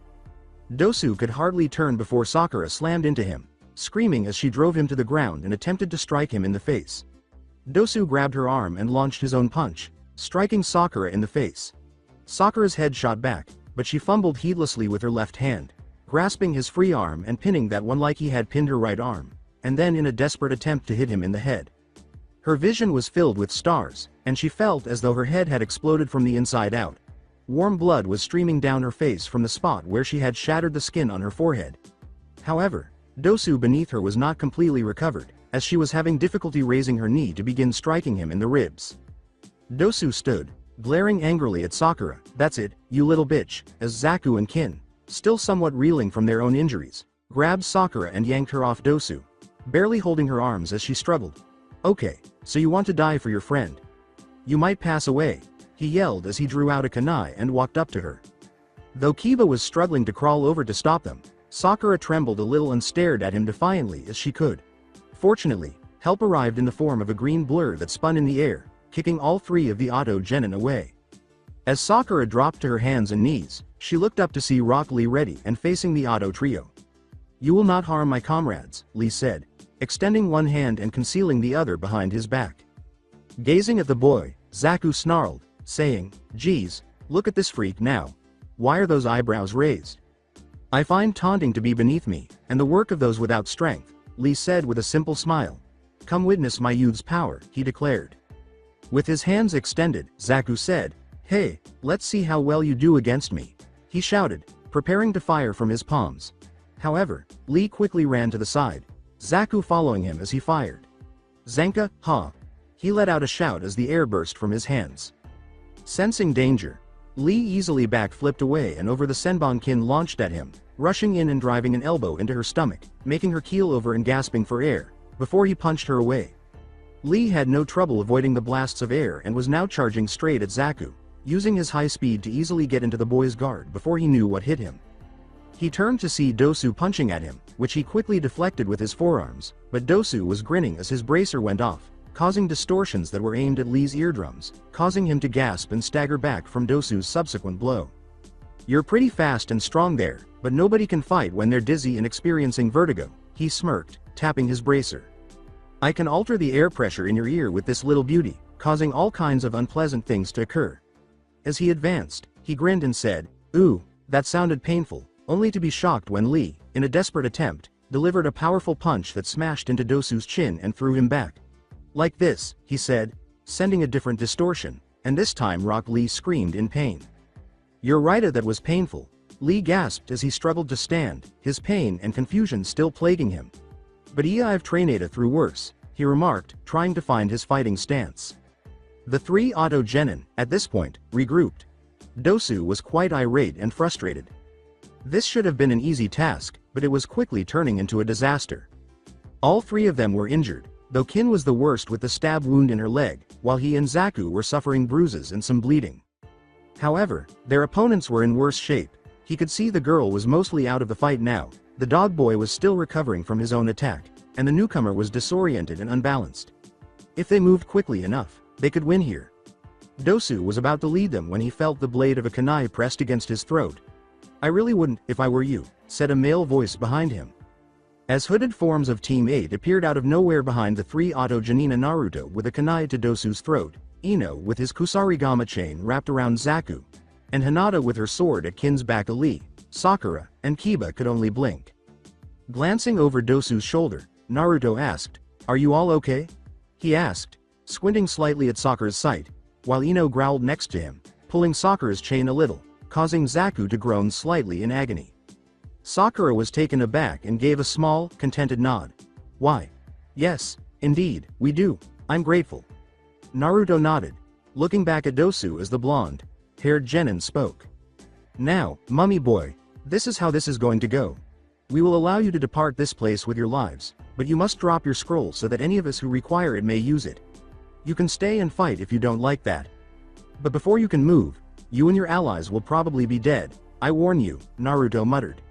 Dosu could hardly turn before Sakura slammed into him, screaming as she drove him to the ground and attempted to strike him in the face. Dosu grabbed her arm and launched his own punch, striking Sakura in the face. Sakura's head shot back, but she fumbled heedlessly with her left hand, grasping his free arm and pinning that one like he had pinned her right arm, and then in a desperate attempt to hit him in the head. Her vision was filled with stars, and she felt as though her head had exploded from the inside out. Warm blood was streaming down her face from the spot where she had shattered the skin on her forehead. However, Dosu beneath her was not completely recovered, as she was having difficulty raising her knee to begin striking him in the ribs. Dosu stood, glaring angrily at Sakura. "That's it, you little bitch," as Zaku and Kin, still somewhat reeling from their own injuries, grabbed Sakura and yanked her off Dosu, barely holding her arms as she struggled. "Okay, so you want to die for your friend? You might pass away," he yelled as he drew out a kunai and walked up to her. Though Kiba was struggling to crawl over to stop them, Sakura trembled a little and stared at him defiantly as she could. Fortunately, help arrived in the form of a green blur that spun in the air, kicking all three of the Auto Genin away. As Sakura dropped to her hands and knees, she looked up to see Rock Lee ready and facing the Auto trio. "You will not harm my comrades," Lee said, extending one hand and concealing the other behind his back. Gazing at the boy, Zaku snarled, saying, "Geez, look at this freak now. Why are those eyebrows raised? I find taunting to be beneath me, and the work of those without strength," Lee said with a simple smile. "Come witness my youth's power," he declared. With his hands extended, Zaku said, "Hey, let's see how well you do against me," he shouted, preparing to fire from his palms. However, Lee quickly ran to the side, Zaku following him as he fired. "Zenka, ha!" He let out a shout as the air burst from his hands. Sensing danger, Lee easily back-flipped away and over the Senbon Kin launched at him, rushing in and driving an elbow into her stomach, making her keel over and gasping for air, before he punched her away. Lee had no trouble avoiding the blasts of air and was now charging straight at Zaku, using his high speed to easily get into the boy's guard before he knew what hit him. He turned to see Dosu punching at him, which he quickly deflected with his forearms, but Dosu was grinning as his bracer went off, causing distortions that were aimed at Lee's eardrums, causing him to gasp and stagger back from Dosu's subsequent blow. "You're pretty fast and strong there, but nobody can fight when they're dizzy and experiencing vertigo," he smirked, tapping his bracer. "I can alter the air pressure in your ear with this little beauty, causing all kinds of unpleasant things to occur." As he advanced, he grinned and said, "Ooh, that sounded painful," only to be shocked when Lee, in a desperate attempt, delivered a powerful punch that smashed into Dosu's chin and threw him back. "Like this," he said, sending a different distortion, and this time Rock Lee screamed in pain. "You're right, that was painful," Lee gasped as he struggled to stand, his pain and confusion still plaguing him. "But I've trained through worse," he remarked, trying to find his fighting stance. The three Auto Genin, at this point, regrouped. Dosu was quite irate and frustrated. This should have been an easy task, but it was quickly turning into a disaster. All three of them were injured, though Kin was the worst with the stab wound in her leg, while he and Zaku were suffering bruises and some bleeding. However, their opponents were in worse shape. He could see the girl was mostly out of the fight now, the dog boy was still recovering from his own attack, and the newcomer was disoriented and unbalanced. If they moved quickly enough, they could win here. Dosu was about to lead them when he felt the blade of a kunai pressed against his throat. "I really wouldn't, if I were you," said a male voice behind him. As hooded forms of Team 8 appeared out of nowhere behind the three Auto Janina, Naruto with a kunai to Dosu's throat, Ino with his Kusarigama chain wrapped around Zaku, and Hinata with her sword at Kin's back. Ali, Sakura, and Kiba could only blink. Glancing over Dosu's shoulder, Naruto asked, "Are you all okay?" He asked, squinting slightly at Sakura's sight, while Ino growled next to him, pulling Sakura's chain a little, causing Zaku to groan slightly in agony. Sakura was taken aback and gave a small, contented nod. "Why? Yes, indeed, we do, I'm grateful." Naruto nodded, looking back at Dosu as the blonde-haired genin spoke. "Now, mummy boy, this is how this is going to go. We will allow you to depart this place with your lives, but you must drop your scroll so that any of us who require it may use it. You can stay and fight if you don't like that. But before you can move, you and your allies will probably be dead, I warn you," Naruto muttered.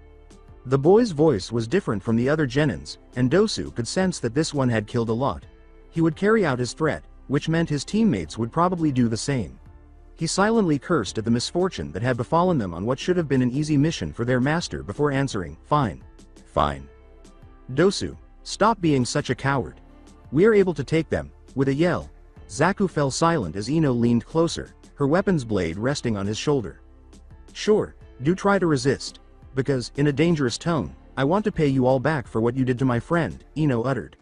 The boy's voice was different from the other genins, and Dosu could sense that this one had killed a lot. He would carry out his threat, which meant his teammates would probably do the same. He silently cursed at the misfortune that had befallen them on what should have been an easy mission for their master before answering, "Fine. Fine. Dosu, stop being such a coward. We are able to take them." With a yell, Zaku fell silent as Ino leaned closer, her weapon's blade resting on his shoulder. "Sure, do try to resist. Because, in a dangerous tone, I want to pay you all back for what you did to my friend," Ino uttered.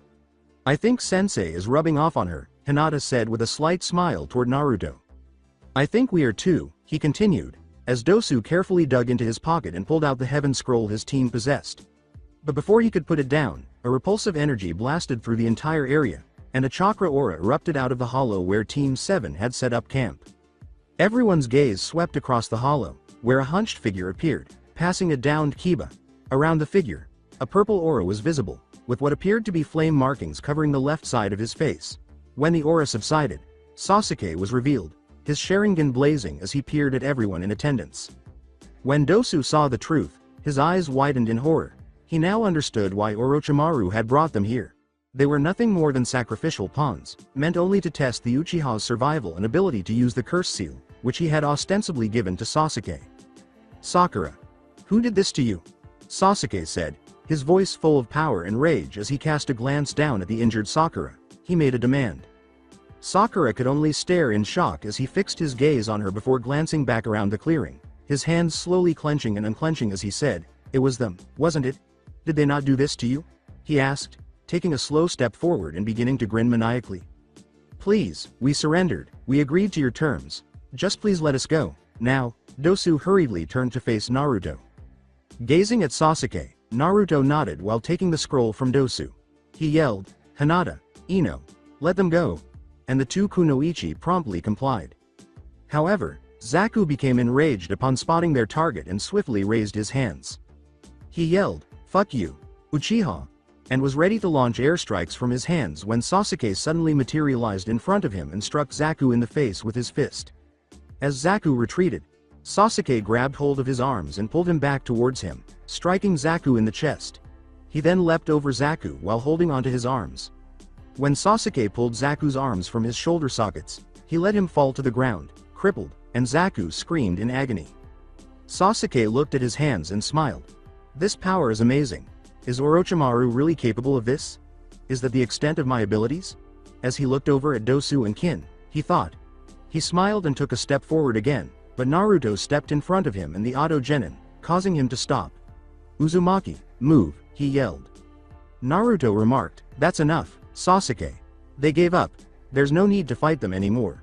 "I think Sensei is rubbing off on her," Hinata said with a slight smile toward Naruto. "I think we are too," he continued, as Dosu carefully dug into his pocket and pulled out the heaven scroll his team possessed. But before he could put it down, a repulsive energy blasted through the entire area, and a chakra aura erupted out of the hollow where Team 7 had set up camp. Everyone's gaze swept across the hollow, where a hunched figure appeared, passing a downed Kiba. Around the figure, a purple aura was visible, with what appeared to be flame markings covering the left side of his face. When the aura subsided, Sasuke was revealed, his Sharingan blazing as he peered at everyone in attendance. When Dosu saw the truth, his eyes widened in horror. He now understood why Orochimaru had brought them here. They were nothing more than sacrificial pawns, meant only to test the Uchiha's survival and ability to use the curse seal, which he had ostensibly given to Sasuke. "Sakura. Who did this to you?" Sasuke said, his voice full of power and rage as he cast a glance down at the injured Sakura. He made a demand. Sakura could only stare in shock as he fixed his gaze on her before glancing back around the clearing, his hands slowly clenching and unclenching as he said, "It was them, wasn't it? Did they not do this to you?" he asked, taking a slow step forward and beginning to grin maniacally. "Please, we surrendered, we agreed to your terms. Just please let us go, now." Dosu hurriedly turned to face Naruto. Gazing at Sasuke, Naruto nodded while taking the scroll from Dosu. He yelled, "Hinata, Ino, let them go," and the two kunoichi promptly complied. However, Zaku became enraged upon spotting their target and swiftly raised his hands. He yelled, "Fuck you, Uchiha," and was ready to launch airstrikes from his hands when Sasuke suddenly materialized in front of him and struck Zaku in the face with his fist. As Zaku retreated, Sasuke grabbed hold of his arms and pulled him back towards him, striking Zaku in the chest. He then leapt over Zaku while holding onto his arms. When Sasuke pulled Zaku's arms from his shoulder sockets, he let him fall to the ground, crippled, and Zaku screamed in agony. Sasuke looked at his hands and smiled. "This power is amazing. Is Orochimaru really capable of this? Is that the extent of my abilities?" As he looked over at Dosu and Kin, he thought. He smiled and took a step forward again, but Naruto stepped in front of him and the Auto Genin, causing him to stop. "Uzumaki, move," he yelled. Naruto remarked, "That's enough, Sasuke. They gave up. There's no need to fight them anymore."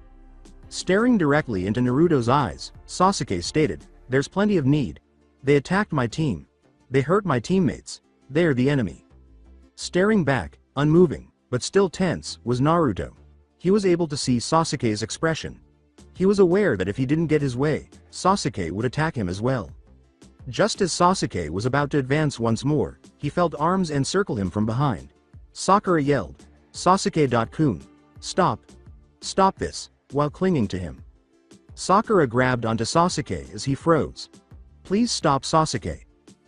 Staring directly into Naruto's eyes, Sasuke stated, "There's plenty of need. They attacked my team. They hurt my teammates. They're the enemy." Staring back, unmoving, but still tense, was Naruto. He was able to see Sasuke's expression. He was aware that if he didn't get his way, Sasuke would attack him as well. Just as Sasuke was about to advance once more, he felt arms encircle him from behind. Sakura yelled, "Sasuke-kun, stop! Stop this," while clinging to him. Sakura grabbed onto Sasuke as he froze. "Please stop, Sasuke.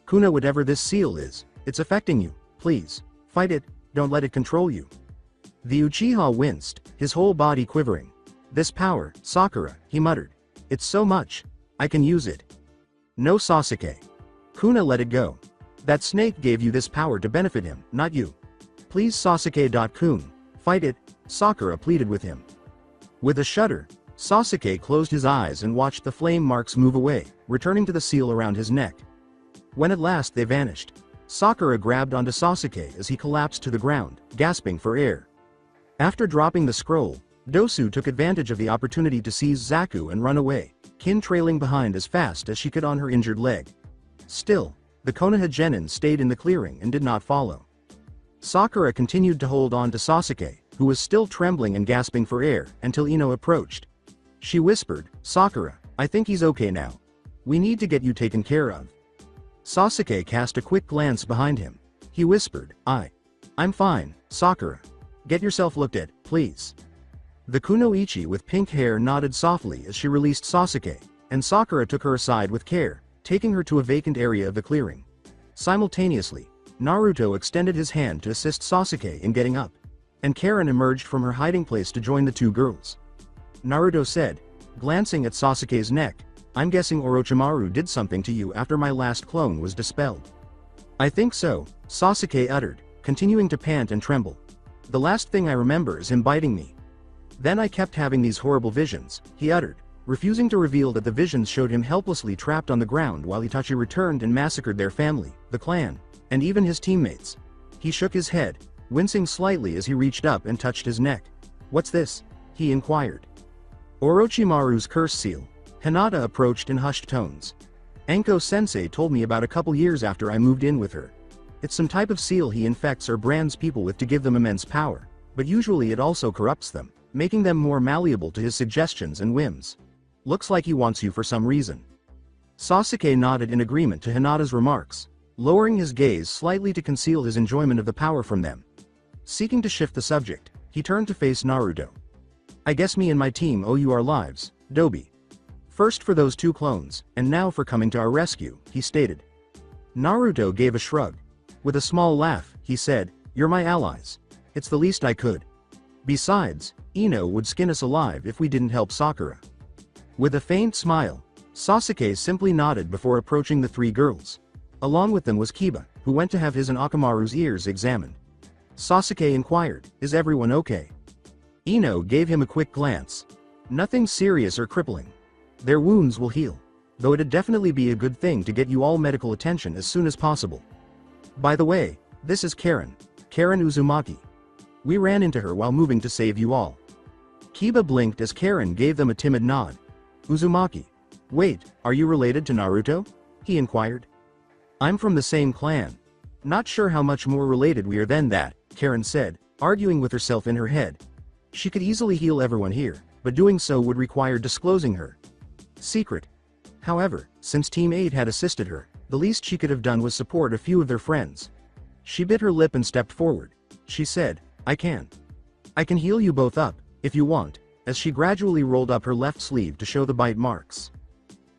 Kuna, whatever this seal is, it's affecting you, please. Fight it, don't let it control you." The Uchiha winced, his whole body quivering. "This power, Sakura," he muttered. "It's so much. I can use it." "No, Sasuke. Kuna, let it go. That snake gave you this power to benefit him, not you. Please, Sasuke-kun, fight it," Sakura pleaded with him. With a shudder, Sasuke closed his eyes and watched the flame marks move away, returning to the seal around his neck. When at last they vanished, Sakura grabbed onto Sasuke as he collapsed to the ground, gasping for air. After dropping the scroll, Dosu took advantage of the opportunity to seize Zaku and run away, Kin trailing behind as fast as she could on her injured leg. Still, the Konoha genin stayed in the clearing and did not follow. Sakura continued to hold on to Sasuke, who was still trembling and gasping for air, until Ino approached. She whispered, "Sakura, I think he's okay now. We need to get you taken care of." Sasuke cast a quick glance behind him. He whispered, I'm fine, Sakura. Get yourself looked at, please." The kunoichi with pink hair nodded softly as she released Sasuke, and Sakura took her aside with care, taking her to a vacant area of the clearing. Simultaneously, Naruto extended his hand to assist Sasuke in getting up, and Karen emerged from her hiding place to join the two girls. Naruto said, glancing at Sasuke's neck, "I'm guessing Orochimaru did something to you after my last clone was dispelled." "I think so," Sasuke uttered, continuing to pant and tremble. "The last thing I remember is him biting me. Then I kept having these horrible visions," he uttered, refusing to reveal that the visions showed him helplessly trapped on the ground while Itachi returned and massacred their family, the clan, and even his teammates. He shook his head, wincing slightly as he reached up and touched his neck. "What's this?" he inquired. "Orochimaru's curse seal," Hinata approached in hushed tones. "Anko-sensei told me about a couple years after I moved in with her. It's some type of seal he infects or brands people with to give them immense power, but usually it also corrupts them, making them more malleable to his suggestions and whims. Looks like he wants you for some reason." Sasuke nodded in agreement to Hinata's remarks, lowering his gaze slightly to conceal his enjoyment of the power from them. Seeking to shift the subject, he turned to face Naruto. "I guess me and my team owe you our lives, Dobi. First for those two clones, and now for coming to our rescue," he stated. Naruto gave a shrug. With a small laugh, he said, "You're my allies. It's the least I could. Besides, Ino would skin us alive if we didn't help Sakura." With a faint smile, Sasuke simply nodded before approaching the three girls. Along with them was Kiba, who went to have his and Akamaru's ears examined. Sasuke inquired, "Is everyone okay?" Ino gave him a quick glance. "Nothing serious or crippling. Their wounds will heal, though it'd definitely be a good thing to get you all medical attention as soon as possible. By the way, this is Karen Uzumaki. We ran into her while moving to save you all." Kiba blinked as Karen gave them a timid nod. "Uzumaki. Wait, are you related to Naruto?" he inquired. "I'm from the same clan. Not sure how much more related we are than that," Karen said, arguing with herself in her head. She could easily heal everyone here, but doing so would require disclosing her secret. However, since Team 8 had assisted her, the least she could have done was support a few of their friends. She bit her lip and stepped forward. She said, I can heal you both up, if you want," as she gradually rolled up her left sleeve to show the bite marks.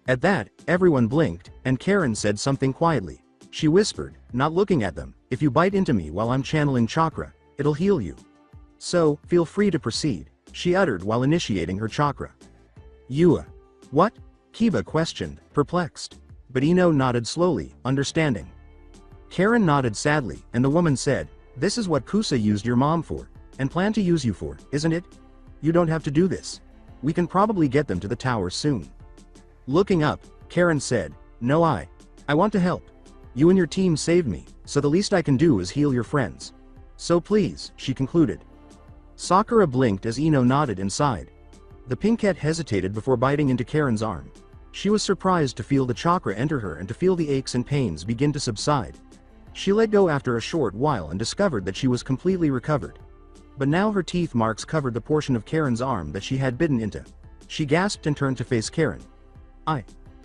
At that, everyone blinked, and Karen said something quietly. She whispered, not looking at them, "If you bite into me while I'm channeling chakra, it'll heal you. So, feel free to proceed," she uttered while initiating her chakra. "Yua. What?" Kiba questioned, perplexed. But Ino nodded slowly, understanding. Karen nodded sadly, and the woman said, "This is what Kusa used your mom for, and planned to use you for, isn't it? You don't have to do this. We can probably get them to the tower soon." Looking up, Karen said, "No, I want to help. You and your team saved me, so the least I can do is heal your friends. So please," she concluded. Sakura blinked as Ino nodded and sighed. The pinkette hesitated before biting into Karen's arm. She was surprised to feel the chakra enter her and to feel the aches and pains begin to subside. She let go after a short while and discovered that she was completely recovered. But now her teeth marks covered the portion of Karen's arm that she had bitten into. She gasped and turned to face Karen.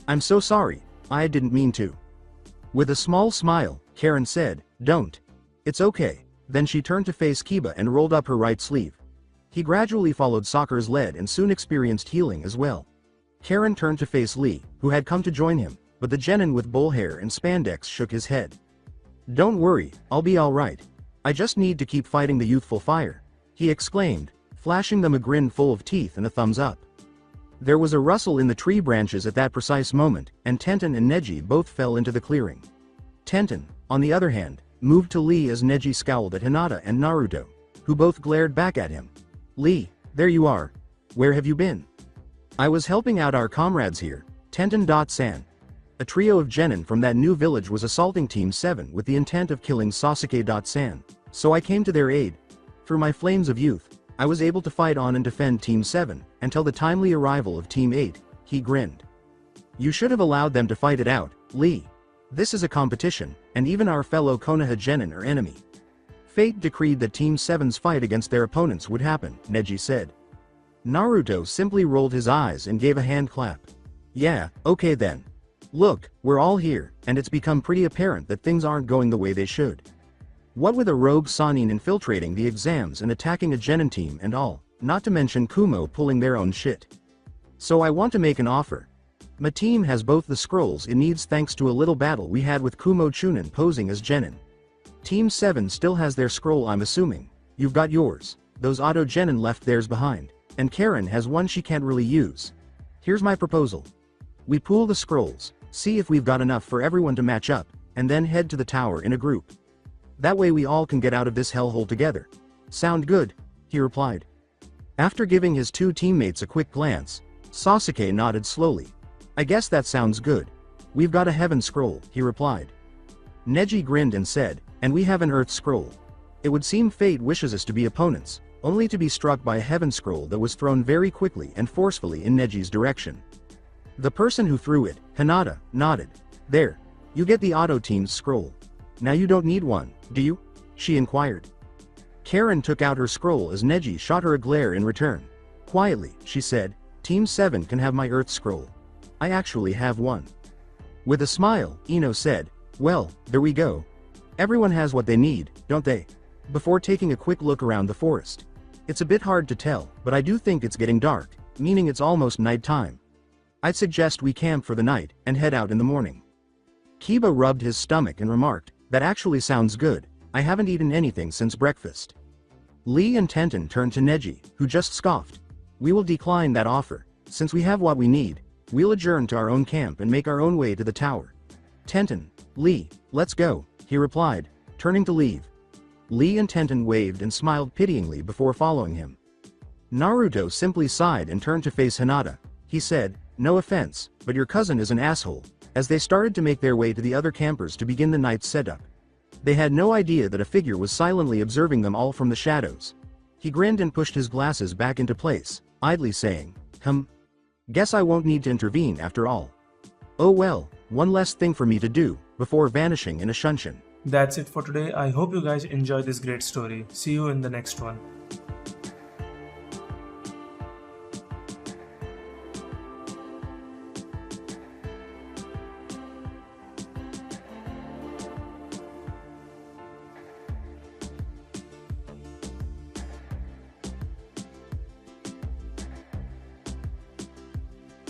I'm so sorry, I didn't mean to," With a small smile, Karen said, "Don't. It's okay." Then she turned to face Kiba and rolled up her right sleeve. He gradually followed Soccer's lead and soon experienced healing as well. Karen turned to face Lee, who had come to join him, but the genin with bull hair and spandex shook his head. "Don't worry, I'll be alright. I just need to keep fighting the youthful fire," he exclaimed, flashing them a grin full of teeth and a thumbs up. There was a rustle in the tree branches at that precise moment, and Tenten and Neji both fell into the clearing. Tenten, on the other hand, moved to Lee as Neji scowled at Hinata and Naruto, who both glared back at him. "Lee, there you are. Where have you been?" "I was helping out our comrades here, Tenten-san." A trio of genin from that new village was assaulting Team 7 with the intent of killing Sasuke-san, so I came to their aid. Through my flames of youth, I was able to fight on and defend Team 7, until the timely arrival of Team 8, he grinned. "You should have allowed them to fight it out, Lee. This is a competition, and even our fellow Konoha genin are enemy. Fate decreed that Team 7's fight against their opponents would happen," Neji said. Naruto simply rolled his eyes and gave a hand clap. "Yeah, okay then. Look, we're all here, and it's become pretty apparent that things aren't going the way they should. What with a rogue Sannin infiltrating the exams and attacking a genin team and all, not to mention Kumo pulling their own shit. So I want to make an offer. My team has both the scrolls it needs thanks to a little battle we had with Kumo Chunin posing as genin. Team 7 still has their scroll, I'm assuming. You've got yours. Those auto genin left theirs behind. And Karen has one she can't really use. Here's my proposal. We pool the scrolls, see if we've got enough for everyone to match up, and then head to the tower in a group. That way we all can get out of this hellhole together." "Sound good," he replied. After giving his two teammates a quick glance, Sasuke nodded slowly. "I guess that sounds good. We've got a heaven scroll," he replied. Neji grinned and said, "And we have an earth scroll. It would seem fate wishes us to be opponents, only to be struck by a heaven scroll that was thrown very quickly and forcefully in Neji's direction." The person who threw it, Hinata, nodded. "There. You get the auto team's scroll. Now you don't need one, do you?" she inquired. Karen took out her scroll as Neji shot her a glare in return. Quietly, she said, "Team 7 can have my earth scroll. I actually have one." With a smile, Ino said, "Well, there we go. Everyone has what they need, don't they?" Before taking a quick look around the forest. "It's a bit hard to tell, but I do think it's getting dark, meaning it's almost night time. I'd suggest we camp for the night, and head out in the morning." Kiba rubbed his stomach and remarked, "That actually sounds good. I haven't eaten anything since breakfast." Lee and Tenten turned to Neji, who just scoffed. "We will decline that offer. Since we have what we need, we'll adjourn to our own camp and make our own way to the tower." "Tenten, Lee, let's go," he replied, turning to leave. Lee and Tenten waved and smiled pityingly before following him. Naruto simply sighed and turned to face Hinata. He said, "No offense, but your cousin is an asshole," as they started to make their way to the other campers to begin the night's setup. They had no idea that a figure was silently observing them all from the shadows. He grinned and pushed his glasses back into place, idly saying, Guess I won't need to intervene after all. Oh well, one less thing for me to do," before vanishing in a shunshin. That's it for today. I hope you guys enjoyed this great story. See you in the next one.